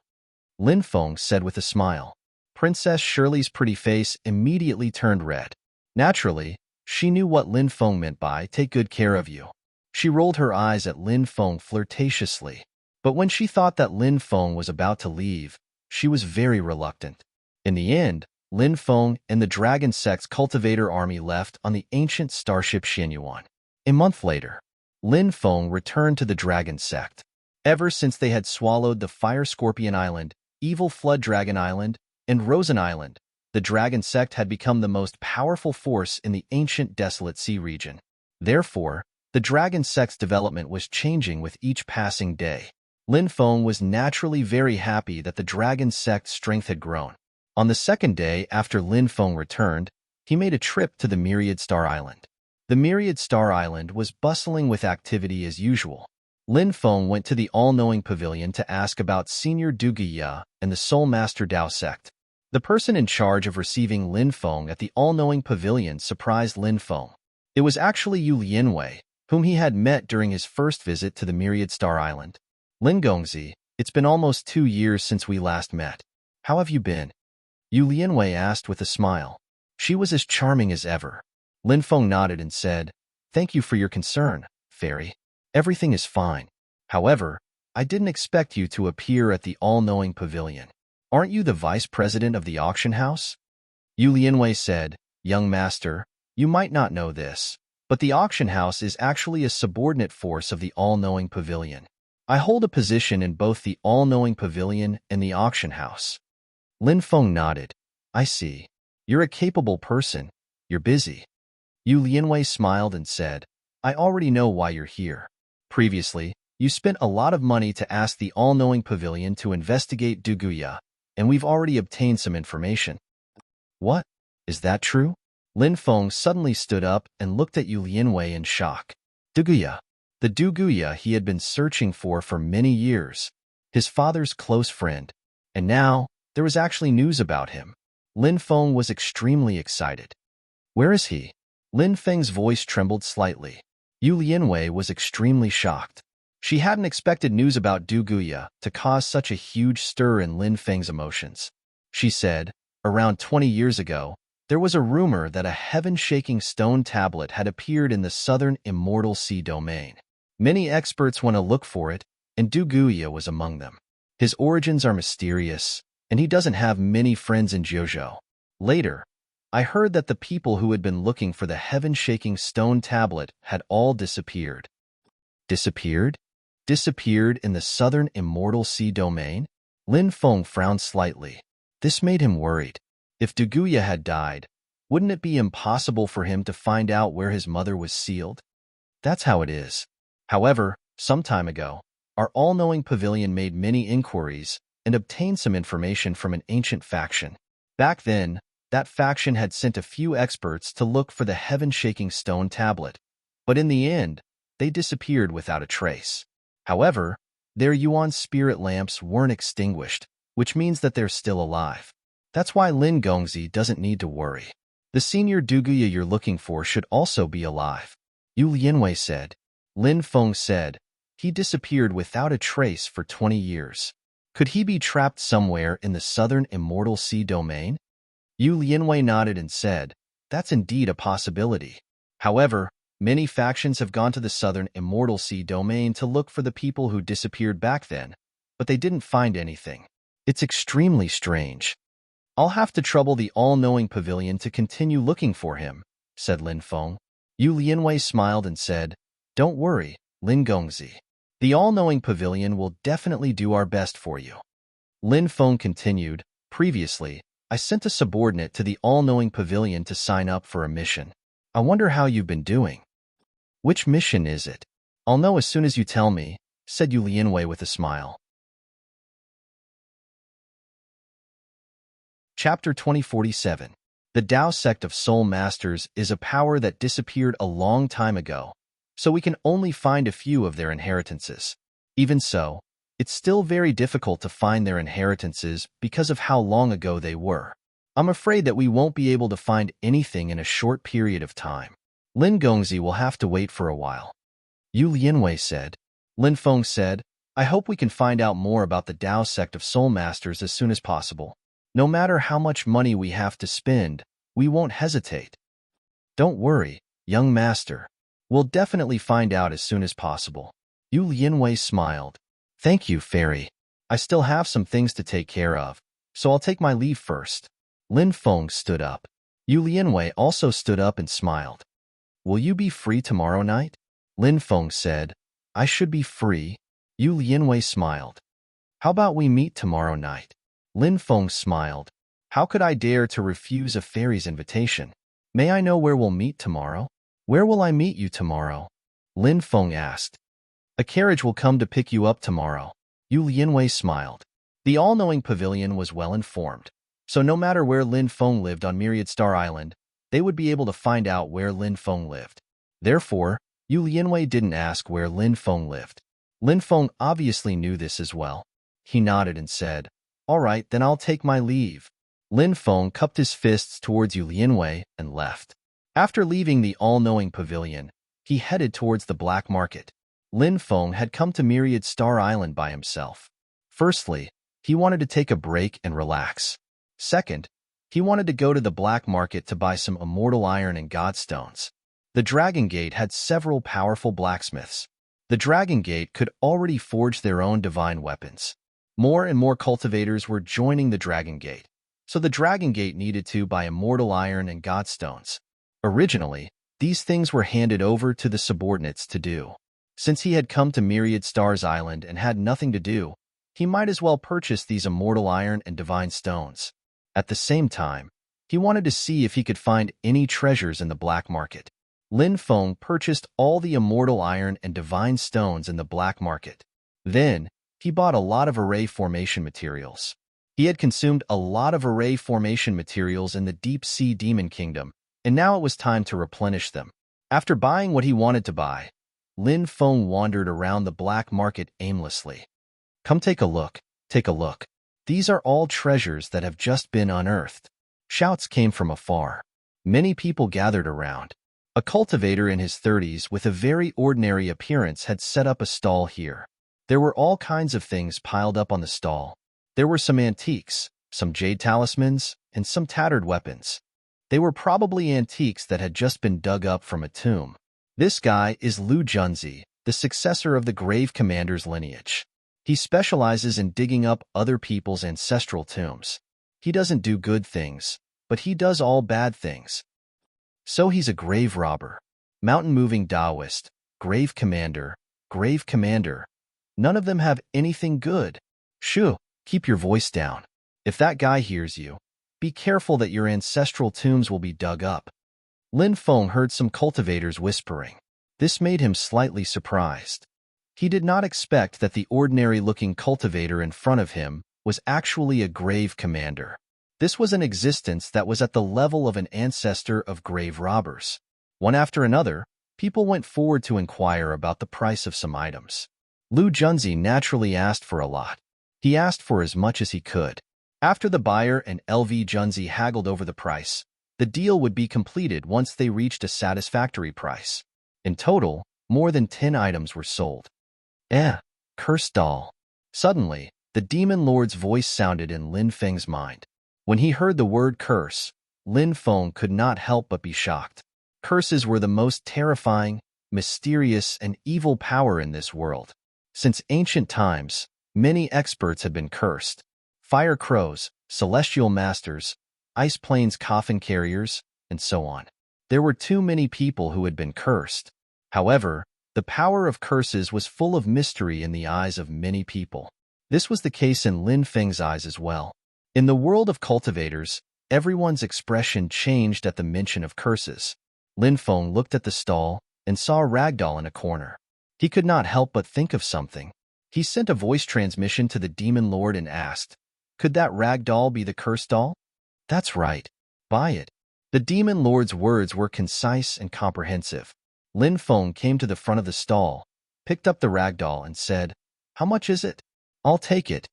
Lin Feng said with a smile. Princess Shirley's pretty face immediately turned red. Naturally, she knew what Lin Feng meant by take good care of you. She rolled her eyes at Lin Feng flirtatiously. But when she thought that Lin Feng was about to leave, she was very reluctant. In the end, Lin Feng and the dragon sect's cultivator army left on the ancient starship Xianyuan. A month later, Lin Feng returned to the dragon sect. Ever since they had swallowed the Fire Scorpion Island, Evil Flood Dragon Island, and Rosen Island, the dragon sect had become the most powerful force in the ancient desolate sea region. Therefore, the dragon sect's development was changing with each passing day. Lin Feng was naturally very happy that the dragon sect's strength had grown. On the second day after Lin Feng returned, he made a trip to the Myriad Star Island. The Myriad Star Island was bustling with activity as usual. Lin Feng went to the all-knowing pavilion to ask about Senior Duguya and the Soul Master Dao sect. The person in charge of receiving Lin Feng at the all-knowing pavilion surprised Lin Feng. It was actually Yu Lianwei, whom he had met during his first visit to the Myriad Star Island. Lin Gongzi, it's been almost 2 years since we last met. How have you been? Yu Lianwei asked with a smile. She was as charming as ever. Lin Feng nodded and said, Thank you for your concern, Fairy. Everything is fine. However, I didn't expect you to appear at the all-knowing pavilion. Aren't you the vice president of the auction house? Yu Lianwei said, Young master, you might not know this, but the auction house is actually a subordinate force of the all-knowing pavilion. I hold a position in both the all-knowing pavilion and the auction house. Lin Feng nodded. I see. You're a capable person. You're busy. Yu Lianwei smiled and said, I already know why you're here. Previously, you spent a lot of money to ask the all-knowing pavilion to investigate Duguya, and we've already obtained some information. What? Is that true? Lin Feng suddenly stood up and looked at Yu Lianwei in shock. Duguya. The Duguya he had been searching for many years. His father's close friend. And now, there was actually news about him. Lin Feng was extremely excited. Where is he? Lin Feng's voice trembled slightly. Yu Lianwei was extremely shocked. She hadn't expected news about Duguya to cause such a huge stir in Lin Feng's emotions. She said, around 20 years ago, there was a rumor that a heaven-shaking stone tablet had appeared in the southern immortal sea domain. Many experts went to look for it, and Duguya was among them. His origins are mysterious, and he doesn't have many friends in Jiuzhou. Later, I heard that the people who had been looking for the heaven-shaking stone tablet had all disappeared. Disappeared? Disappeared in the southern immortal sea domain? Lin Feng frowned slightly. This made him worried. If Duguya had died, wouldn't it be impossible for him to find out where his mother was sealed? That's how it is. However, some time ago, our all-knowing pavilion made many inquiries and obtained some information from an ancient faction. Back then, that faction had sent a few experts to look for the heaven-shaking stone tablet, but in the end, they disappeared without a trace. However, their Yuan spirit lamps weren't extinguished, which means that they're still alive. That's why Lin Gongzi doesn't need to worry. The senior Duguya you're looking for should also be alive. Yu Lianwei said. Lin Feng said, He disappeared without a trace for 20 years. Could he be trapped somewhere in the southern Immortal Sea domain? Yu Lianwei nodded and said, "That's indeed a possibility. However, many factions have gone to the southern Immortal Sea domain to look for the people who disappeared back then, but they didn't find anything. It's extremely strange. I'll have to trouble the all-knowing pavilion to continue looking for him," said Lin Feng. Yu Lianwei smiled and said, "Don't worry, Lin Gongzi. The all-knowing pavilion will definitely do our best for you." Lin Feng continued, "Previously, I sent a subordinate to the all-knowing pavilion to sign up for a mission. I wonder how you've been doing." "Which mission is it?" "I'll know as soon as you tell me," said Yu Lianwei with a smile. Chapter 2047. The Tao sect of Soul Masters is a power that disappeared a long time ago, so we can only find a few of their inheritances. Even so, it's still very difficult to find their inheritances because of how long ago they were. I'm afraid that we won't be able to find anything in a short period of time. Lin Gongzi will have to wait for a while." Yu Lianwei said. Lin Feng said, "I hope we can find out more about the Tao sect of Soul Masters as soon as possible. No matter how much money we have to spend, we won't hesitate." "Don't worry, young master. We'll definitely find out as soon as possible." Yu Lianwei smiled. "Thank you, Fairy. I still have some things to take care of, so I'll take my leave first." Lin Feng stood up. Yu Lianwei also stood up and smiled. "Will you be free tomorrow night?" Lin Feng said. "I should be free." Yu Lianwei smiled. "How about we meet tomorrow night?" Lin Feng smiled. "How could I dare to refuse a fairy's invitation? May I know where we'll meet tomorrow?" "Where will I meet you tomorrow?" Lin Feng asked. "A carriage will come to pick you up tomorrow." Yu Lianwei smiled. The all-knowing pavilion was well informed, so no matter where Lin Feng lived on Myriad Star Island, they would be able to find out where Lin Feng lived. Therefore, Yu Lianwei didn't ask where Lin Feng lived. Lin Feng obviously knew this as well. He nodded and said, "All right, then I'll take my leave." Lin Feng cupped his fists towards Yu Lianwei and left. After leaving the all-knowing pavilion, he headed towards the black market. Lin Feng had come to Myriad Star Island by himself. Firstly, he wanted to take a break and relax. Second, he wanted to go to the black market to buy some immortal iron and godstones. The Dragon Gate had several powerful blacksmiths. The Dragon Gate could already forge their own divine weapons. More and more cultivators were joining the Dragon Gate, so the Dragon Gate needed to buy immortal iron and godstones. Originally, these things were handed over to the subordinates to do. Since he had come to Myriad Stars Island and had nothing to do, he might as well purchase these immortal iron and divine stones. At the same time, he wanted to see if he could find any treasures in the black market. Lin Feng purchased all the immortal iron and divine stones in the black market. Then, he bought a lot of array formation materials. He had consumed a lot of array formation materials in the Deep Sea Demon Kingdom, and now it was time to replenish them. After buying what he wanted to buy, Lin Feng wandered around the black market aimlessly. "Come take a look, take a look. These are all treasures that have just been unearthed." Shouts came from afar. Many people gathered around. A cultivator in his 30s with a very ordinary appearance had set up a stall here. There were all kinds of things piled up on the stall. There were some antiques, some jade talismans, and some tattered weapons. They were probably antiques that had just been dug up from a tomb. This guy is Lu Junzi, the successor of the Grave Commander's lineage. He specializes in digging up other people's ancestral tombs. He doesn't do good things, but he does all bad things. So he's a grave robber, mountain-moving Taoist, grave commander. None of them have anything good. Shoo, keep your voice down. If that guy hears you, be careful that your ancestral tombs will be dug up. Lin Feng heard some cultivators whispering. This made him slightly surprised. He did not expect that the ordinary-looking cultivator in front of him was actually a grave commander. This was an existence that was at the level of an ancestor of grave robbers. One after another, people went forward to inquire about the price of some items. Lu Junzi naturally asked for a lot. He asked for as much as he could. After the buyer and LV Junzi haggled over the price, the deal would be completed once they reached a satisfactory price. In total, more than 10 items were sold. Cursed doll. Suddenly, the demon lord's voice sounded in Lin Feng's mind. When he heard the word curse, Lin Feng could not help but be shocked. Curses were the most terrifying, mysterious, and evil power in this world. Since ancient times, many experts had been cursed. Fire crows, celestial masters, ice plains coffin carriers, and so on. There were too many people who had been cursed. However, the power of curses was full of mystery in the eyes of many people. This was the case in Lin Feng's eyes as well. In the world of cultivators, everyone's expression changed at the mention of curses. Lin Feng looked at the stall and saw a ragdoll in a corner. He could not help but think of something. He sent a voice transmission to the demon lord and asked, "Could that ragdoll be the cursed doll?" "That's right. Buy it." The demon lord's words were concise and comprehensive. Lin Feng came to the front of the stall, picked up the ragdoll, and said, "How much is it?" "I'll take it."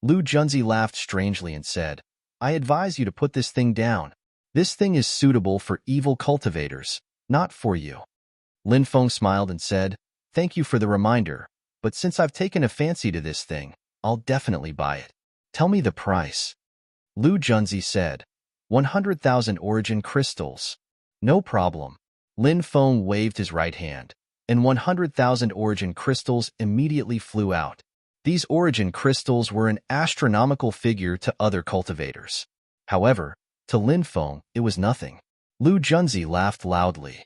Lu Junzi laughed strangely and said, "I advise you to put this thing down. This thing is suitable for evil cultivators, not for you." Lin Feng smiled and said, "Thank you for the reminder, but since I've taken a fancy to this thing, I'll definitely buy it." "Tell me the price." Lu Junzi said, 100,000 origin crystals. "No problem." Lin Feng waved his right hand, and 100,000 origin crystals immediately flew out. These origin crystals were an astronomical figure to other cultivators. However, to Lin Feng, it was nothing. Lu Junzi laughed loudly.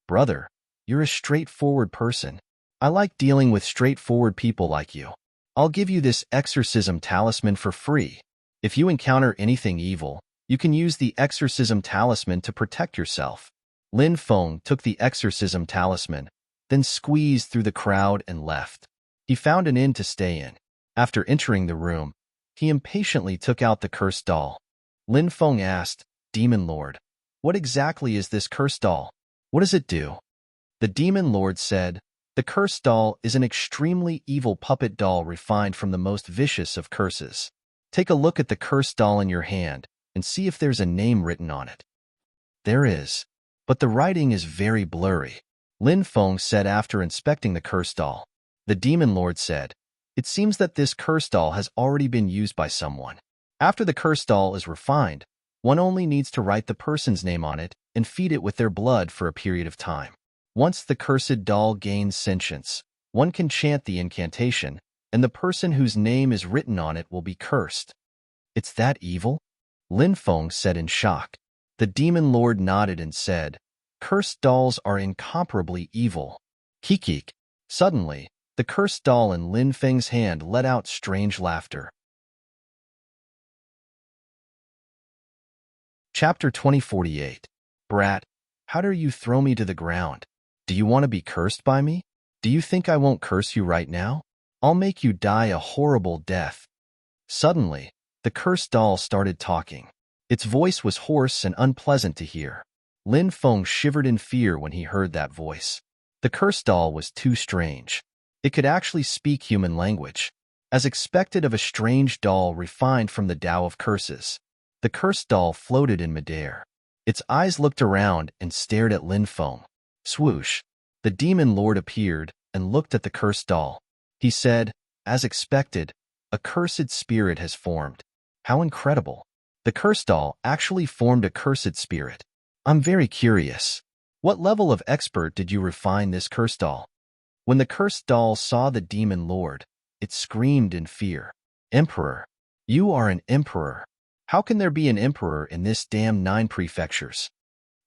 "Brother, you're a straightforward person. I like dealing with straightforward people like you. I'll give you this exorcism talisman for free. If you encounter anything evil, you can use the exorcism talisman to protect yourself." Lin Feng took the exorcism talisman, then squeezed through the crowd and left. He found an inn to stay in. After entering the room, he impatiently took out the cursed doll. Lin Feng asked, "Demon Lord, what exactly is this cursed doll? What does it do?" The demon lord said, "The cursed doll is an extremely evil puppet doll refined from the most vicious of curses. Take a look at the cursed doll in your hand and see if there's a name written on it." "There is, but the writing is very blurry," Lin Feng said after inspecting the cursed doll. The demon lord said, "It seems that this cursed doll has already been used by someone. After the cursed doll is refined, one only needs to write the person's name on it and feed it with their blood for a period of time. Once the cursed doll gains sentience, one can chant the incantation, and the person whose name is written on it will be cursed." "It's that evil?" Lin Feng said in shock. The demon lord nodded and said, "Cursed dolls are incomparably evil." Kikik. Suddenly, the cursed doll in Lin Feng's hand let out strange laughter. Chapter 2048. "Brat, how dare you throw me to the ground? Do you want to be cursed by me? Do you think I won't curse you right now? I'll make you die a horrible death." Suddenly, the cursed doll started talking. Its voice was hoarse and unpleasant to hear. Lin Feng shivered in fear when he heard that voice. The cursed doll was too strange. It could actually speak human language. As expected of a strange doll refined from the Tao of curses, the cursed doll floated in midair. Its eyes looked around and stared at Lin Feng. Swoosh! The demon lord appeared and looked at the cursed doll. He said, "As expected, a cursed spirit has formed." "How incredible! The cursed doll actually formed a cursed spirit. I'm very curious. What level of expert did you refine this cursed doll?" When the cursed doll saw the demon lord, it screamed in fear. "Emperor! You are an emperor! How can there be an emperor in this damn 9 prefectures?"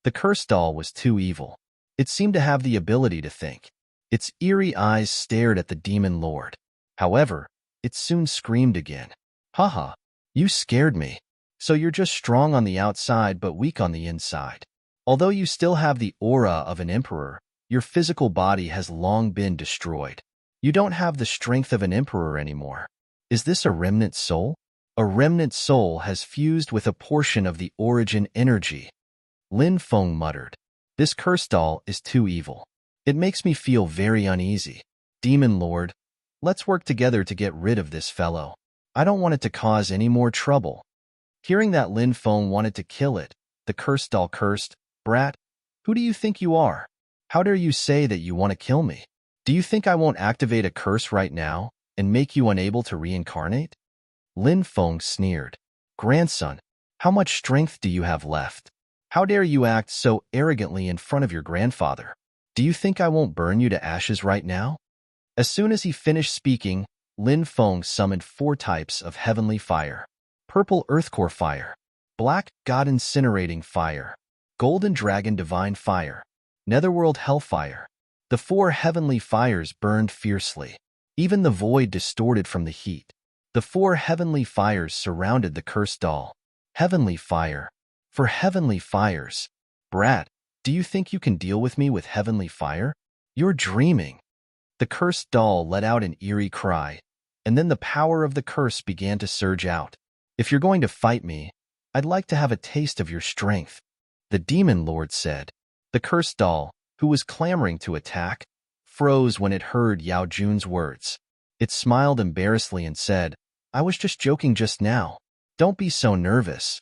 The cursed doll was too evil. It seemed to have the ability to think. Its eerie eyes stared at the demon lord. However, it soon screamed again. "Haha, you scared me. So you're just strong on the outside but weak on the inside. Although you still have the aura of an emperor, your physical body has long been destroyed. You don't have the strength of an emperor anymore. Is this a remnant soul? A remnant soul has fused with a portion of the origin energy." Lin Feng muttered. "This cursed doll is too evil. It makes me feel very uneasy. Demon Lord, let's work together to get rid of this fellow. I don't want it to cause any more trouble." Hearing that Lin Feng wanted to kill it, the cursed doll cursed, "Brat, who do you think you are? How dare you say that you want to kill me? Do you think I won't activate a curse right now and make you unable to reincarnate? Lin Feng sneered. Grandson, how much strength do you have left? How dare you act so arrogantly in front of your grandfather? Do you think I won't burn you to ashes right now? As soon as he finished speaking, Lin Feng summoned 4 types of heavenly fire. Purple earthcore fire, black god incinerating fire, golden dragon divine fire, netherworld hellfire. The 4 heavenly fires burned fiercely. Even the void distorted from the heat. The 4 heavenly fires surrounded the cursed doll. Heavenly fire. For heavenly fires. Brat, do you think you can deal with me with heavenly fire? You're dreaming. The cursed doll let out an eerie cry, and then the power of the curse began to surge out. If you're going to fight me, I'd like to have a taste of your strength, the demon lord said. The cursed doll, who was clamoring to attack, froze when it heard Yao Jun's words. It smiled embarrassedly and said, I was just joking just now. Don't be so nervous.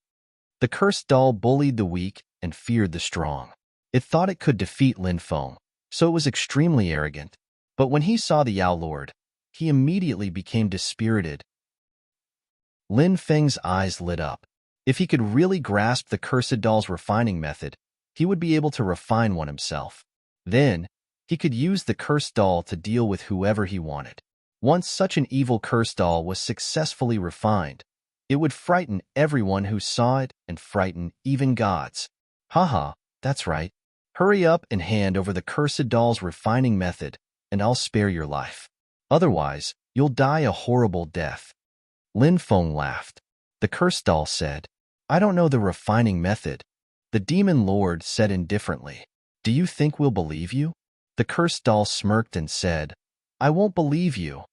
The cursed doll bullied the weak and feared the strong. It thought it could defeat Lin Feng, so it was extremely arrogant. But when he saw the Yao Lord, he immediately became dispirited. Lin Feng's eyes lit up. If he could really grasp the cursed doll's refining method, he would be able to refine one himself. Then, he could use the cursed doll to deal with whoever he wanted. Once such an evil cursed doll was successfully refined, it would frighten everyone who saw it and frighten even gods. Haha, that's right. Hurry up and hand over the cursed doll's refining method, and I'll spare your life. Otherwise, you'll die a horrible death. Lin Feng laughed. The cursed doll said, I don't know the refining method. The demon lord said indifferently, Do you think we'll believe you? The cursed doll smirked and said, I won't believe you.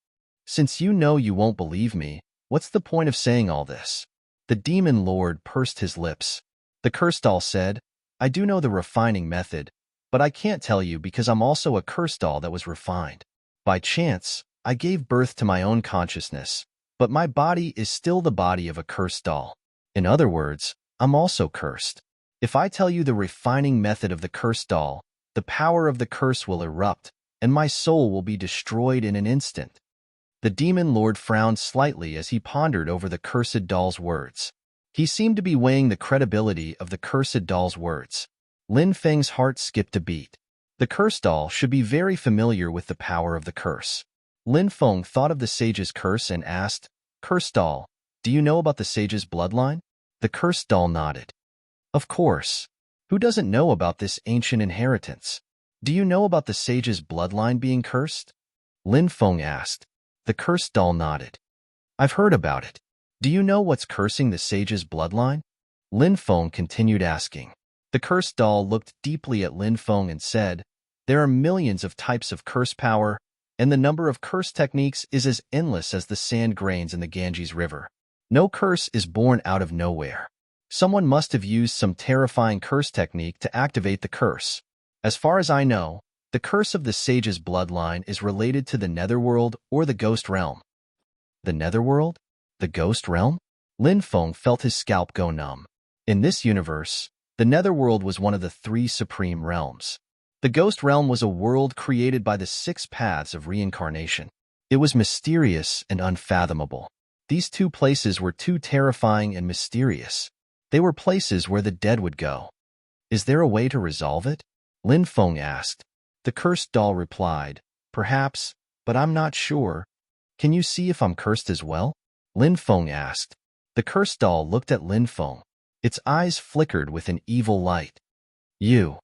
Since you know you won't believe me, what's the point of saying all this? The demon lord pursed his lips. The cursed doll said, I do know the refining method, but I can't tell you because I'm also a cursed doll that was refined. By chance, I gave birth to my own consciousness, but my body is still the body of a cursed doll. In other words, I'm also cursed. If I tell you the refining method of the cursed doll, the power of the curse will erupt, and my soul will be destroyed in an instant. The demon lord frowned slightly as he pondered over the cursed doll's words. He seemed to be weighing the credibility of the cursed doll's words. Lin Feng's heart skipped a beat. The cursed doll should be very familiar with the power of the curse. Lin Feng thought of the sage's curse and asked, Cursed doll, do you know about the sage's bloodline? The cursed doll nodded. Of course. Who doesn't know about this ancient inheritance? Do you know about the sage's bloodline being cursed? Lin Feng asked. The cursed doll nodded. I've heard about it. Do you know what's cursing the sage's bloodline? Lin Feng continued asking. The cursed doll looked deeply at Lin Feng and said, There are millions of types of curse power, and the number of curse techniques is as endless as the sand grains in the Ganges River. No curse is born out of nowhere. Someone must have used some terrifying curse technique to activate the curse. As far as I know, the curse of the sage's bloodline is related to the netherworld or the ghost realm. The netherworld? The ghost realm? Lin Feng felt his scalp go numb. In this universe, the netherworld was one of the 3 supreme realms. The ghost realm was a world created by the 6 paths of reincarnation. It was mysterious and unfathomable. These 2 places were too terrifying and mysterious. They were places where the dead would go. Is there a way to resolve it? Lin Feng asked. The cursed doll replied, Perhaps, but I'm not sure. Can you see if I'm cursed as well? Lin Feng asked. The cursed doll looked at Lin Feng. Its eyes flickered with an evil light. You.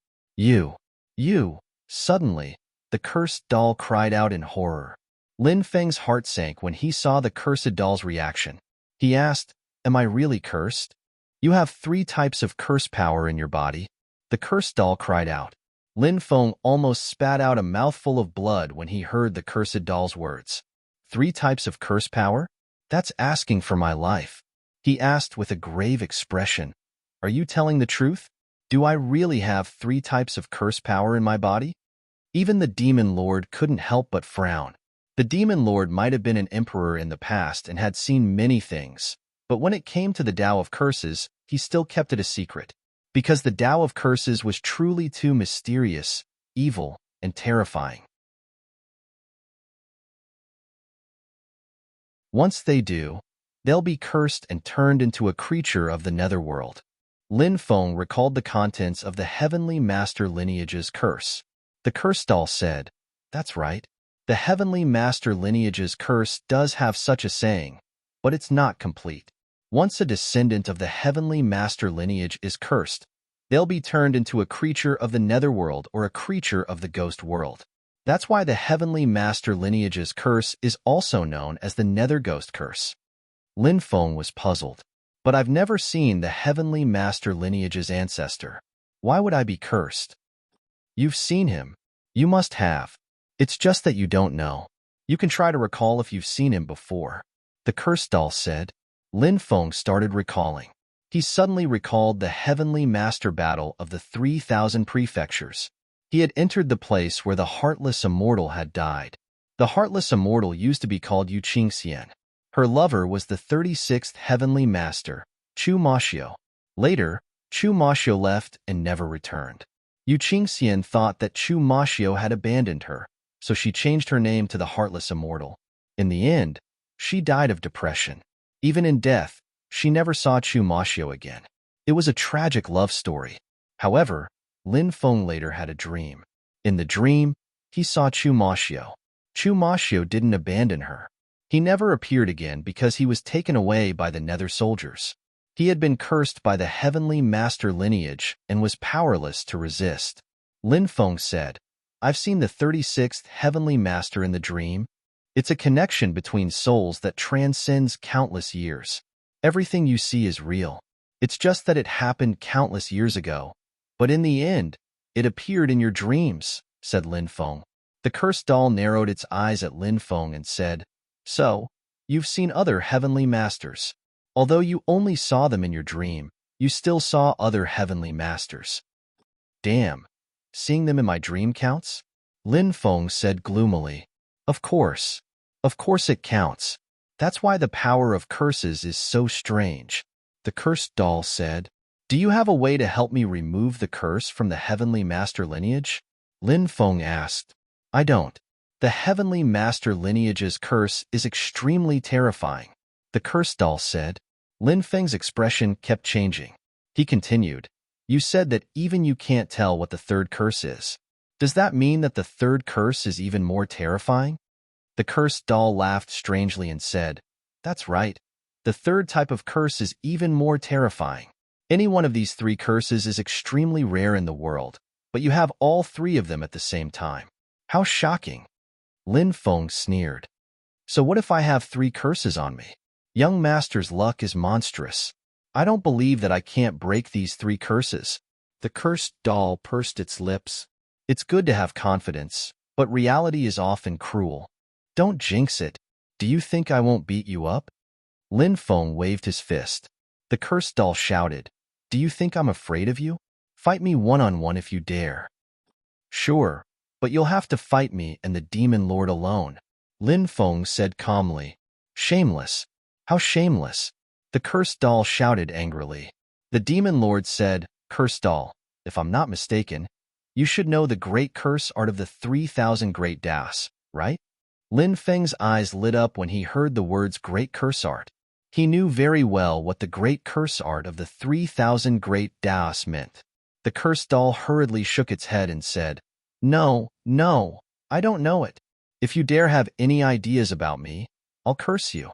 Suddenly, the cursed doll cried out in horror. Lin Feng's heart sank when he saw the cursed doll's reaction. He asked, Am I really cursed? You have 3 types of curse power in your body. The cursed doll cried out. Lin Feng almost spat out a mouthful of blood when he heard the cursed doll's words. 3 types of curse power? That's asking for my life. He asked with a grave expression, Are you telling the truth? Do I really have 3 types of curse power in my body? Even the demon lord couldn't help but frown. The demon lord might have been an emperor in the past and had seen many things, but when it came to the Tao of Curses, he still kept it a secret, because the Tao of Curses was truly too mysterious, evil, and terrifying. Once they do, they'll be cursed and turned into a creature of the netherworld. Lin Feng recalled the contents of the Heavenly Master Lineage's curse. The curse doll said, "That's right. The Heavenly Master Lineage's curse does have such a saying, but it's not complete. Once a descendant of the Heavenly Master Lineage is cursed, they'll be turned into a creature of the netherworld or a creature of the ghost world. That's why the Heavenly Master Lineage's curse is also known as the Nether Ghost Curse." Lin Feng was puzzled. "But I've never seen the Heavenly Master Lineage's ancestor. Why would I be cursed?" "You've seen him. You must have. It's just that you don't know. You can try to recall if you've seen him before," the curse doll said. Lin Feng started recalling. He suddenly recalled the Heavenly Master Battle of the 3,000 Prefectures. He had entered the place where the Heartless Immortal had died. The Heartless Immortal used to be called Yu Qingxian. Her lover was the 36th Heavenly Master, Chu Mashio. Later, Chu Mashio left and never returned. Yu Qingxian thought that Chu Mashio had abandoned her, so she changed her name to the Heartless Immortal. In the end, she died of depression. Even in death, she never saw Chu Mashio again. It was a tragic love story. However, Lin Feng later had a dream. In the dream, he saw Chu Mashio. Chu Mashio didn't abandon her. He never appeared again because he was taken away by the Nether soldiers. He had been cursed by the Heavenly Master Lineage and was powerless to resist. Lin Feng said, "I've seen the 36th Heavenly Master in the dream. It's a connection between souls that transcends countless years. Everything you see is real. It's just that it happened countless years ago. But in the end, it appeared in your dreams," said Lin Feng. The cursed doll narrowed its eyes at Lin Feng and said, "So, you've seen other Heavenly Masters. Although you only saw them in your dream, you still saw other Heavenly Masters." "Damn, seeing them in my dream counts?" Lin Feng said gloomily. Of course it counts. That's why the power of curses is so strange," the cursed doll said. "Do you have a way to help me remove the curse from the Heavenly Master Lineage?" Lin Feng asked. "I don't. The Heavenly Master Lineage's curse is extremely terrifying," the cursed doll said. Lin Feng's expression kept changing. He continued, "You said that even you can't tell what the third curse is. Does that mean that the third curse is even more terrifying?" The cursed doll laughed strangely and said, "That's right. The third type of curse is even more terrifying. Any one of these three curses is extremely rare in the world, but you have all three of them at the same time. How shocking." Lin Feng sneered. "So what if I have three curses on me? Young master's luck is monstrous. I don't believe that I can't break these three curses." The cursed doll pursed its lips. "It's good to have confidence, but reality is often cruel. Don't jinx it. Do you think I won't beat you up?" Lin Feng waved his fist. The cursed doll shouted, "Do you think I'm afraid of you? Fight me one-on-one if you dare." "Sure, but you'll have to fight me and the Demon Lord alone," Lin Feng said calmly. "Shameless. How shameless!" the cursed doll shouted angrily. The Demon Lord said, "Cursed doll, if I'm not mistaken, you should know the great curse art of the 3,000 great Das, right?" Lin Feng's eyes lit up when he heard the words great curse art. He knew very well what the great curse art of the 3,000 great Das meant. The cursed doll hurriedly shook its head and said, No, I don't know it. If you dare have any ideas about me, I'll curse you."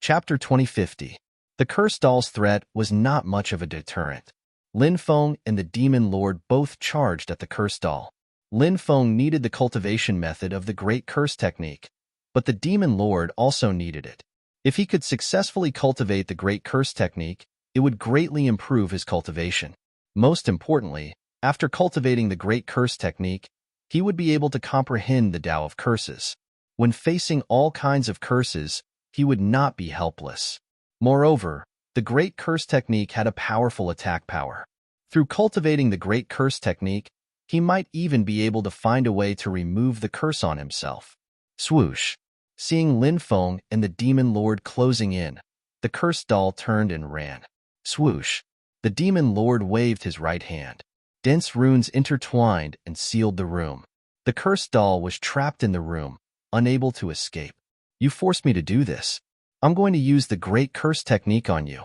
Chapter 2050. The cursed doll's threat was not much of a deterrent. Lin Feng and the Demon Lord both charged at the cursed doll. Lin Feng needed the cultivation method of the Great Curse technique, but the Demon Lord also needed it. If he could successfully cultivate the Great Curse technique, it would greatly improve his cultivation. Most importantly, after cultivating the Great Curse technique, he would be able to comprehend the Tao of curses. When facing all kinds of curses, he would not be helpless. Moreover, the Great Curse technique had a powerful attack power. Through cultivating the Great Curse technique, he might even be able to find a way to remove the curse on himself. Swoosh! Seeing Lin Feng and the Demon Lord closing in, the cursed doll turned and ran. Swoosh! The Demon Lord waved his right hand. Dense runes intertwined and sealed the room. The cursed doll was trapped in the room, unable to escape. You forced me to do this. I'm going to use the great curse technique on you.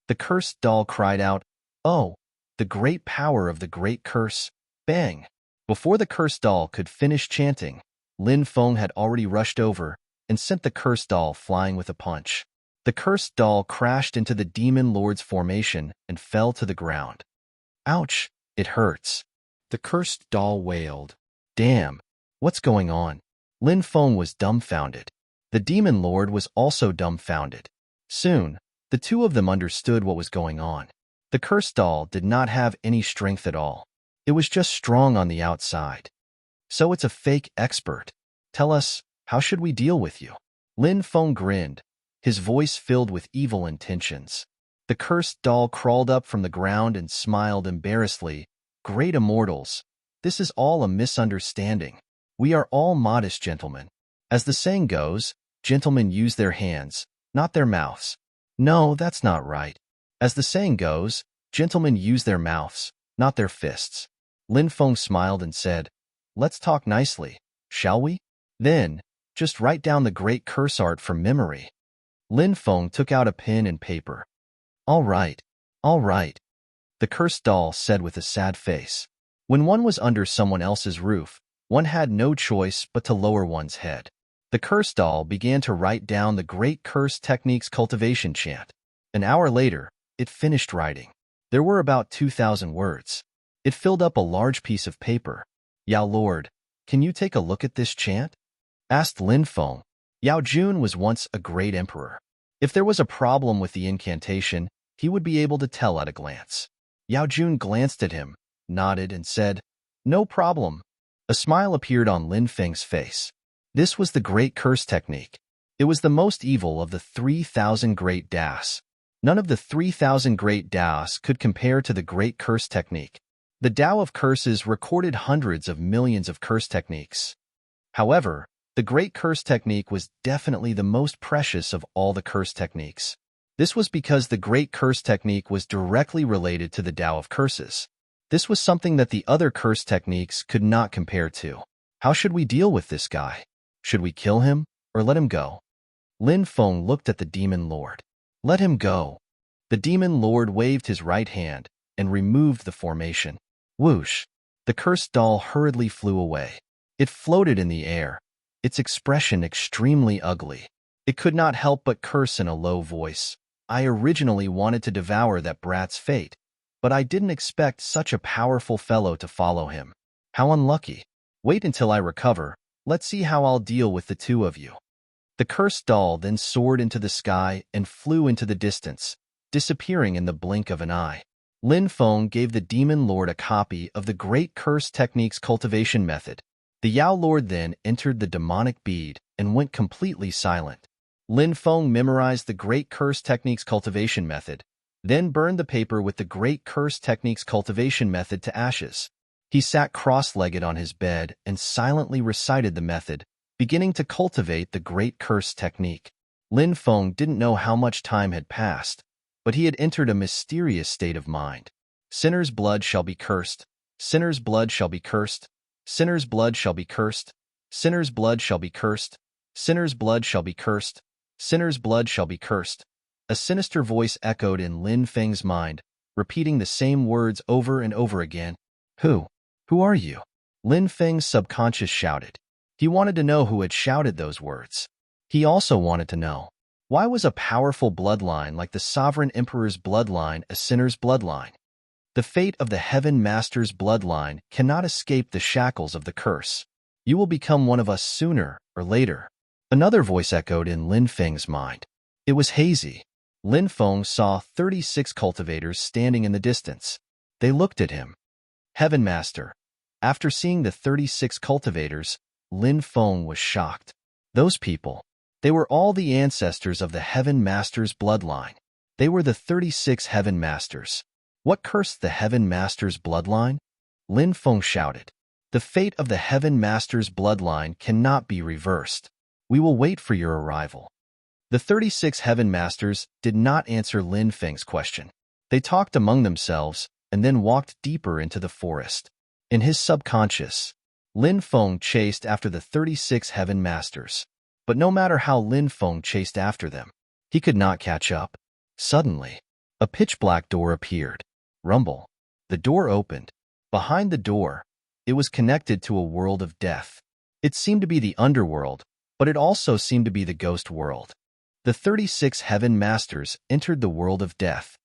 The cursed doll cried out, "Oh, the great power of the great curse!" Bang! Before the cursed doll could finish chanting, Lin Feng had already rushed over and sent the cursed doll flying with a punch. The cursed doll crashed into the demon lord's formation and fell to the ground. Ouch, it hurts. The cursed doll wailed. Damn, what's going on? Lin Feng was dumbfounded. The demon lord was also dumbfounded. Soon, the two of them understood what was going on. The cursed doll did not have any strength at all. It was just strong on the outside. So it's a fake expert. Tell us, how should we deal with you? Lin Feng grinned, his voice filled with evil intentions. The cursed doll crawled up from the ground and smiled embarrassedly. Great immortals, this is all a misunderstanding. We are all modest gentlemen. As the saying goes, gentlemen use their hands, not their mouths. No, that's not right. As the saying goes, gentlemen use their mouths, not their fists. Lin Feng smiled and said, "Let's talk nicely, shall we? Then, just write down the great curse art from memory." Lin Feng took out a pen and paper. All right, the cursed doll said with a sad face. When one was under someone else's roof, one had no choice but to lower one's head. The cursed doll began to write down the great curse technique's cultivation chant. An hour later, it finished writing. There were about 2,000 words. It filled up a large piece of paper. "Yao Lord, can you take a look at this chant?" asked Lin Feng. Yao Jun was once a great emperor. If there was a problem with the incantation, he would be able to tell at a glance. Yao Jun glanced at him, nodded, and said, "No problem." A smile appeared on Lin Feng's face. This was the great curse technique. It was the most evil of the 3,000 great Das. None of the 3,000 great Das could compare to the great curse technique. The Tao of curses recorded hundreds of millions of curse techniques. However, the great curse technique was definitely the most precious of all the curse techniques. This was because the great curse technique was directly related to the Tao of curses. This was something that the other curse techniques could not compare to. How should we deal with this guy? Should we kill him or let him go? Lin Feng looked at the demon lord. Let him go. The demon lord waved his right hand and removed the formation. Whoosh! The cursed doll hurriedly flew away. It floated in the air, its expression extremely ugly. It could not help but curse in a low voice. I originally wanted to devour that brat's fate, but I didn't expect such a powerful fellow to follow him. How unlucky. Wait until I recover. Let's see how I'll deal with the two of you. The cursed doll then soared into the sky and flew into the distance, disappearing in the blink of an eye. Lin Feng gave the demon lord a copy of the great curse technique's cultivation method. The Yao Lord then entered the demonic bead and went completely silent. Lin Feng memorized the great curse technique's cultivation method, then burned the paper with the great curse technique's cultivation method to ashes. He sat cross-legged on his bed and silently recited the method, beginning to cultivate the great curse technique. Lin Feng didn't know how much time had passed, but he had entered a mysterious state of mind. Sinner's blood shall be cursed. Sinner's blood shall be cursed. Sinner's blood shall be cursed. Sinner's blood shall be cursed. Sinner's blood shall be cursed. Sinner's blood shall be cursed. A sinister voice echoed in Lin Feng's mind, repeating the same words over and over again. Who? Who are you? Lin Feng's subconscious shouted. He wanted to know who had shouted those words. He also wanted to know, why was a powerful bloodline like the Sovereign Emperor's bloodline a sinner's bloodline? The fate of the Heaven Master's bloodline cannot escape the shackles of the curse. You will become one of us sooner or later. Another voice echoed in Lin Feng's mind. It was hazy. Lin Feng saw 36 cultivators standing in the distance. They looked at him. Heaven Master. After seeing the 36 cultivators, Lin Feng was shocked. Those people, they were all the ancestors of the Heaven Master's bloodline. They were the 36 Heaven Masters. What cursed the Heaven Master's bloodline? Lin Feng shouted. The fate of the Heaven Master's bloodline cannot be reversed. We will wait for your arrival. The 36 Heaven Masters did not answer Lin Feng's question. They talked among themselves and then walked deeper into the forest. In his subconscious, Lin Feng chased after the 36 Heaven Masters. But no matter how Lin Feng chased after them, he could not catch up. Suddenly, a pitch-black door appeared. Rumble. The door opened. Behind the door, it was connected to a world of death. It seemed to be the underworld, but it also seemed to be the ghost world. The 36 Heaven Masters entered the world of death.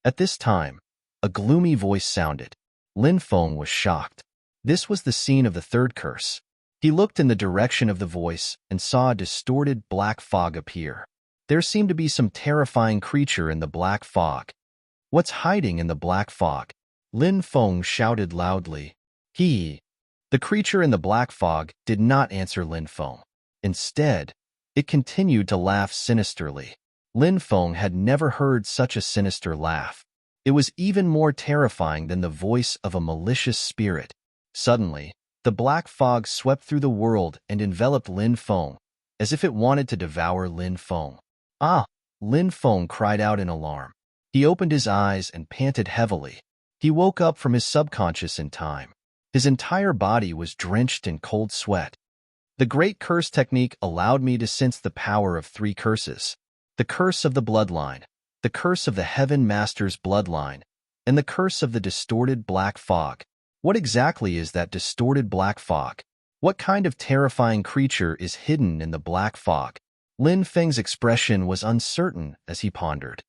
At this time, a gloomy voice sounded. Lin Feng was shocked. This was the scene of the third curse. He looked in the direction of the voice and saw a distorted black fog appear. There seemed to be some terrifying creature in the black fog. What's hiding in the black fog? Lin Feng shouted loudly. The creature in the black fog did not answer Lin Feng. Instead, it continued to laugh sinisterly. Lin Feng had never heard such a sinister laugh. It was even more terrifying than the voice of a malicious spirit. Suddenly, the black fog swept through the world and enveloped Lin Feng, as if it wanted to devour Lin Feng. Ah! Lin Feng cried out in alarm. He opened his eyes and panted heavily. He woke up from his subconscious in time. His entire body was drenched in cold sweat. The Great Curse technique allowed me to sense the power of 3 curses. The curse of the bloodline, the curse of the Heaven Master's bloodline, and the curse of the distorted black fog. What exactly is that distorted black fog? What kind of terrifying creature is hidden in the black fog? Lin Feng's expression was uncertain as he pondered.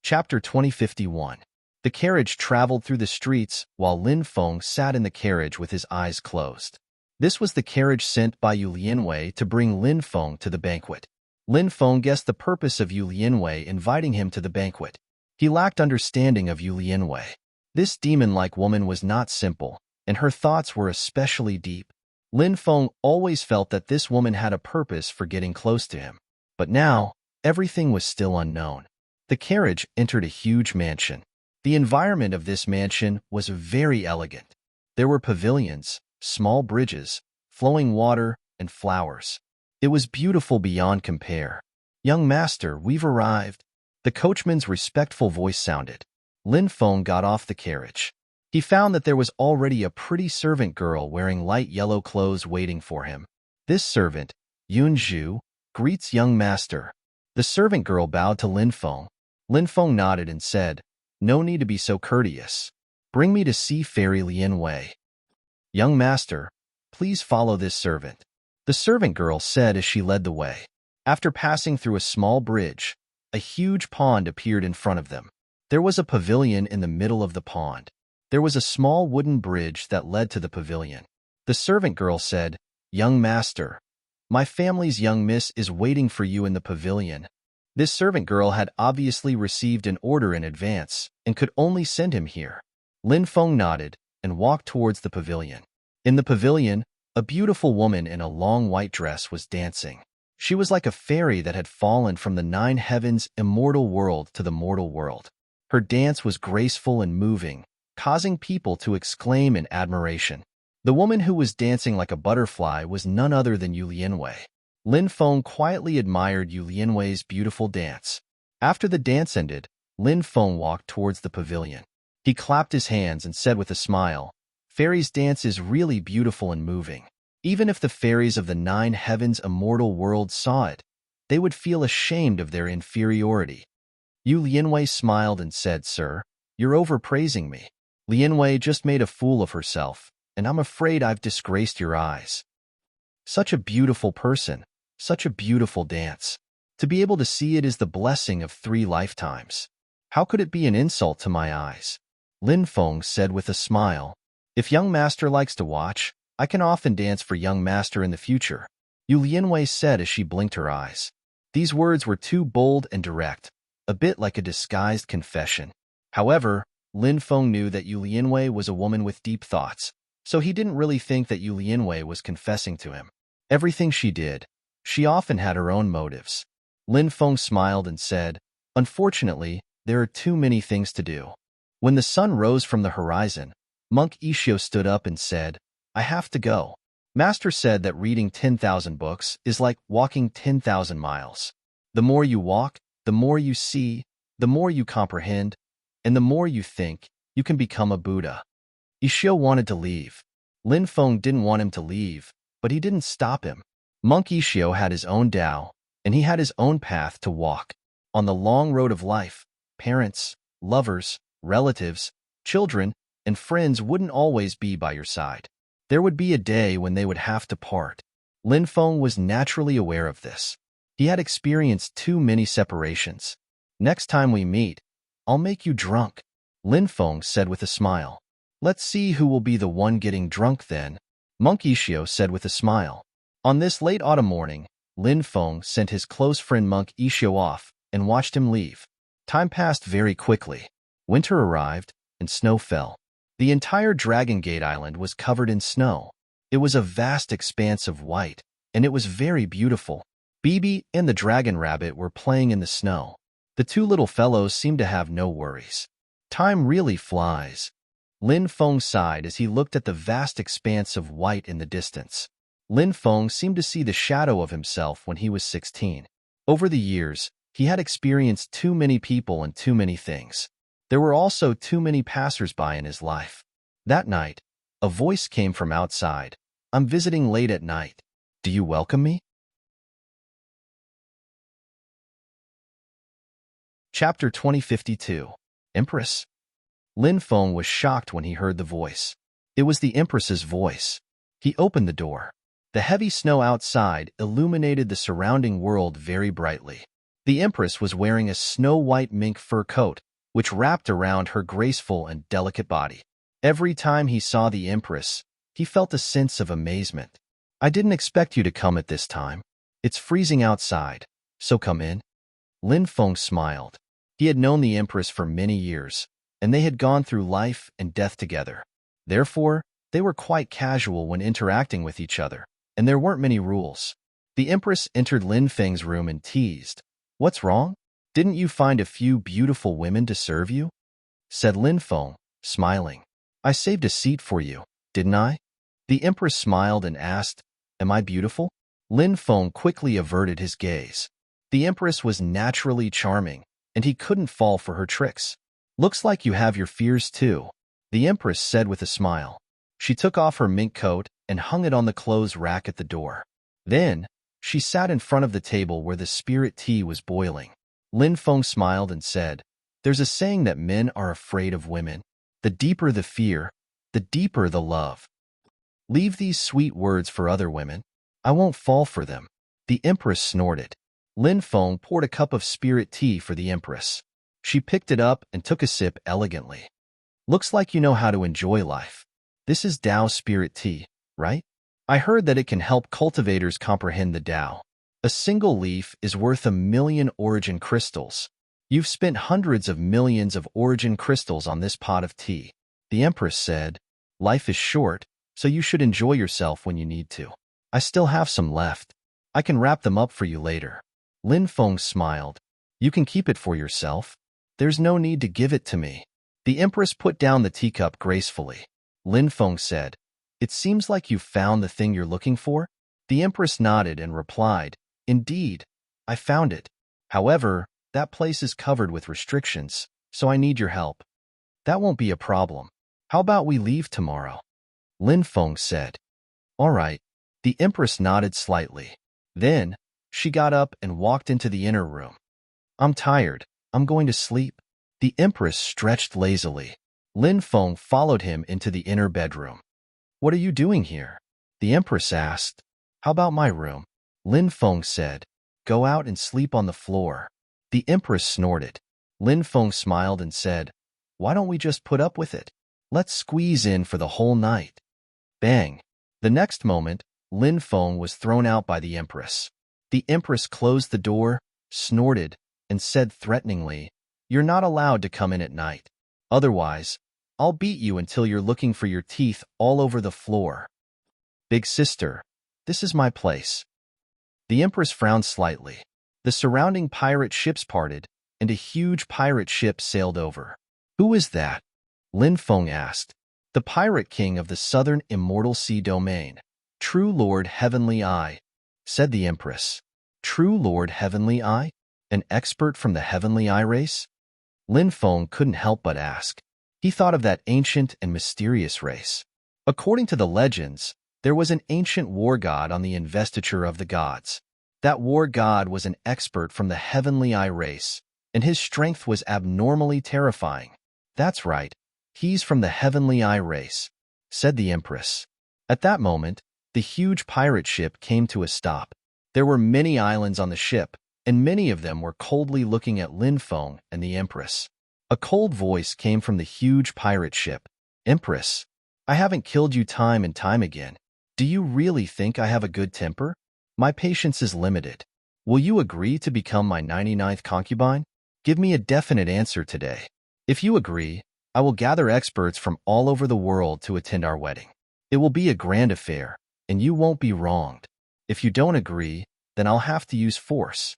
Chapter 2051. The carriage traveled through the streets while Lin Feng sat in the carriage with his eyes closed. This was the carriage sent by Yu Lianwei to bring Lin Feng to the banquet. Lin Feng guessed the purpose of Yu Lianwei inviting him to the banquet. He lacked understanding of Yu Lianwei. This demon-like woman was not simple, and her thoughts were especially deep. Lin Feng always felt that this woman had a purpose for getting close to him. But now, everything was still unknown. The carriage entered a huge mansion. The environment of this mansion was very elegant. There were pavilions, small bridges, flowing water, and flowers. It was beautiful beyond compare. "Young master, we've arrived." The coachman's respectful voice sounded. Lin Feng got off the carriage. He found that there was already a pretty servant girl wearing light yellow clothes waiting for him. This servant, Yun Zhu, greets young master. The servant girl bowed to Lin Feng. Lin Feng nodded and said, "No need to be so courteous. Bring me to see Fairy Lianwei." "Young master, please follow this servant," the servant girl said as she led the way. After passing through a small bridge, a huge pond appeared in front of them. There was a pavilion in the middle of the pond. There was a small wooden bridge that led to the pavilion. The servant girl said, "Young master, my family's young miss is waiting for you in the pavilion." This servant girl had obviously received an order in advance and could only send him here. Lin Feng nodded and walked towards the pavilion. In the pavilion, a beautiful woman in a long white dress was dancing. She was like a fairy that had fallen from the 9 heavens immortal world to the mortal world. Her dance was graceful and moving, causing people to exclaim in admiration. The woman who was dancing like a butterfly was none other than Yu Lianwei. Lin Feng quietly admired Yu Lianwei's beautiful dance. After the dance ended, Lin Feng walked towards the pavilion. He clapped his hands and said with a smile, "Fairy's dance is really beautiful and moving. Even if the fairies of the 9 heavens immortal world saw it, they would feel ashamed of their inferiority." Yu Lianwei smiled and said, "Sir, you're overpraising me. Lianwei just made a fool of herself, and I'm afraid I've disgraced your eyes. Such a beautiful person, such a beautiful dance. To be able to see it is the blessing of 3 lifetimes. How could it be an insult to my eyes?" Lin Feng said with a smile, "If young master likes to watch, I can often dance for young master in the future," Yu Lianwei said as she blinked her eyes. These words were too bold and direct, a bit like a disguised confession. However, Lin Feng knew that Yu Lianwei was a woman with deep thoughts, so he didn't really think that Yu Lianwei was confessing to him. Everything she did, she often had her own motives. Lin Feng smiled and said, "Unfortunately, there are too many things to do." When the sun rose from the horizon, Monk Ishio stood up and said, "I have to go. Master said that reading 10,000 books is like walking 10,000 miles. The more you walk, the more you see, the more you comprehend, and the more you think, You can become a Buddha. Ixio wanted to leave. Lin Feng didn't want him to leave, but he didn't stop him. Monk Ixio had his own Tao, and he had his own path to walk. On the long road of life, parents, lovers, relatives, children, and friends wouldn't always be by your side. There would be a day when they would have to part. Lin Feng was naturally aware of this. He had experienced too many separations. Next time we meet, I'll make you drunk, Lin Feng said with a smile. Let's see who will be the one getting drunk then, Monk Ixio said with a smile. On this late autumn morning, Lin Feng sent his close friend Monk Ixio off and watched him leave. Time passed very quickly. Winter arrived, and snow fell. The entire Dragon Gate Island was covered in snow. It was a vast expanse of white, and it was very beautiful. Bibi and the Dragon Rabbit were playing in the snow. The two little fellows seemed to have no worries. Time really flies. Lin Feng sighed as he looked at the vast expanse of white in the distance. Lin Feng seemed to see the shadow of himself when he was 16. Over the years, he had experienced too many people and too many things. There were also too many passers-by in his life. That night, a voice came from outside. I'm visiting late at night. Do you welcome me? Chapter 2052. Empress. Lin Feng was shocked when he heard the voice. It was the Empress's voice. He opened the door. The heavy snow outside illuminated the surrounding world very brightly. The Empress was wearing a snow-white mink fur coat, which wrapped around her graceful and delicate body. Every time he saw the Empress, he felt a sense of amazement. I didn't expect you to come at this time. It's freezing outside, so come in. Lin Feng smiled. He had known the Empress for many years, and they had gone through life and death together. Therefore, they were quite casual when interacting with each other, and there weren't many rules. The Empress entered Lin Feng's room and teased. What's wrong? Didn't you find a few beautiful women to serve you? Said Lin Feng, smiling. I saved a seat for you, didn't I? The Empress smiled and asked, Am I beautiful? Lin Feng quickly averted his gaze. The Empress was naturally charming, and he couldn't fall for her tricks. Looks like you have your fears too, the Empress said with a smile. She took off her mink coat and hung it on the clothes rack at the door. Then, she sat in front of the table where the spirit tea was boiling. Lin Feng smiled and said, There's a saying that men are afraid of women. The deeper the fear, the deeper the love. Leave these sweet words for other women. I won't fall for them. The Empress snorted. Lin Feng poured a cup of spirit tea for the Empress. She picked it up and took a sip elegantly. Looks like you know how to enjoy life. This is Tao spirit tea, right? I heard that it can help cultivators comprehend the Tao. A single leaf is worth 1,000,000 origin crystals. You've spent hundreds of millions of origin crystals on this pot of tea. The Empress said, Life is short, so you should enjoy yourself when you need to. I still have some left. I can wrap them up for you later. Lin Feng smiled. You can keep it for yourself. There's no need to give it to me. The Empress put down the teacup gracefully. Lin Feng said, It seems like you've found the thing you're looking for? The Empress nodded and replied, Indeed, I found it. However, that place is covered with restrictions, so I need your help. That won't be a problem. How about we leave tomorrow? Lin Feng said. All right. The Empress nodded slightly. Then, she got up and walked into the inner room. I'm tired. I'm going to sleep. The Empress stretched lazily. Lin Feng followed him into the inner bedroom. What are you doing here? The Empress asked. How about my room? Lin Feng said. Go out and sleep on the floor. The Empress snorted. Lin Feng smiled and said, Why don't we just put up with it? Let's squeeze in for the whole night. Bang! The next moment, Lin Feng was thrown out by the Empress. The Empress closed the door, snorted, and said threateningly, You're not allowed to come in at night. Otherwise, I'll beat you until you're looking for your teeth all over the floor. Big sister, this is my place. The Empress frowned slightly. The surrounding pirate ships parted, and a huge pirate ship sailed over. Who is that? Lin Feng asked. The pirate king of the southern immortal sea domain. True Lord Heavenly Eye, said the Empress. True Lord Heavenly Eye? An expert from the Heavenly Eye race? Lin Feng couldn't help but ask. He thought of that ancient and mysterious race. According to the legends, there was an ancient war god on the investiture of the gods. That war god was an expert from the heavenly eye race, and his strength was abnormally terrifying. That's right, he's from the heavenly eye race, said the Empress. At that moment, the huge pirate ship came to a stop. There were many islands on the ship, and many of them were coldly looking at Lin Feng and the Empress. A cold voice came from the huge pirate ship. Empress, I haven't killed you time and time again. Do you really think I have a good temper? My patience is limited. Will you agree to become my 99th concubine? Give me a definite answer today. If you agree, I will gather experts from all over the world to attend our wedding. It will be a grand affair, and you won't be wronged. If you don't agree, then I'll have to use force.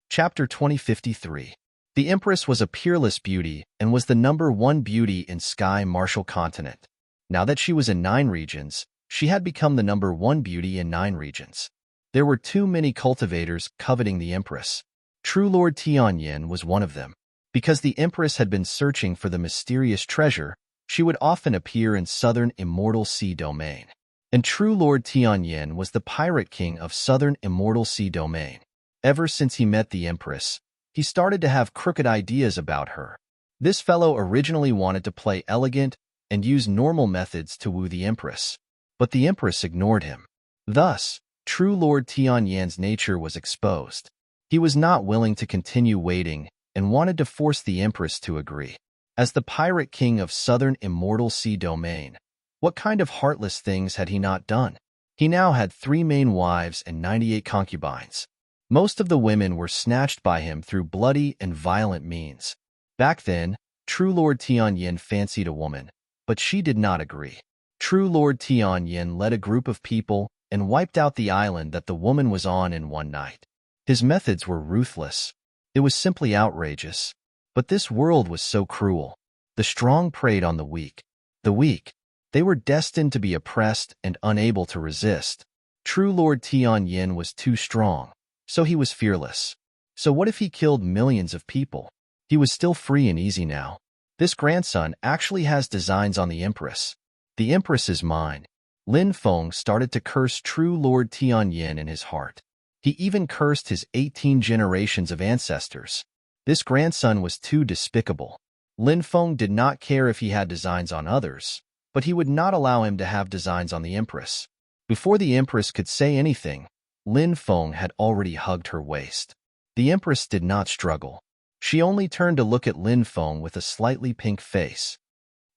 Chapter 2053. The Empress was a peerless beauty and was the #1 beauty in Sky Martial Continent. Now that she was in 9 regions, she had become the #1 beauty in 9 regions. There were too many cultivators coveting the Empress. True Lord Tianyin was one of them. Because the Empress had been searching for the mysterious treasure, she would often appear in southern Immortal Sea Domain. And True Lord Tianyin was the pirate king of southern Immortal Sea Domain. Ever since he met the Empress, he started to have crooked ideas about her. This fellow originally wanted to play elegant and use normal methods to woo the Empress, but the Empress ignored him. Thus, True Lord Tianyin's nature was exposed. He was not willing to continue waiting and wanted to force the Empress to agree. As the pirate king of southern Immortal Sea Domain, what kind of heartless things had he not done? He now had 3 main wives and 98 concubines. Most of the women were snatched by him through bloody and violent means. Back then, True Lord Tianyin fancied a woman, but she did not agree. True Lord Tianyin led a group of people and wiped out the island that the woman was on in one night. His methods were ruthless. It was simply outrageous. But this world was so cruel. The strong preyed on the weak. The weak, they were destined to be oppressed and unable to resist. True Lord Tianyin was too strong, so he was fearless. So what if he killed millions of people? He was still free and easy now. This grandson actually has designs on the Empress. The Empress is mine. Lin Feng started to curse True Lord Tianyin in his heart. He even cursed his 18 generations of ancestors. This grandson was too despicable. Lin Feng did not care if he had designs on others, but he would not allow him to have designs on the Empress. Before the Empress could say anything, Lin Feng had already hugged her waist. The Empress did not struggle. She only turned to look at Lin Feng with a slightly pink face.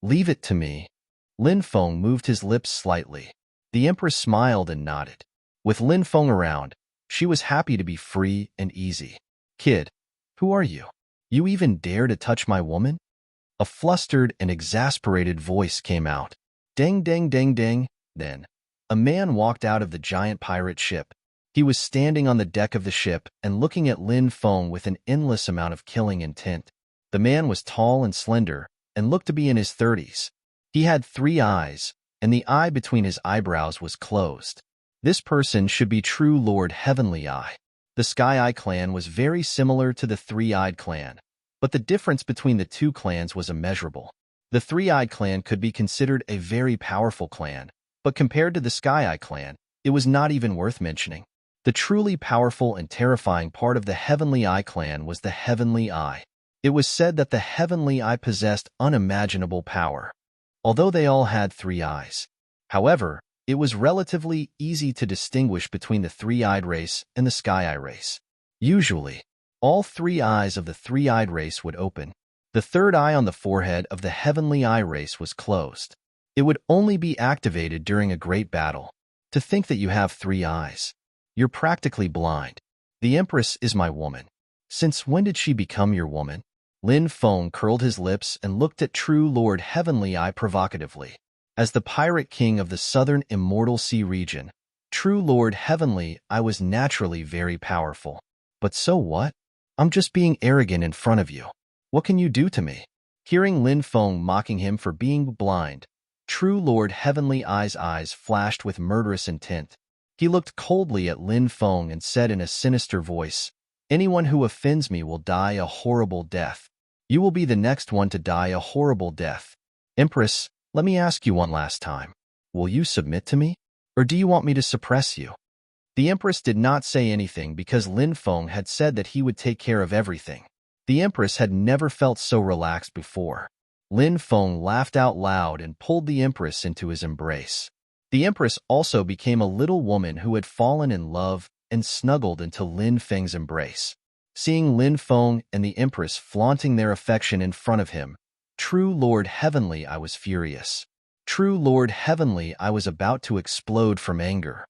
Leave it to me. Lin Feng moved his lips slightly. The Empress smiled and nodded. With Lin Feng around, she was happy to be free and easy. Kid, who are you? You even dare to touch my woman? A flustered and exasperated voice came out. Ding, ding, ding, ding. Then, a man walked out of the giant pirate ship. He was standing on the deck of the ship and looking at Lin Feng with an endless amount of killing intent. The man was tall and slender and looked to be in his 30s. He had 3 eyes, and the eye between his eyebrows was closed. This person should be True Lord Heavenly Eye. The Sky Eye clan was very similar to the 3-Eyed clan, but the difference between the 2 clans was immeasurable. The 3-Eyed clan could be considered a very powerful clan, but compared to the Sky Eye clan, it was not even worth mentioning. The truly powerful and terrifying part of the Heavenly Eye clan was the Heavenly Eye. It was said that the Heavenly Eye possessed unimaginable power, although they all had 3 eyes. However, it was relatively easy to distinguish between the 3-Eyed race and the Sky Eye race. Usually, all 3 eyes of the 3-Eyed race would open. The 3rd eye on the forehead of the Heavenly Eye race was closed. It would only be activated during a great battle. To think that you have 3 eyes. You're practically blind. The Empress is my woman. Since when did she become your woman? Lin Feng curled his lips and looked at True Lord Heavenly Eye provocatively. As the pirate king of the southern Immortal Sea region, True Lord Heavenly Eye was naturally very powerful. But so what? I'm just being arrogant in front of you. What can you do to me? Hearing Lin Feng mocking him for being blind, True Lord Heavenly Eye's eyes flashed with murderous intent. He looked coldly at Lin Feng and said in a sinister voice, Anyone who offends me will die a horrible death. You will be the next one to die a horrible death. Empress, let me ask you one last time. Will you submit to me? Or do you want me to suppress you? The Empress did not say anything because Lin Feng had said that he would take care of everything. The Empress had never felt so relaxed before. Lin Feng laughed out loud and pulled the Empress into his embrace. The Empress also became a little woman who had fallen in love and snuggled into Lin Feng's embrace. Seeing Lin Feng and the Empress flaunting their affection in front of him, true Lord Heavenly, I was furious. True Lord Heavenly, I was about to explode from anger.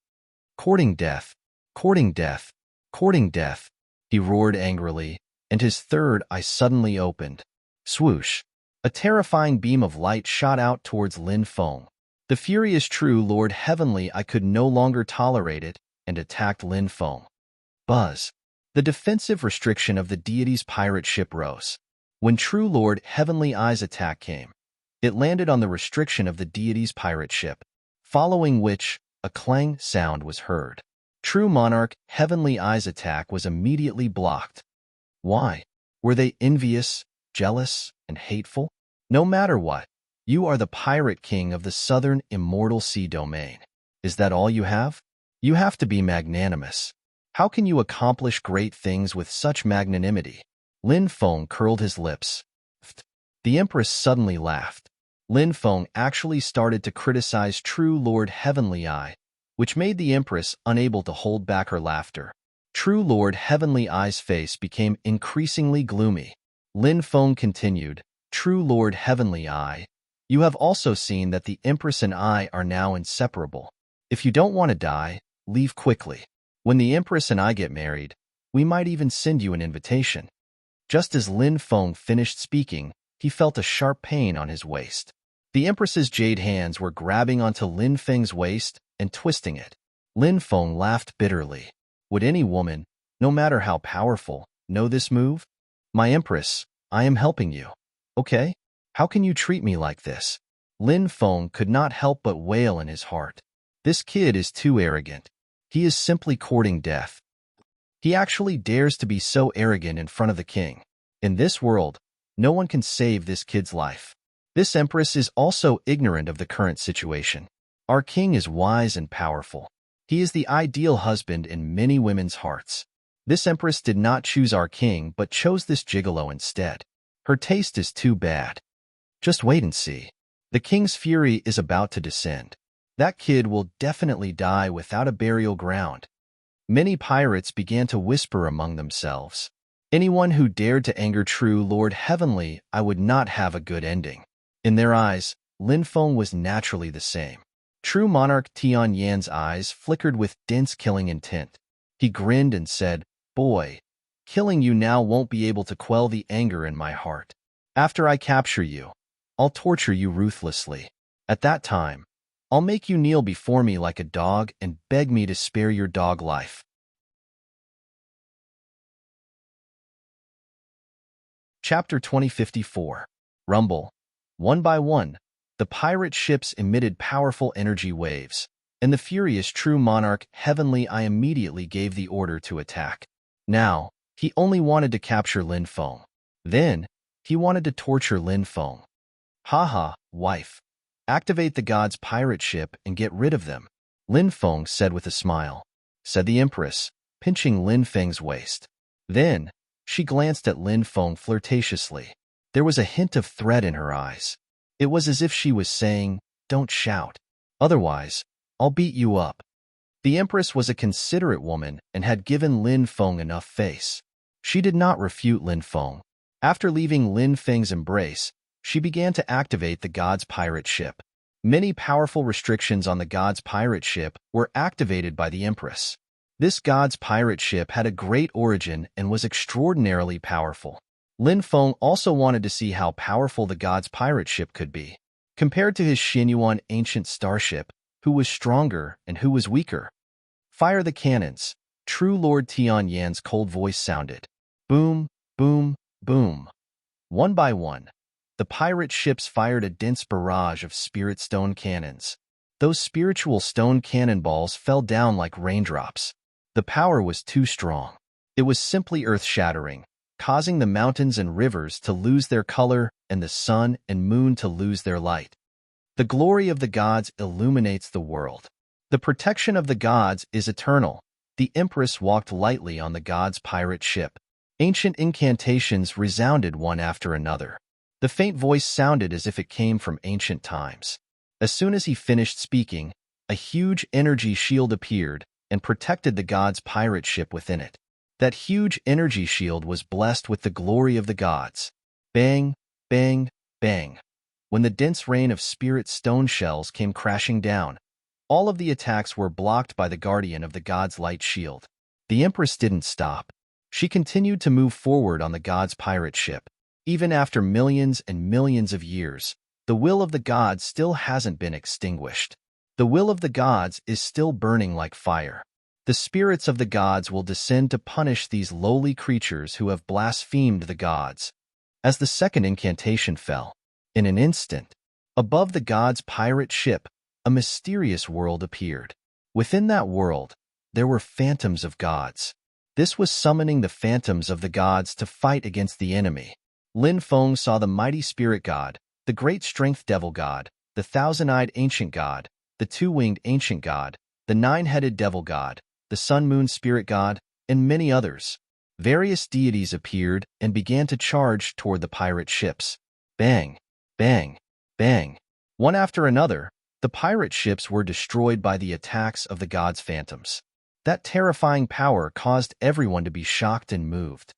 Courting death, courting death, courting death, he roared angrily, and his third eye suddenly opened. Swoosh! A terrifying beam of light shot out towards Lin Feng. The furious true Lord Heavenly, I could no longer tolerate it, and attacked Lin Feng. Buzz! The defensive restriction of the deity's pirate ship rose. When true Lord Heavenly Eye's attack came, it landed on the restriction of the deity's pirate ship, following which a clang sound was heard. True Monarch Heavenly Eye's attack was immediately blocked. Why? Were they envious, jealous, and hateful? No matter what, you are the pirate king of the southern immortal sea domain. Is that all you have? You have to be magnanimous. How can you accomplish great things with such magnanimity? Lin Feng curled his lips. The Empress suddenly laughed. Lin Feng actually started to criticize true Lord Heavenly Eye, which made the Empress unable to hold back her laughter. True Lord Heavenly Eye's face became increasingly gloomy. Lin Feng continued, True Lord Heavenly Eye, you have also seen that the Empress and I are now inseparable. If you don't want to die, leave quickly. When the Empress and I get married, we might even send you an invitation. Just as Lin Feng finished speaking, he felt a sharp pain on his waist. The Empress's jade hands were grabbing onto Lin Feng's waist and twisting it. Lin Feng laughed bitterly. Would any woman, no matter how powerful, know this move? My Empress, I am helping you. Okay? How can you treat me like this? Lin Feng could not help but wail in his heart. This kid is too arrogant. He is simply courting death. He actually dares to be so arrogant in front of the king. In this world, no one can save this kid's life. This Empress is also ignorant of the current situation. Our king is wise and powerful. He is the ideal husband in many women's hearts. This Empress did not choose our king but chose this gigolo instead. Her taste is too bad. Just wait and see. The king's fury is about to descend. That kid will definitely die without a burial ground. Many pirates began to whisper among themselves. Anyone who dared to anger true Lord Heavenly, I would not have a good ending. In their eyes, Lin Feng was naturally the same. True Monarch Tian Yan's eyes flickered with dense killing intent. He grinned and said, Boy, killing you now won't be able to quell the anger in my heart. After I capture you, I'll torture you ruthlessly. At that time, I'll make you kneel before me like a dog and beg me to spare your dog life. Chapter 2054. Rumble. One by one, the pirate ships emitted powerful energy waves, and the furious true monarch Heavenly Eye immediately gave the order to attack. Now, he only wanted to capture Lin Feng. Then, he wanted to torture Lin Feng. Haha, wife. Activate the god's pirate ship and get rid of them, Lin Feng said with a smile, said the Empress, pinching Lin Feng's waist. Then, she glanced at Lin Feng flirtatiously. There was a hint of threat in her eyes. It was as if she was saying, Don't shout. Otherwise, I'll beat you up. The Empress was a considerate woman and had given Lin Feng enough face. She did not refute Lin Feng. After leaving Lin Feng's embrace, she began to activate the god's pirate ship. Many powerful restrictions on the god's pirate ship were activated by the Empress. This god's pirate ship had a great origin and was extraordinarily powerful. Lin Feng also wanted to see how powerful the god's pirate ship could be, compared to his Xinyuan ancient starship, who was stronger and who was weaker. Fire the cannons, true Lord Tian Yan's cold voice sounded. Boom, boom, boom. One by one, the pirate ships fired a dense barrage of spirit stone cannons. Those spiritual stone cannonballs fell down like raindrops. The power was too strong. It was simply earth-shattering, causing the mountains and rivers to lose their color and the sun and moon to lose their light. The glory of the gods illuminates the world. The protection of the gods is eternal. The Empress walked lightly on the gods' pirate ship. Ancient incantations resounded one after another. The faint voice sounded as if it came from ancient times. As soon as he finished speaking, a huge energy shield appeared and protected the gods' pirate ship within it. That huge energy shield was blessed with the glory of the gods. Bang, bang, bang. When the dense rain of spirit stone shells came crashing down, all of the attacks were blocked by the guardian of the god's light shield. The Empress didn't stop. She continued to move forward on the god's pirate ship. Even after millions and millions of years, the will of the gods still hasn't been extinguished. The will of the gods is still burning like fire. The spirits of the gods will descend to punish these lowly creatures who have blasphemed the gods. As the second incantation fell, in an instant, above the gods' pirate ship, a mysterious world appeared. Within that world, there were phantoms of gods. This was summoning the phantoms of the gods to fight against the enemy. Lin Feng saw the mighty spirit god, the great strength devil god, the thousand-eyed ancient god, the two-winged ancient god, the nine-headed devil god, the sun-moon spirit god, and many others. Various deities appeared and began to charge toward the pirate ships. Bang, bang, bang. One after another, the pirate ships were destroyed by the attacks of the gods' phantoms. That terrifying power caused everyone to be shocked and moved.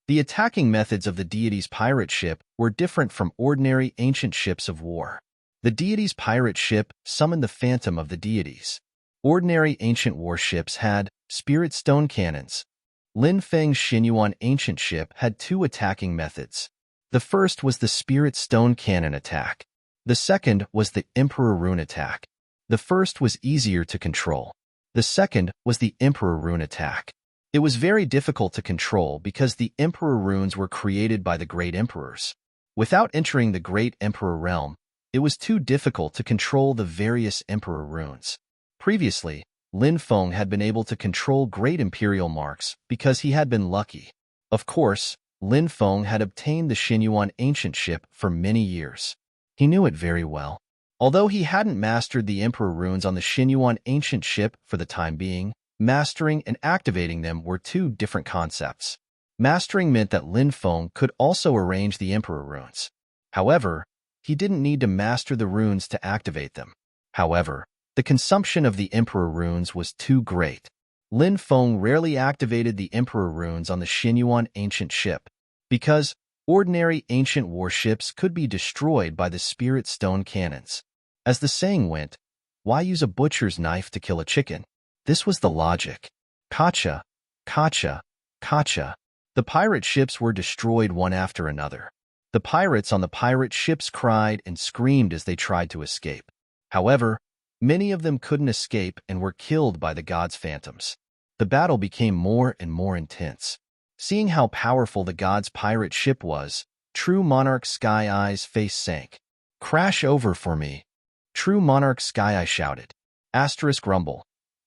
The attacking methods of the deity's pirate ship were different from ordinary ancient ships of war. The deity's pirate ship summoned the phantom of the deities. Ordinary ancient warships had spirit stone cannons. Lin Feng's Xinyuan ancient ship had two attacking methods. The first was the spirit stone cannon attack. The second was the Emperor Rune attack. The first was easier to control. The second was the Emperor Rune attack. It was very difficult to control because the Emperor Runes were created by the Great Emperors. Without entering the Great Emperor realm, it was too difficult to control the various Emperor Runes. Previously, Lin Feng had been able to control Great Imperial marks because he had been lucky. Of course, Lin Feng had obtained the Xinyuan ancient ship for many years. He knew it very well. Although he hadn't mastered the Emperor Runes on the Xinyuan ancient ship for the time being, mastering and activating them were two different concepts. Mastering meant that Lin Feng could also arrange the Emperor Runes. However, he didn't need to master the runes to activate them. However, the consumption of the Emperor Runes was too great. Lin Feng rarely activated the Emperor Runes on the Xinyuan ancient ship, because ordinary ancient warships could be destroyed by the spirit stone cannons. As the saying went, why use a butcher's knife to kill a chicken? This was the logic. Kacha, kacha, kacha. The pirate ships were destroyed one after another. The pirates on the pirate ships cried and screamed as they tried to escape. However, many of them couldn't escape and were killed by the gods' phantoms. The battle became more and more intense. Seeing how powerful the gods' pirate ship was, True Monarch Sky Eye's face sank. Crash over for me. True Monarch Sky Eye shouted. Asterisk rumble.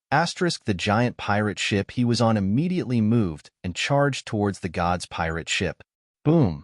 Asterisk the giant pirate ship he was on immediately moved and charged towards the gods' pirate ship. Boom.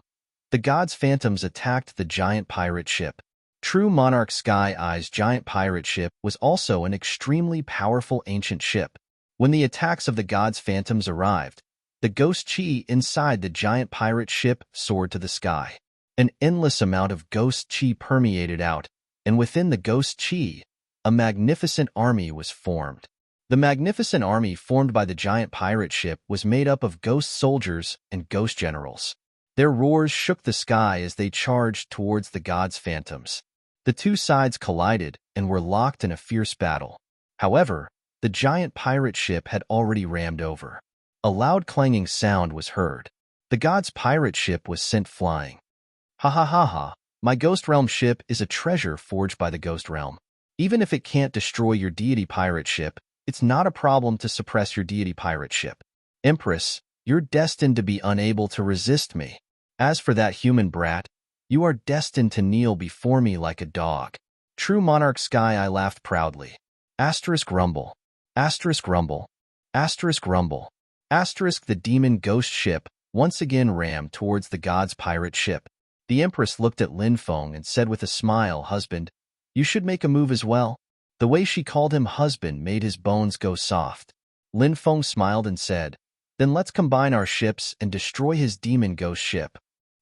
The gods' phantoms attacked the giant pirate ship. True Monarch Sky Eye's giant pirate ship was also an extremely powerful ancient ship. When the attacks of the gods' phantoms arrived, the ghost chi inside the giant pirate ship soared to the sky. An endless amount of ghost chi permeated out, and within the ghost chi, a magnificent army was formed. The magnificent army formed by the giant pirate ship was made up of ghost soldiers and ghost generals. Their roars shook the sky as they charged towards the gods' phantoms. The two sides collided and were locked in a fierce battle. However, the giant pirate ship had already rammed over. A loud clanging sound was heard. The gods' pirate ship was sent flying. Ha ha ha ha, my Ghost Realm ship is a treasure forged by the Ghost Realm. Even if it can't destroy your deity pirate ship, it's not a problem to suppress your deity pirate ship. Empress, you're destined to be unable to resist me. As for that human brat, you are destined to kneel before me like a dog. True Monarch Sky Eye laughed proudly. Asterisk rumble. Asterisk rumble. Asterisk rumble. Asterisk the demon ghost ship once again rammed towards the god's pirate ship. The Empress looked at Lin Feng and said with a smile, "Husband, you should make a move as well." The way she called him husband made his bones go soft. Lin Feng smiled and said, "Then let's combine our ships and destroy his demon ghost ship."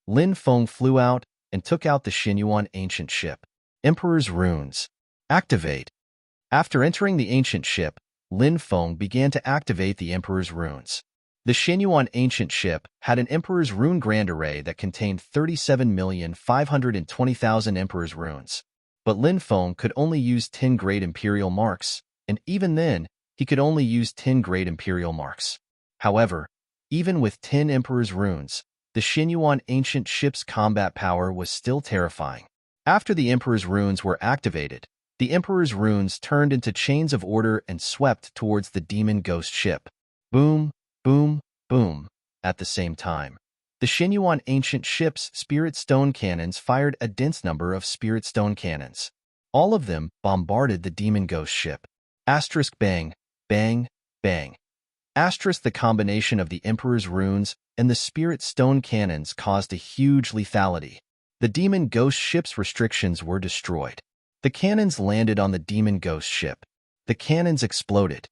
Lin Feng flew out and took out the Xinyuan ancient ship. Emperor's Runes. Activate. After entering the ancient ship, Lin Feng began to activate the Emperor's Runes. The Xinyuan ancient ship had an Emperor's Rune Grand Array that contained 37,520,000 Emperor's Runes. But Lin Feng could only use 10 Great Imperial Marks, and even then, he could only use 10 Great Imperial Marks. However, even with 10 Emperor's Runes, the Xinyuan ancient ship's combat power was still terrifying. After the Emperor's Runes were activated, the Emperor's Runes turned into chains of order and swept towards the demon ghost ship. Boom, boom, boom. At the same time, the Xinyuan ancient ship's spirit stone cannons fired a dense number of spirit stone cannons. All of them bombarded the demon ghost ship. Asterisk bang, bang, bang. Asterisk the combination of the Emperor's Runes and the spirit stone cannons caused a huge lethality. The demon ghost ship's restrictions were destroyed. The cannons landed on the demon ghost ship. The cannons exploded.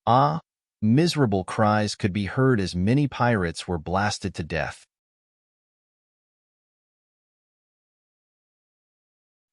Ah! Miserable cries could be heard as many pirates were blasted to death.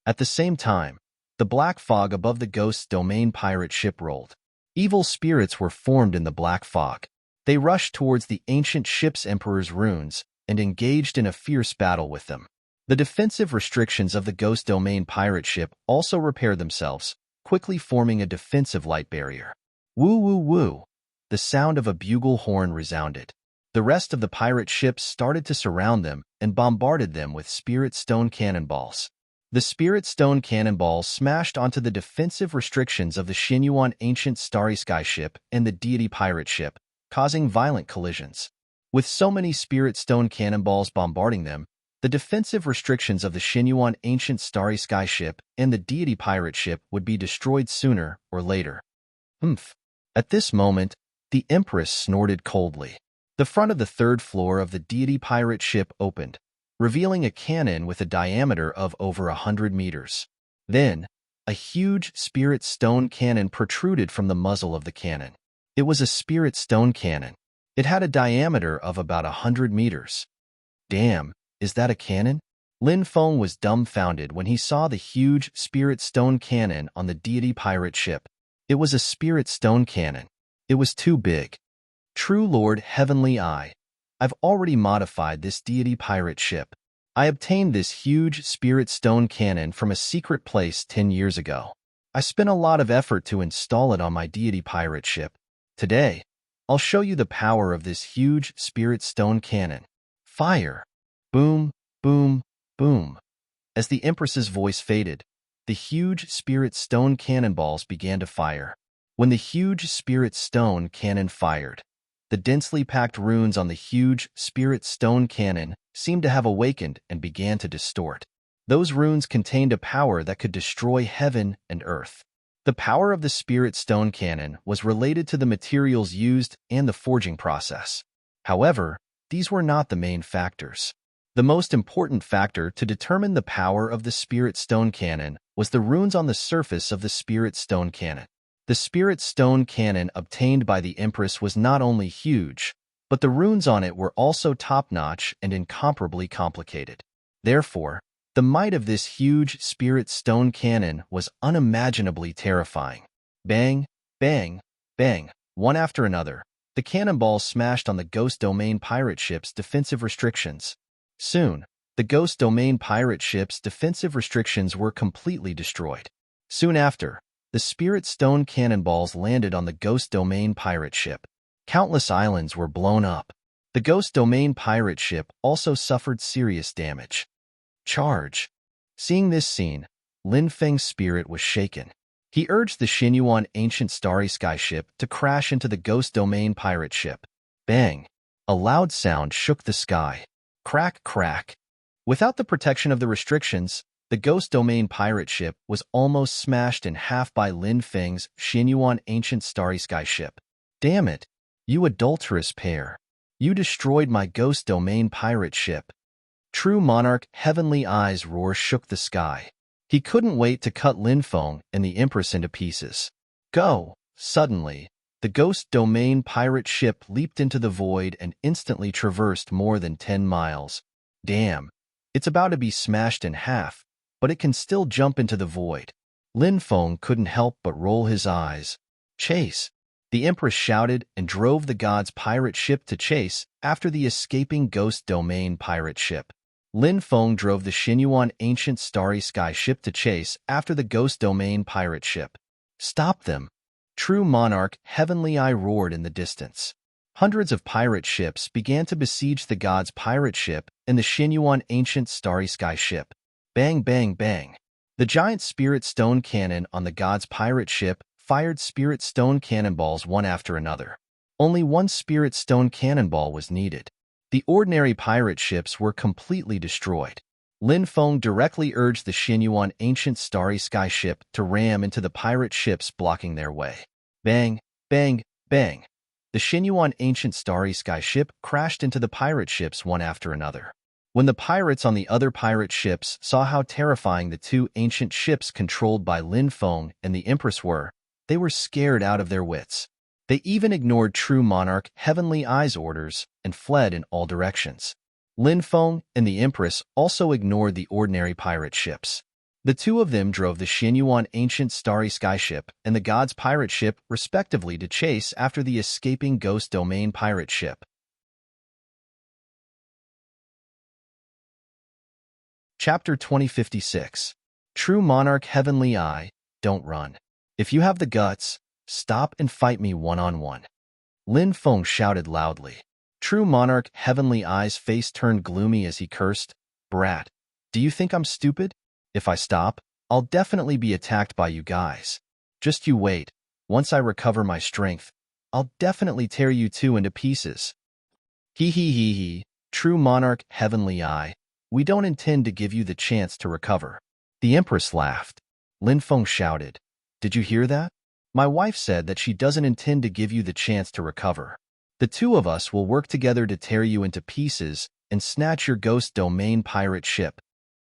At the same time, the black fog above the ghost's domain pirate ship rolled. Evil spirits were formed in the black fog. They rushed towards the ancient ship's Emperor's Runes and engaged in a fierce battle with them. The defensive restrictions of the ghost domain pirate ship also repaired themselves, quickly forming a defensive light barrier. Woo woo woo! The sound of a bugle horn resounded. The rest of the pirate ships started to surround them and bombarded them with spirit stone cannonballs. The spirit stone cannonballs smashed onto the defensive restrictions of the Xinyuan ancient starry sky ship and the deity pirate ship, causing violent collisions. With so many spirit stone cannonballs bombarding them, the defensive restrictions of the Xinyuan ancient starry sky ship and the deity pirate ship would be destroyed sooner or later. Humph. At this moment, the Empress snorted coldly. The front of the third floor of the deity pirate ship opened, revealing a cannon with a diameter of over 100 meters. Then, a huge spirit stone cannon protruded from the muzzle of the cannon. It was a spirit stone cannon. It had a diameter of about 100 meters. Damn, is that a cannon? Lin Feng was dumbfounded when he saw the huge spirit stone cannon on the deity pirate ship. It was a spirit stone cannon. It was too big. True Lord Heavenly Eye, I've already modified this deity pirate ship. I obtained this huge spirit stone cannon from a secret place 10 years ago. I spent a lot of effort to install it on my deity pirate ship. Today, I'll show you the power of this huge spirit stone cannon. Fire! Boom, boom, boom. As the Empress's voice faded, the huge spirit stone cannonballs began to fire. When the huge spirit stone cannon fired, the densely packed runes on the huge spirit stone cannon seemed to have awakened and began to distort. Those runes contained a power that could destroy heaven and earth. The power of the spirit stone cannon was related to the materials used and the forging process. However, these were not the main factors. The most important factor to determine the power of the spirit stone cannon was the runes on the surface of the spirit stone cannon. The spirit stone cannon obtained by the Empress was not only huge, but the runes on it were also top-notch and incomparably complicated. Therefore, the might of this huge spirit stone cannon was unimaginably terrifying. Bang, bang, bang, one after another, the cannonballs smashed on the Ghost Domain pirate ship's defensive restrictions. Soon, the Ghost Domain pirate ship's defensive restrictions were completely destroyed. Soon after, the spirit stone cannonballs landed on the Ghost Domain pirate ship. Countless islands were blown up. The Ghost Domain pirate ship also suffered serious damage. Charge! Seeing this scene, Lin Feng's spirit was shaken. He urged the Xinyuan ancient starry sky ship to crash into the Ghost Domain pirate ship. Bang! A loud sound shook the sky. Crack, crack. Without the protection of the restrictions, the Ghost Domain pirate ship was almost smashed in half by Lin Feng's Xinyuan ancient starry sky ship. Damn it! You adulterous pair! You destroyed my ghost domain pirate ship. True monarch heavenly eyes roar shook the sky. He couldn't wait to cut Lin Feng and the Empress into pieces. Go! Suddenly, the ghost domain pirate ship leaped into the void and instantly traversed more than 10 miles. Damn, it's about to be smashed in half, but it can still jump into the void. Lin Feng couldn't help but roll his eyes. Chase! The Empress shouted and drove the god's pirate ship to chase after the escaping ghost domain pirate ship. Lin Feng drove the Xinyuan ancient starry sky ship to chase after the ghost domain pirate ship. Stop them! True monarch heavenly eye roared in the distance. Hundreds of pirate ships began to besiege the god's pirate ship and the Xinyuan ancient starry sky ship. Bang, bang, bang. The giant spirit stone cannon on the god's pirate ship fired spirit stone cannonballs one after another. Only one spirit stone cannonball was needed. The ordinary pirate ships were completely destroyed. Lin Feng directly urged the Xinyuan ancient starry sky ship to ram into the pirate ships blocking their way. Bang, bang, bang. The Xinyuan ancient starry sky ship crashed into the pirate ships one after another. When the pirates on the other pirate ships saw how terrifying the two ancient ships controlled by Lin Feng and the Empress were, they were scared out of their wits. They even ignored True Monarch Heavenly Eye's orders and fled in all directions. Lin Feng and the Empress also ignored the ordinary pirate ships. The two of them drove the Xinyuan ancient starry sky ship and the god's pirate ship respectively to chase after the escaping ghost domain pirate ship. Chapter 2056. True Monarch Heavenly Eye, don't run. If you have the guts, stop and fight me one-on-one. Lin Feng shouted loudly. True Monarch Heavenly Eye's face turned gloomy as he cursed. Brat, do you think I'm stupid? If I stop, I'll definitely be attacked by you guys. Just you wait. Once I recover my strength, I'll definitely tear you two into pieces. Hee hee hee hee. True Monarch Heavenly Eye, we don't intend to give you the chance to recover. The Empress laughed. Lin Feng shouted. Did you hear that? My wife said that she doesn't intend to give you the chance to recover. The two of us will work together to tear you into pieces and snatch your ghost domain pirate ship.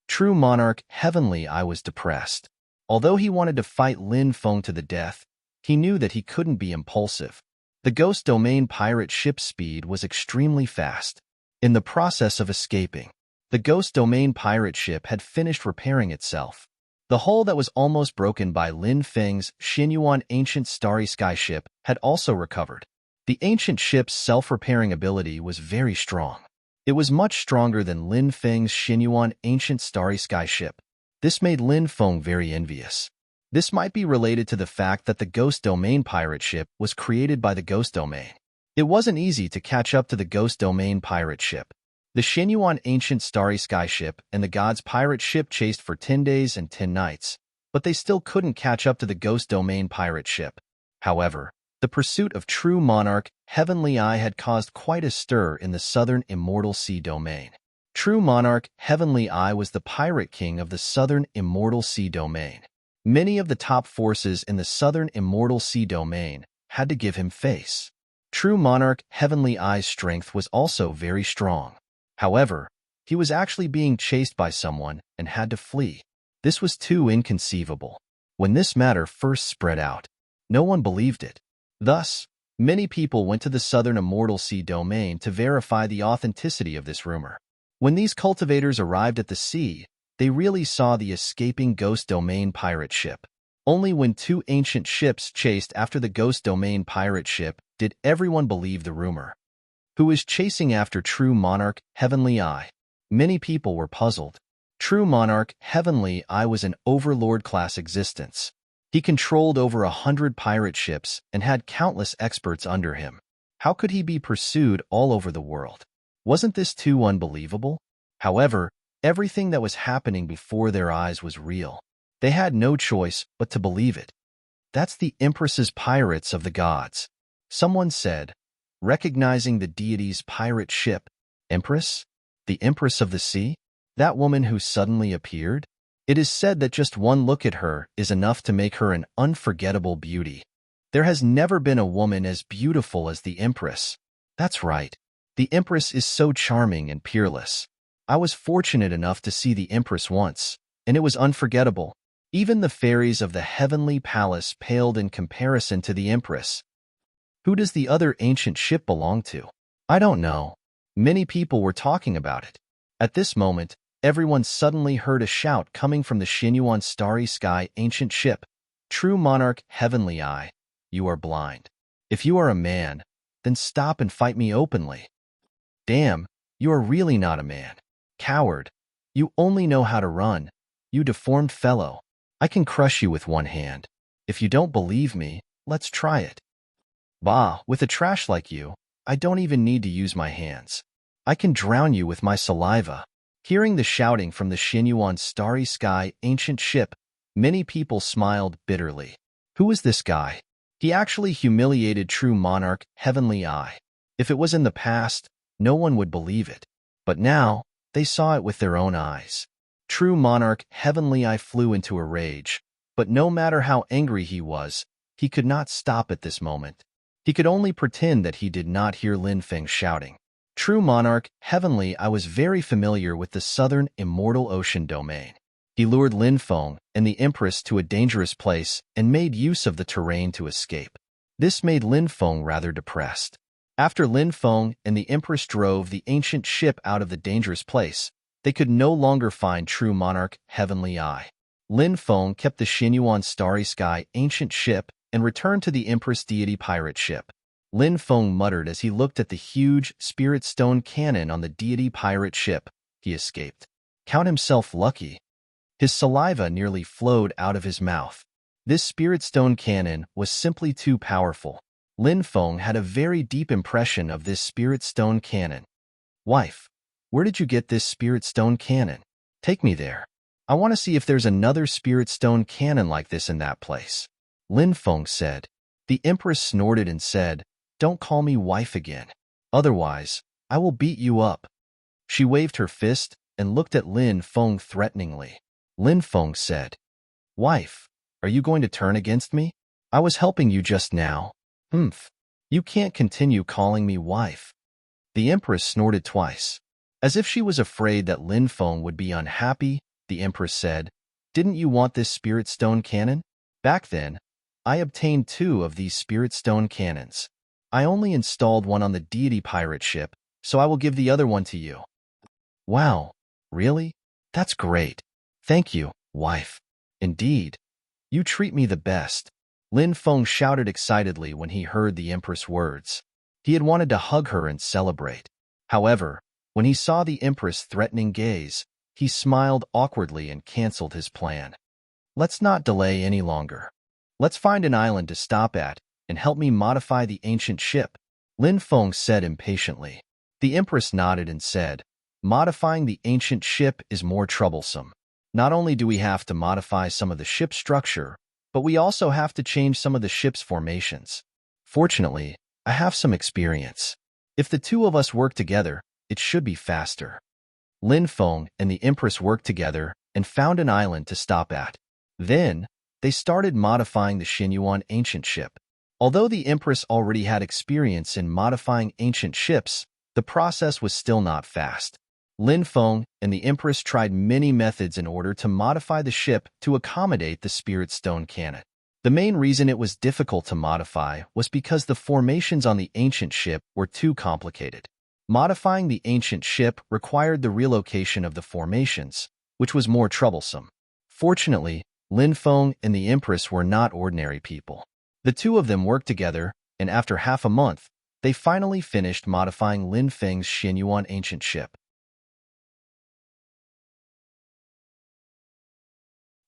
True Monarch Heavenly Eye was depressed. Although he wanted to fight Lin Feng to the death, he knew that he couldn't be impulsive. The ghost domain pirate ship's speed was extremely fast. In the process of escaping, the ghost domain pirate ship had finished repairing itself. The hull that was almost broken by Lin Feng's Xinyuan ancient starry sky ship had also recovered. The ancient ship's self-repairing ability was very strong. It was much stronger than Lin Feng's Xinyuan ancient starry sky ship. This made Lin Feng very envious. This might be related to the fact that the ghost domain pirate ship was created by the ghost domain. It wasn't easy to catch up to the ghost domain pirate ship. The Xinyuan ancient starry sky ship and the god's pirate ship chased for 10 days and 10 nights, but they still couldn't catch up to the ghost domain pirate ship. However, the pursuit of True Monarch Heavenly Eye had caused quite a stir in the southern Immortal Sea domain. True Monarch Heavenly Eye was the pirate king of the southern Immortal Sea domain. Many of the top forces in the southern Immortal Sea domain had to give him face. True Monarch Heavenly Eye's strength was also very strong. However, he was actually being chased by someone and had to flee. This was too inconceivable. When this matter first spread out, no one believed it. Thus, many people went to the southern Immortal Sea domain to verify the authenticity of this rumor. When these cultivators arrived at the sea, they really saw the escaping ghost domain pirate ship. Only when two ancient ships chased after the ghost domain pirate ship did everyone believe the rumor. Who is chasing after True Monarch Heavenly Eye? Many people were puzzled. True Monarch Heavenly Eye was an overlord-class existence. He controlled over 100 pirate ships and had countless experts under him. How could he be pursued all over the world? Wasn't this too unbelievable? However, everything that was happening before their eyes was real. They had no choice but to believe it. That's the Empress's pirates of the gods. Someone said, recognizing the deity's pirate ship. Empress? The Empress of the Sea? That woman who suddenly appeared? It is said that just one look at her is enough to make her an unforgettable beauty. There has never been a woman as beautiful as the Empress. That's right. The Empress is so charming and peerless. I was fortunate enough to see the Empress once, and it was unforgettable. Even the fairies of the heavenly palace paled in comparison to the Empress. Who does the other ancient ship belong to? I don't know. Many people were talking about it. At this moment, everyone suddenly heard a shout coming from the Xinyuan starry sky ancient ship. True monarch, heavenly eye, you are blind. If you are a man, then stop and fight me openly. Damn, you are really not a man. Coward, you only know how to run. You deformed fellow. I can crush you with one hand. If you don't believe me, let's try it. Bah, with a trash like you, I don't even need to use my hands. I can drown you with my saliva. Hearing the shouting from the Xinyuan starry sky ancient ship, many people smiled bitterly. Who is this guy? He actually humiliated true monarch, heavenly eye. If it was in the past, no one would believe it. But now, they saw it with their own eyes. True monarch, heavenly eye flew into a rage. But no matter how angry he was, he could not stop at this moment. He could only pretend that he did not hear Lin Feng's shouting. True monarch, heavenly, I was very familiar with the southern immortal ocean domain. He lured Lin Feng and the Empress to a dangerous place and made use of the terrain to escape. This made Lin Feng rather depressed. After Lin Feng and the Empress drove the ancient ship out of the dangerous place, they could no longer find true monarch, heavenly eye. Lin Feng kept the Xinyuan starry sky ancient ship and returned to the Empress deity pirate ship. Lin Feng muttered as he looked at the huge spirit stone cannon on the deity pirate ship. He escaped. Count himself lucky. His saliva nearly flowed out of his mouth. This spirit stone cannon was simply too powerful. Lin Feng had a very deep impression of this spirit stone cannon. Wife, where did you get this spirit stone cannon? Take me there. I want to see if there's another spirit stone cannon like this in that place. Lin Feng said. The Empress snorted and said, Don't call me wife again. Otherwise, I will beat you up. She waved her fist and looked at Lin Feng threateningly. Lin Feng said, Wife, are you going to turn against me? I was helping you just now. Humph. You can't continue calling me wife. The Empress snorted twice. As if she was afraid that Lin Feng would be unhappy, the Empress said, Didn't you want this spirit stone cannon? Back then, I obtained 2 of these spirit stone cannons. I only installed one on the deity pirate ship, so I will give the other one to you. Wow, really? That's great. Thank you, wife. Indeed. You treat me the best. Lin Feng shouted excitedly when he heard the Empress' words. He had wanted to hug her and celebrate. However, when he saw the Empress' threatening gaze, he smiled awkwardly and canceled his plan. Let's not delay any longer. Let's find an island to stop at and help me modify the ancient ship, Lin Feng said impatiently. The Empress nodded and said, Modifying the ancient ship is more troublesome. Not only do we have to modify some of the ship's structure, but we also have to change some of the ship's formations. Fortunately, I have some experience. If the 2 of us work together, it should be faster. Lin Feng and the Empress worked together and found an island to stop at. Then, they started modifying the Xinyuan ancient ship. Although the Empress already had experience in modifying ancient ships, the process was still not fast. Lin Feng and the Empress tried many methods in order to modify the ship to accommodate the spirit stone cannon. The main reason it was difficult to modify was because the formations on the ancient ship were too complicated. Modifying the ancient ship required the relocation of the formations, which was more troublesome. Fortunately, Lin Feng and the Empress were not ordinary people. The 2 of them worked together, and after half a month, they finally finished modifying Lin Feng's Xinyuan ancient ship.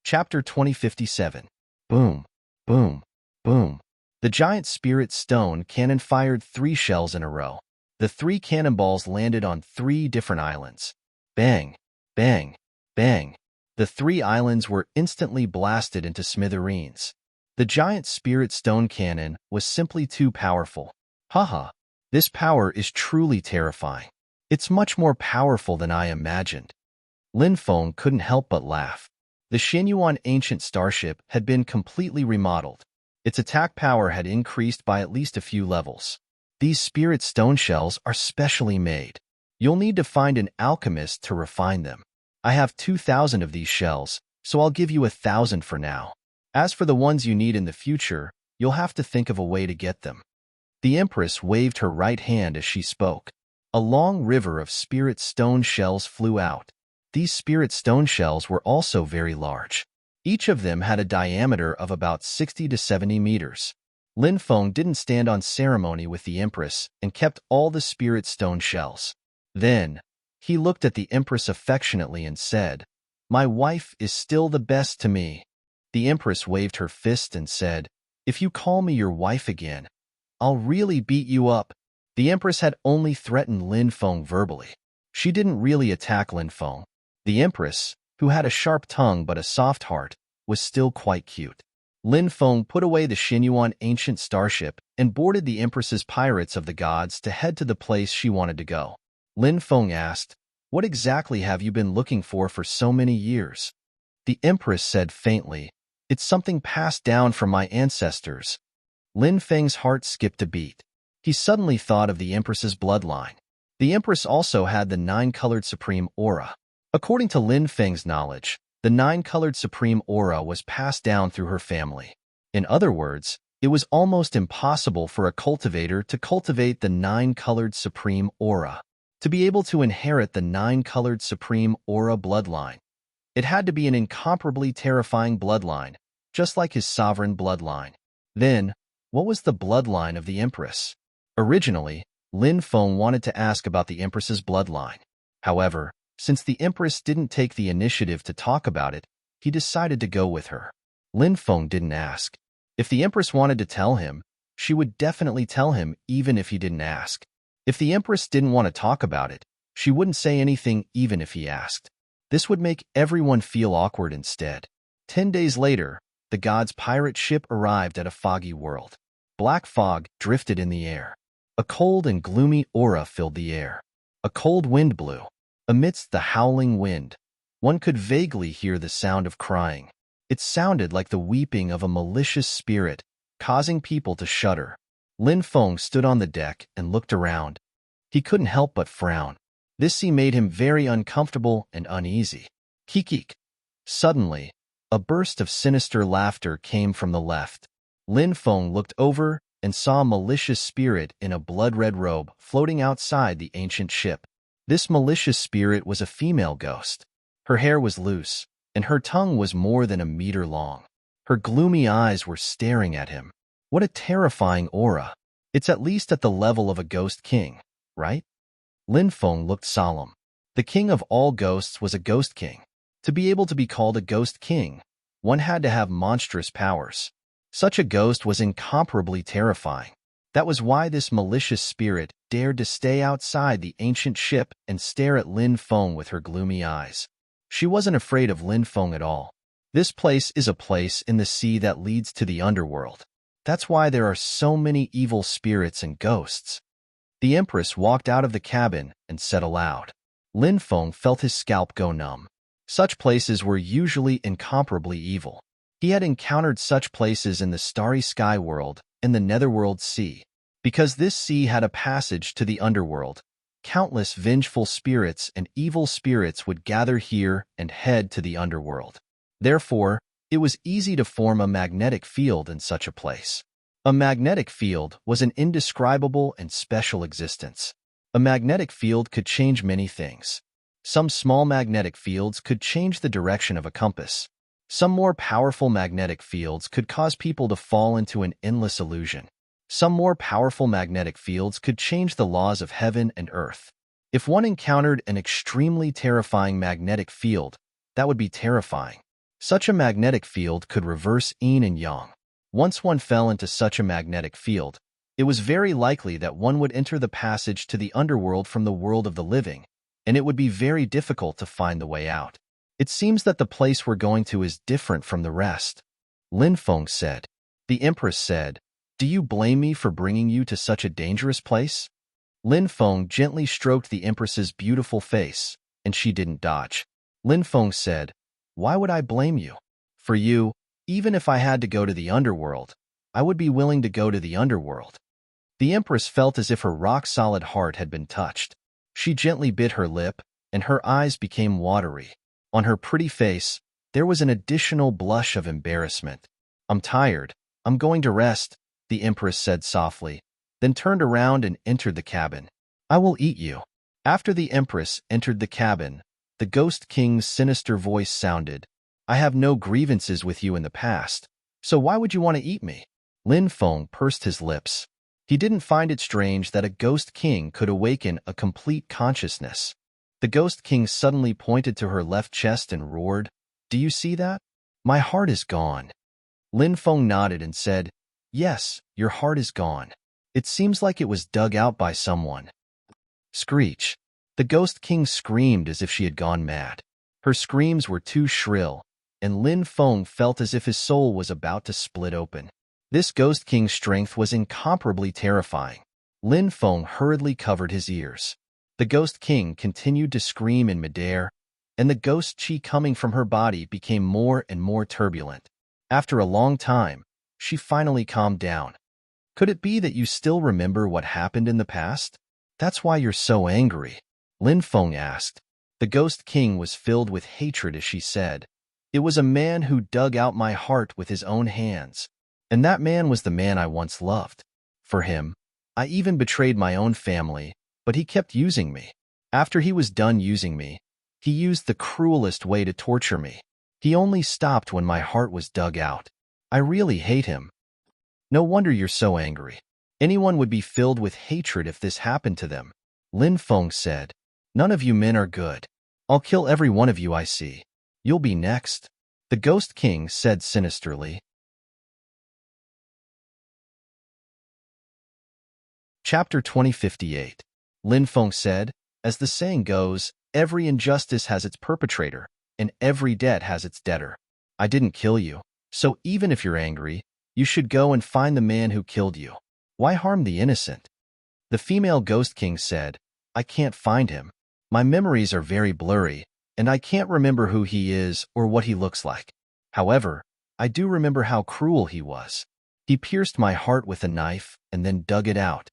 Chapter 2057. Boom, boom, boom. The giant spirit stone cannon fired 3 shells in a row. The 3 cannonballs landed on 3 different islands. Bang, bang, bang. The 3 islands were instantly blasted into smithereens. The giant spirit stone cannon was simply too powerful. Haha, this power is truly terrifying. It's much more powerful than I imagined. Lin Feng couldn't help but laugh. The Xinyuan ancient starship had been completely remodeled. Its attack power had increased by at least a few levels. These spirit stone shells are specially made. You'll need to find an alchemist to refine them. I have 2,000 of these shells, so I'll give you 1,000 for now. As for the ones you need in the future, you'll have to think of a way to get them. The Empress waved her right hand as she spoke. A long river of spirit stone shells flew out. These spirit stone shells were also very large. Each of them had a diameter of about 60 to 70 meters. Lin Feng didn't stand on ceremony with the Empress and kept all the spirit stone shells. Then, he looked at the Empress affectionately and said, "My wife is still the best to me." The Empress waved her fist and said, "If you call me your wife again, I'll really beat you up." The Empress had only threatened Lin Feng verbally. She didn't really attack Lin Feng. The Empress, who had a sharp tongue but a soft heart, was still quite cute. Lin Feng put away the Xinyuan ancient starship and boarded the Empress's pirates of the gods to head to the place she wanted to go. Lin Feng asked, "What exactly have you been looking for so many years?" The Empress said faintly, "It's something passed down from my ancestors." Lin Feng's heart skipped a beat. He suddenly thought of the Empress's bloodline. The Empress also had the 9-colored supreme aura. According to Lin Feng's knowledge, the 9-colored supreme aura was passed down through her family. In other words, it was almost impossible for a cultivator to cultivate the 9-colored supreme aura. To be able to inherit the 9-colored supreme aura bloodline, it had to be an incomparably terrifying bloodline, just like his sovereign bloodline. Then, what was the bloodline of the Empress? Originally, Lin Feng wanted to ask about the Empress's bloodline. However, since the Empress didn't take the initiative to talk about it, he decided to go with her. Lin Feng didn't ask. If the Empress wanted to tell him, she would definitely tell him even if he didn't ask. If the Empress didn't want to talk about it, she wouldn't say anything even if he asked. This would make everyone feel awkward instead. 10 days later, the god's pirate ship arrived at a foggy world. Black fog drifted in the air. A cold and gloomy aura filled the air. A cold wind blew. Amidst the howling wind, one could vaguely hear the sound of crying. It sounded like the weeping of a malicious spirit, causing people to shudder. Lin Feng stood on the deck and looked around. He couldn't help but frown. This sea made him very uncomfortable and uneasy. Kikik. Suddenly, a burst of sinister laughter came from the left. Lin Feng looked over and saw a malicious spirit in a blood-red robe floating outside the ancient ship. This malicious spirit was a female ghost. Her hair was loose, and her tongue was more than a meter long. Her gloomy eyes were staring at him. What a terrifying aura. It's at least at the level of a ghost king, right? Lin Feng looked solemn. The king of all ghosts was a ghost king. To be able to be called a ghost king, one had to have monstrous powers. Such a ghost was incomparably terrifying. That was why this malicious spirit dared to stay outside the ancient ship and stare at Lin Feng with her gloomy eyes. She wasn't afraid of Lin Feng at all. This place is a place in the sea that leads to the underworld. That's why there are so many evil spirits and ghosts. The Empress walked out of the cabin and said aloud. Lin Feng felt his scalp go numb. Such places were usually incomparably evil. He had encountered such places in the starry sky world and the netherworld sea. Because this sea had a passage to the underworld, countless vengeful spirits and evil spirits would gather here and head to the underworld. Therefore, it was easy to form a magnetic field in such a place. A magnetic field was an indescribable and special existence. A magnetic field could change many things. Some small magnetic fields could change the direction of a compass. Some more powerful magnetic fields could cause people to fall into an endless illusion. Some more powerful magnetic fields could change the laws of heaven and earth. If one encountered an extremely terrifying magnetic field, that would be terrifying. Such a magnetic field could reverse yin and yang. Once one fell into such a magnetic field, it was very likely that one would enter the passage to the underworld from the world of the living, and it would be very difficult to find the way out. It seems that the place we're going to is different from the rest. Lin Feng said. The Empress said, "Do you blame me for bringing you to such a dangerous place?" Lin Feng gently stroked the Empress's beautiful face, and she didn't dodge. Lin Feng said, "Why would I blame you? For you, even if I had to go to the underworld, I would be willing to go to the underworld. The Empress felt as if her rock-solid heart had been touched. She gently bit her lip, and her eyes became watery. On her pretty face, there was an additional blush of embarrassment. I'm tired. I'm going to rest, the Empress said softly, then turned around and entered the cabin. I will eat you. After the Empress entered the cabin, the Ghost King's sinister voice sounded. I have no grievances with you in the past, so why would you want to eat me? Lin Feng pursed his lips. He didn't find it strange that a Ghost King could awaken a complete consciousness. The Ghost King suddenly pointed to her left chest and roared, Do you see that? My heart is gone. Lin Feng nodded and said, Yes, your heart is gone. It seems like it was dug out by someone. Screech. The Ghost King screamed as if she had gone mad. Her screams were too shrill, and Lin Feng felt as if his soul was about to split open. This Ghost King's strength was incomparably terrifying. Lin Feng hurriedly covered his ears. The Ghost King continued to scream in midair, and the ghost chi coming from her body became more and more turbulent. After a long time, she finally calmed down. Could it be that you still remember what happened in the past? That's why you're so angry, Lin Feng asked. The Ghost King was filled with hatred as she said, It was a man who dug out my heart with his own hands. And that man was the man I once loved. For him, I even betrayed my own family, but he kept using me. After he was done using me, he used the cruelest way to torture me. He only stopped when my heart was dug out. I really hate him. No wonder you're so angry. Anyone would be filled with hatred if this happened to them, Lin Feng said. None of you men are good. I'll kill every one of you I see. You'll be next, the Ghost King said sinisterly. Chapter 2058. Lin Feng said, As the saying goes, every injustice has its perpetrator, and every debt has its debtor. I didn't kill you, so even if you're angry, you should go and find the man who killed you. Why harm the innocent? The female Ghost King said, I can't find him. My memories are very blurry, and I can't remember who he is or what he looks like. However, I do remember how cruel he was. He pierced my heart with a knife and then dug it out.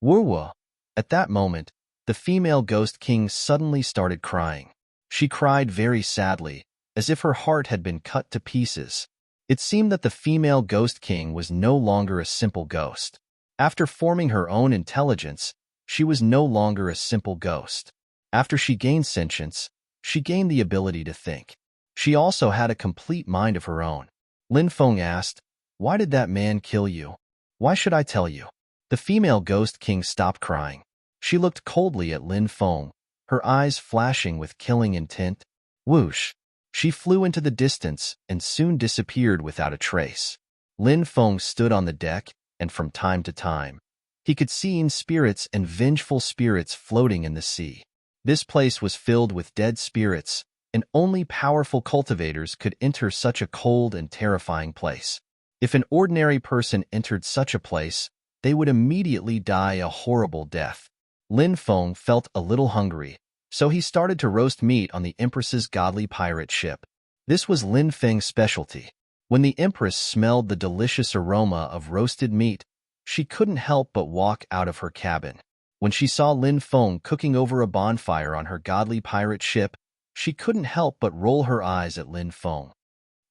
Woo-woo. At that moment, the female Ghost King suddenly started crying. She cried very sadly, as if her heart had been cut to pieces. It seemed that the female Ghost King was no longer a simple ghost. After forming her own intelligence, she was no longer a simple ghost. After she gained sentience, she gained the ability to think. She also had a complete mind of her own. Lin Feng asked, Why did that man kill you? Why should I tell you? The female Ghost King stopped crying. She looked coldly at Lin Feng, her eyes flashing with killing intent. Whoosh! She flew into the distance and soon disappeared without a trace. Lin Feng stood on the deck, and from time to time, he could see spirits and vengeful spirits floating in the sea. This place was filled with dead spirits, and only powerful cultivators could enter such a cold and terrifying place. If an ordinary person entered such a place, they would immediately die a horrible death. Lin Feng felt a little hungry, so he started to roast meat on the Empress's godly pirate ship. This was Lin Feng's specialty. When the Empress smelled the delicious aroma of roasted meat, she couldn't help but walk out of her cabin. When she saw Lin Feng cooking over a bonfire on her godly pirate ship, she couldn't help but roll her eyes at Lin Feng.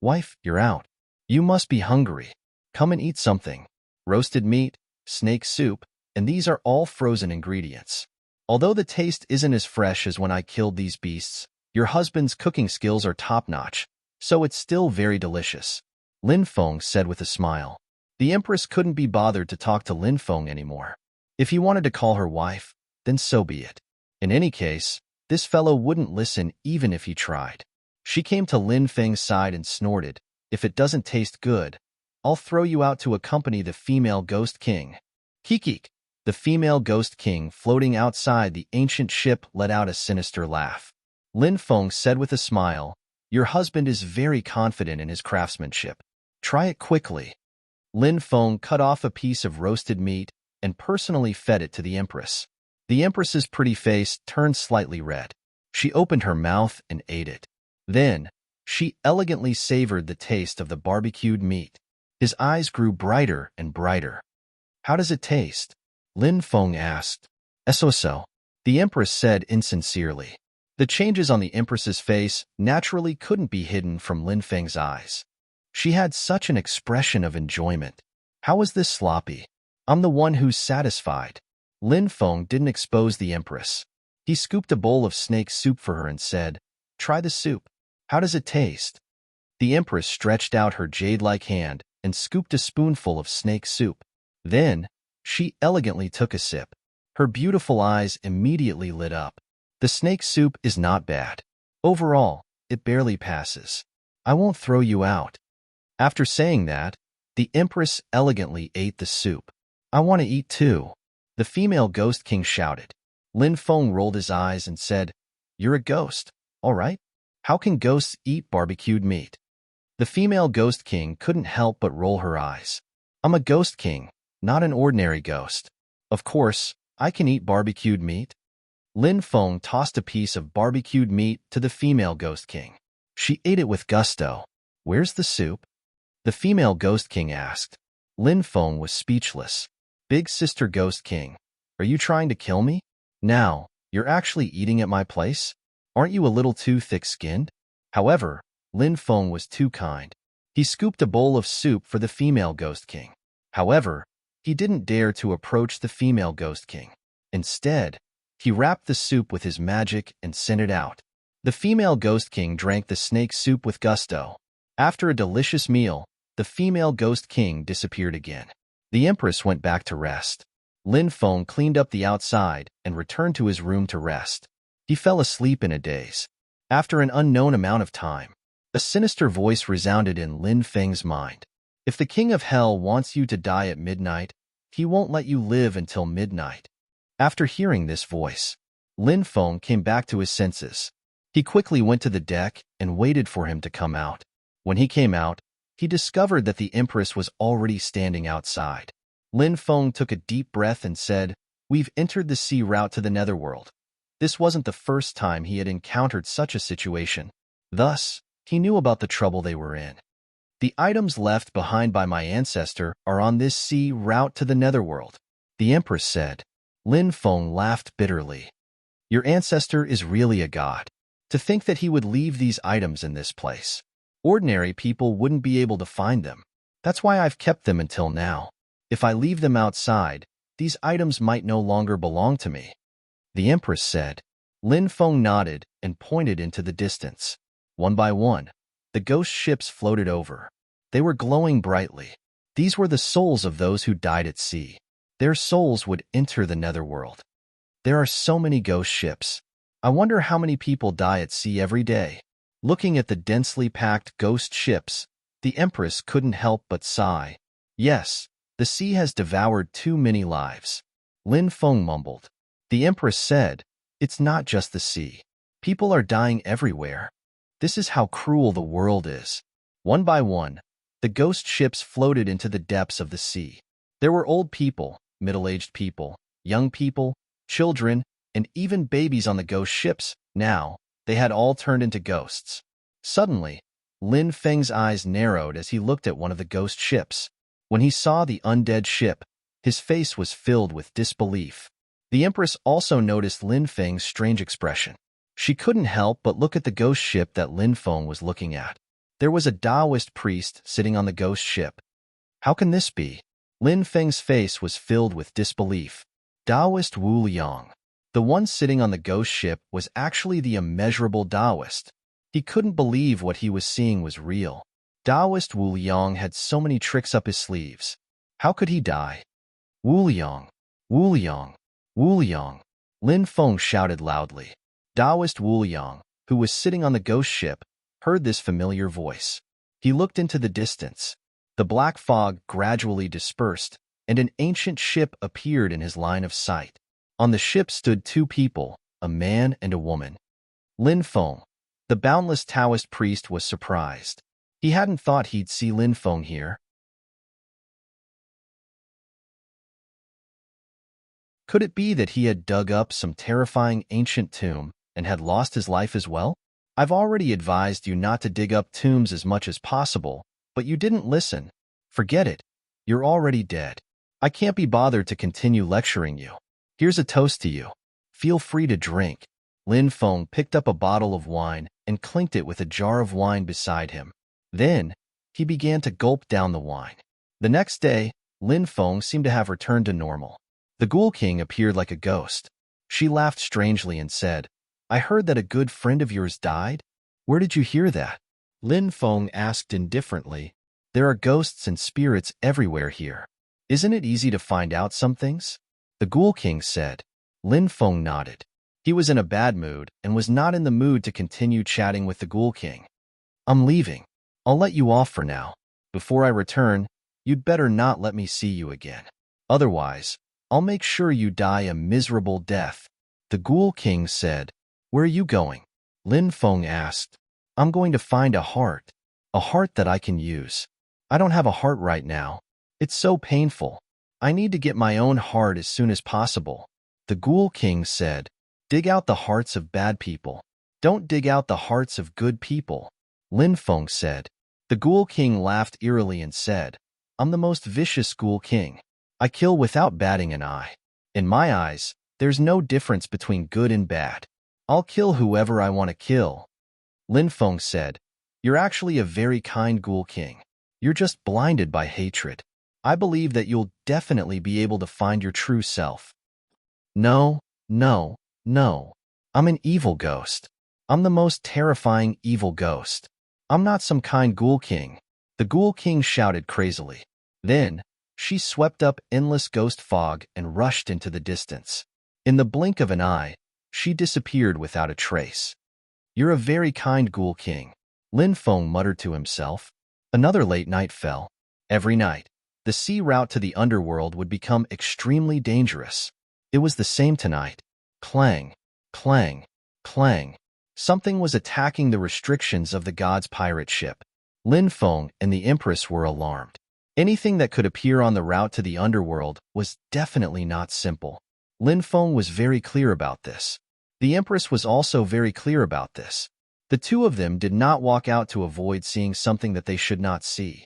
Wife, you're out. You must be hungry. Come and eat something. Roasted meat, snake soup, and these are all frozen ingredients. Although the taste isn't as fresh as when I killed these beasts, your husband's cooking skills are top-notch, so it's still very delicious, Lin Feng said with a smile. The Empress couldn't be bothered to talk to Lin Feng anymore. If he wanted to call her wife, then so be it. In any case, this fellow wouldn't listen even if he tried. She came to Lin Feng's side and snorted, If it doesn't taste good, I'll throw you out to accompany the female Ghost King. Kikik! The female Ghost King floating outside the ancient ship let out a sinister laugh. Lin Feng said with a smile, Your husband is very confident in his craftsmanship. Try it quickly. Lin Feng cut off a piece of roasted meat and personally fed it to the Empress. The Empress's pretty face turned slightly red. She opened her mouth and ate it. Then, she elegantly savored the taste of the barbecued meat. His eyes grew brighter and brighter. How does it taste? Lin Feng asked. So. The Empress said insincerely. The changes on the Empress's face naturally couldn't be hidden from Lin Feng's eyes. She had such an expression of enjoyment. How is this sloppy? I'm the one who's satisfied. Lin Feng didn't expose the Empress. He scooped a bowl of snake soup for her and said, "Try the soup. How does it taste?" The Empress stretched out her jade-like hand and scooped a spoonful of snake soup. Then, she elegantly took a sip. Her beautiful eyes immediately lit up. The snake soup is not bad. Overall, it barely passes. I won't throw you out. After saying that, the Empress elegantly ate the soup. I want to eat too. The female Ghost King shouted. Lin Feng rolled his eyes and said, "You're a ghost, all right? How can ghosts eat barbecued meat?" The female Ghost King couldn't help but roll her eyes. I'm a Ghost King, not an ordinary ghost. Of course, I can eat barbecued meat. Lin Feng tossed a piece of barbecued meat to the female Ghost King. She ate it with gusto. Where's the soup? The female Ghost King asked. Lin Feng was speechless. Big Sister Ghost King, are you trying to kill me? Now, you're actually eating at my place? Aren't you a little too thick-skinned? However, Lin Feng was too kind. He scooped a bowl of soup for the female Ghost King. However, he didn't dare to approach the female Ghost King. Instead, he wrapped the soup with his magic and sent it out. The female Ghost King drank the snake soup with gusto. After a delicious meal, the female Ghost King disappeared again. The Empress went back to rest. Lin Feng cleaned up the outside and returned to his room to rest. He fell asleep in a daze. After an unknown amount of time, a sinister voice resounded in Lin Feng's mind. If the King of Hell wants you to die at midnight, he won't let you live until midnight. After hearing this voice, Lin Feng came back to his senses. He quickly went to the deck and waited for him to come out. When he came out, he discovered that the Empress was already standing outside. Lin Feng took a deep breath and said, "We've entered the sea route to the netherworld." This wasn't the first time he had encountered such a situation. Thus, he knew about the trouble they were in. The items left behind by my ancestor are on this sea route to the netherworld, the Empress said. Lin Feng laughed bitterly. Your ancestor is really a god. To think that he would leave these items in this place. Ordinary people wouldn't be able to find them. That's why I've kept them until now. If I leave them outside, these items might no longer belong to me. The Empress said. Lin Feng nodded and pointed into the distance. One by one, the ghost ships floated over. They were glowing brightly. These were the souls of those who died at sea. Their souls would enter the netherworld. There are so many ghost ships. I wonder how many people die at sea every day. Looking at the densely packed ghost ships, the Empress couldn't help but sigh. Yes, the sea has devoured too many lives. Lin Feng mumbled. The Empress said, it's not just the sea. People are dying everywhere. This is how cruel the world is. One by one, the ghost ships floated into the depths of the sea. There were old people, middle-aged people, young people, children, and even babies on the ghost ships. Now, they had all turned into ghosts. Suddenly, Lin Feng's eyes narrowed as he looked at one of the ghost ships. When he saw the undead ship, his face was filled with disbelief. The Empress also noticed Lin Feng's strange expression. She couldn't help but look at the ghost ship that Lin Feng was looking at. There was a Taoist priest sitting on the ghost ship. How can this be? Lin Feng's face was filled with disbelief. Taoist Wu Liang. The one sitting on the ghost ship was actually the immeasurable Taoist. He couldn't believe what he was seeing was real. Taoist Wu Liang had so many tricks up his sleeves. How could he die? Wu Liang, Wu Liang, Wu Liang. Lin Feng shouted loudly. Taoist Wu Liang, who was sitting on the ghost ship, heard this familiar voice. He looked into the distance. The black fog gradually dispersed, and an ancient ship appeared in his line of sight. On the ship stood two people, a man and a woman. Lin Feng, the boundless Taoist priest, was surprised. He hadn't thought he'd see Lin Feng here. Could it be that he had dug up some terrifying ancient tomb and had lost his life as well? I've already advised you not to dig up tombs as much as possible, but you didn't listen. Forget it. You're already dead. I can't be bothered to continue lecturing you. Here's a toast to you. Feel free to drink. Lin Feng picked up a bottle of wine and clinked it with a jar of wine beside him. Then, he began to gulp down the wine. The next day, Lin Feng seemed to have returned to normal. The Ghoul King appeared like a ghost. She laughed strangely and said, I heard that a good friend of yours died? Where did you hear that? Lin Feng asked indifferently. There are ghosts and spirits everywhere here. Isn't it easy to find out some things? The Ghoul King said. Lin Feng nodded. He was in a bad mood and was not in the mood to continue chatting with the Ghoul King. I'm leaving. I'll let you off for now. Before I return, you'd better not let me see you again. Otherwise, I'll make sure you die a miserable death. The Ghoul King said. Where are you going? Lin Feng asked. I'm going to find a heart that I can use. I don't have a heart right now. It's so painful. I need to get my own heart as soon as possible. The Ghoul King said. Dig out the hearts of bad people. Don't dig out the hearts of good people. Lin Feng said. The Ghoul King laughed eerily and said, I'm the most vicious Ghoul King. I kill without batting an eye. In my eyes, there's no difference between good and bad. I'll kill whoever I want to kill. Lin Feng said, You're actually a very kind Ghoul King. You're just blinded by hatred. I believe that you'll definitely be able to find your true self. No. I'm an evil ghost. I'm the most terrifying evil ghost. I'm not some kind Ghoul King. The Ghoul King shouted crazily. Then, she swept up endless ghost fog and rushed into the distance. In the blink of an eye, she disappeared without a trace. You're a very kind Ghoul King, Lin Feng muttered to himself. Another late night fell. Every night, the sea route to the underworld would become extremely dangerous. It was the same tonight. Clang, clang, clang. Something was attacking the restrictions of the god's pirate ship. Lin Feng and the Empress were alarmed. Anything that could appear on the route to the underworld was definitely not simple. Lin Feng was very clear about this. The Empress was also very clear about this. The two of them did not walk out to avoid seeing something that they should not see.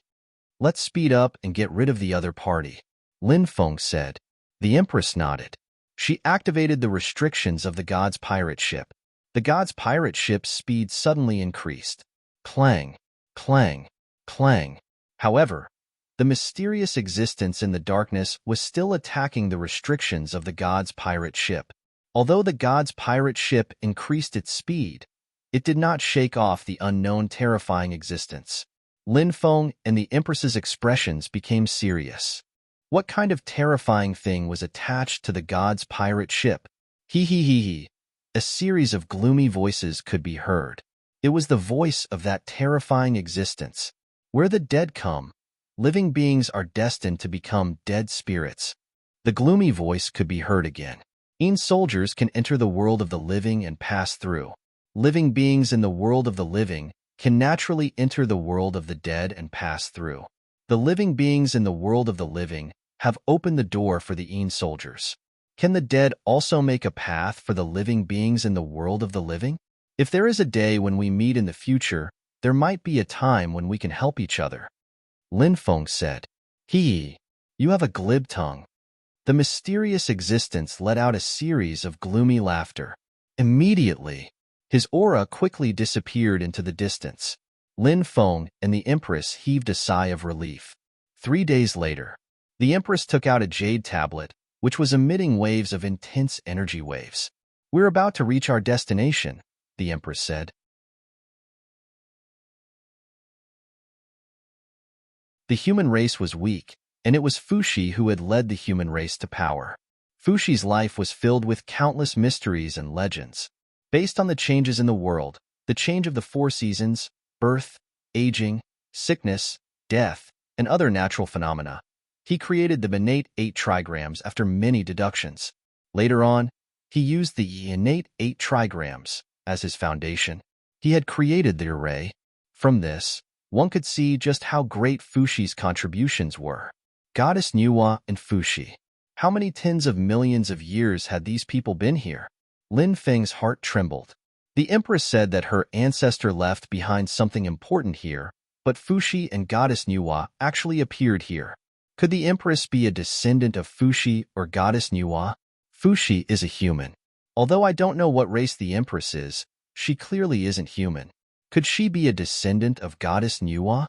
Let's speed up and get rid of the other party, Lin Feng said. The Empress nodded. She activated the restrictions of the god's pirate ship. The god's pirate ship's speed suddenly increased. Clang, clang, clang. However, the mysterious existence in the darkness was still attacking the restrictions of the god's pirate ship. Although the god's pirate ship increased its speed, it did not shake off the unknown terrifying existence. Lin Feng and the Empress's expressions became serious. What kind of terrifying thing was attached to the god's pirate ship? Hee hee hee hee. A series of gloomy voices could be heard. It was the voice of that terrifying existence. Where the dead come, living beings are destined to become dead spirits. The gloomy voice could be heard again. Soldiers can enter the world of the living and pass through. Living beings in the world of the living can naturally enter the world of the dead and pass through. The living beings in the world of the living have opened the door for the soldiers. Can the dead also make a path for the living beings in the world of the living? If there is a day when we meet in the future, there might be a time when we can help each other. Lin Feng said. You have a glib tongue. The mysterious existence let out a series of gloomy laughter. Immediately, his aura quickly disappeared into the distance. Lin Feng and the Empress heaved a sigh of relief. 3 days later, the Empress took out a jade tablet, which was emitting waves of intense energy waves. We're about to reach our destination, the Empress said. The human race was weak, and it was Fuxi who had led the human race to power. Fuxi's life was filled with countless mysteries and legends. Based on the changes in the world, the change of the 4 seasons, birth, aging, sickness, death, and other natural phenomena, he created the innate 8 trigrams after many deductions. Later on, he used the innate 8 trigrams as his foundation. He had created the array. From this, one could see just how great Fuxi's contributions were. Goddess Nuwa and Fuxi. How many tens of millions of years had these people been here? Lin Feng's heart trembled. The Empress said that her ancestor left behind something important here, But Fuxi and Goddess Nuwa actually appeared here. Could the Empress be a descendant of Fuxi or Goddess Nuwa? Fuxi is a human. Although I don't know what race the Empress is, she clearly isn't human. Could she be a descendant of Goddess Nuwa?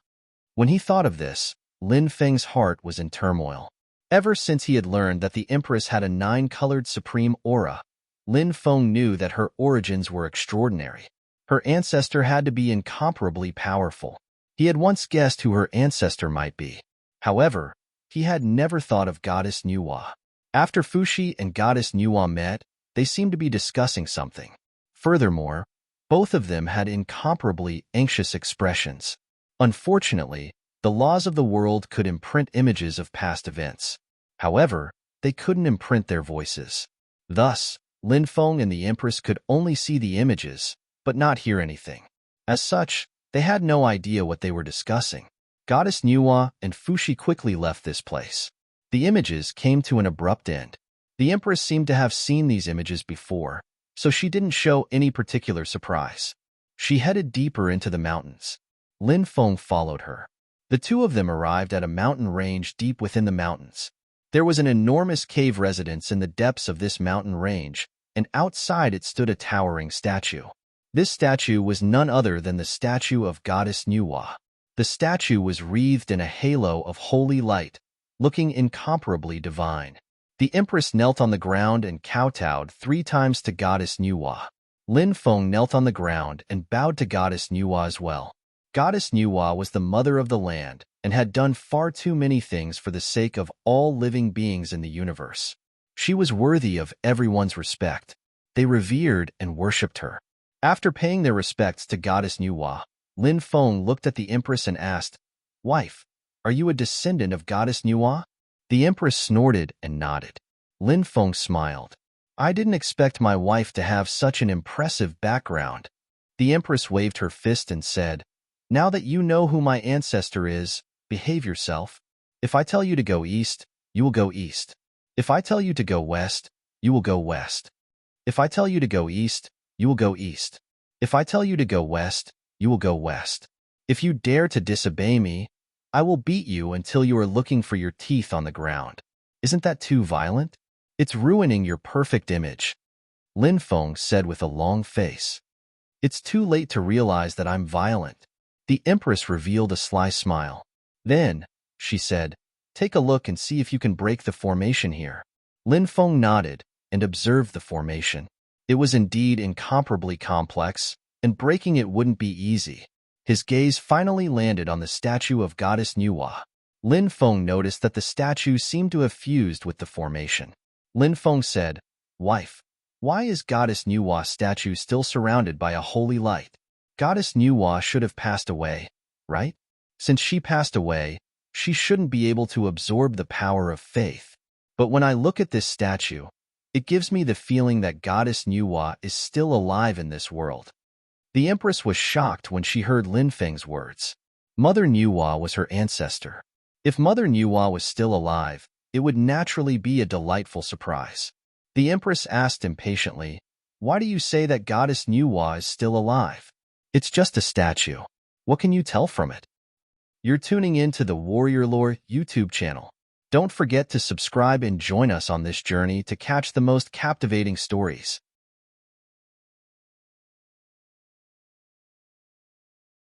When he thought of this, Lin Feng's heart was in turmoil. Ever since he had learned that the Empress had a 9-colored supreme aura, Lin Feng knew that her origins were extraordinary. Her ancestor had to be incomparably powerful. He had once guessed who her ancestor might be. However, he had never thought of Goddess Nuwa. After Fuxi and Goddess Nuwa met, they seemed to be discussing something. Furthermore, both of them had incomparably anxious expressions. Unfortunately, the laws of the world could imprint images of past events. However, they couldn't imprint their voices. Thus, Lin Feng and the Empress could only see the images, but not hear anything. As such, they had no idea what they were discussing. Goddess Nuwa and Fuxi quickly left this place. The images came to an abrupt end. The Empress seemed to have seen these images before, so she didn't show any particular surprise. She headed deeper into the mountains. Lin Feng followed her. The two of them arrived at a mountain range deep within the mountains. There was an enormous cave residence in the depths of this mountain range, and outside it stood a towering statue. This statue was none other than the statue of Goddess Nuwa. The statue was wreathed in a halo of holy light, looking incomparably divine. The Empress knelt on the ground and kowtowed 3 times to Goddess Nuwa. Lin Feng knelt on the ground and bowed to Goddess Nuwa as well. Goddess Nuwa was the mother of the land and had done far too many things for the sake of all living beings in the universe. She was worthy of everyone's respect. They revered and worshipped her. After paying their respects to Goddess Nuwa, Lin Feng looked at the Empress and asked, "Wife, are you a descendant of Goddess Nuwa?" The Empress snorted and nodded. Lin Feng smiled. "I didn't expect my wife to have such an impressive background." The Empress waved her fist and said, "Now that you know who my ancestor is, behave yourself. If I tell you to go east, you will go east. If I tell you to go west, you will go west. If I tell you to go east, you will go east. If I tell you to go west, you will go west. If you dare to disobey me, I will beat you until you are looking for your teeth on the ground. Isn't that too violent? It's ruining your perfect image." Lin Feng said with a long face. "It's too late to realize that I'm violent." The Empress revealed a sly smile. "Then," she said, "take a look and see if you can break the formation here." Lin Feng nodded and observed the formation. It was indeed incomparably complex, and breaking it wouldn't be easy. His gaze finally landed on the statue of Goddess Nuwa. Lin Feng noticed that the statue seemed to have fused with the formation. Lin Feng said, "Wife, why is Goddess Nuwa's statue still surrounded by a holy light? Goddess Nuwa should have passed away, right? Since she passed away, she shouldn't be able to absorb the power of faith. But when I look at this statue, it gives me the feeling that Goddess Nuwa is still alive in this world." The Empress was shocked when she heard Lin Feng's words. Mother Nuwa was her ancestor. If Mother Nuwa was still alive, it would naturally be a delightful surprise. The Empress asked impatiently, "Why do you say that Goddess Nuwa is still alive? It's just a statue. What can you tell from it?" You're tuning in to the Warrior Lore YouTube channel. Don't forget to subscribe and join us on this journey to catch the most captivating stories.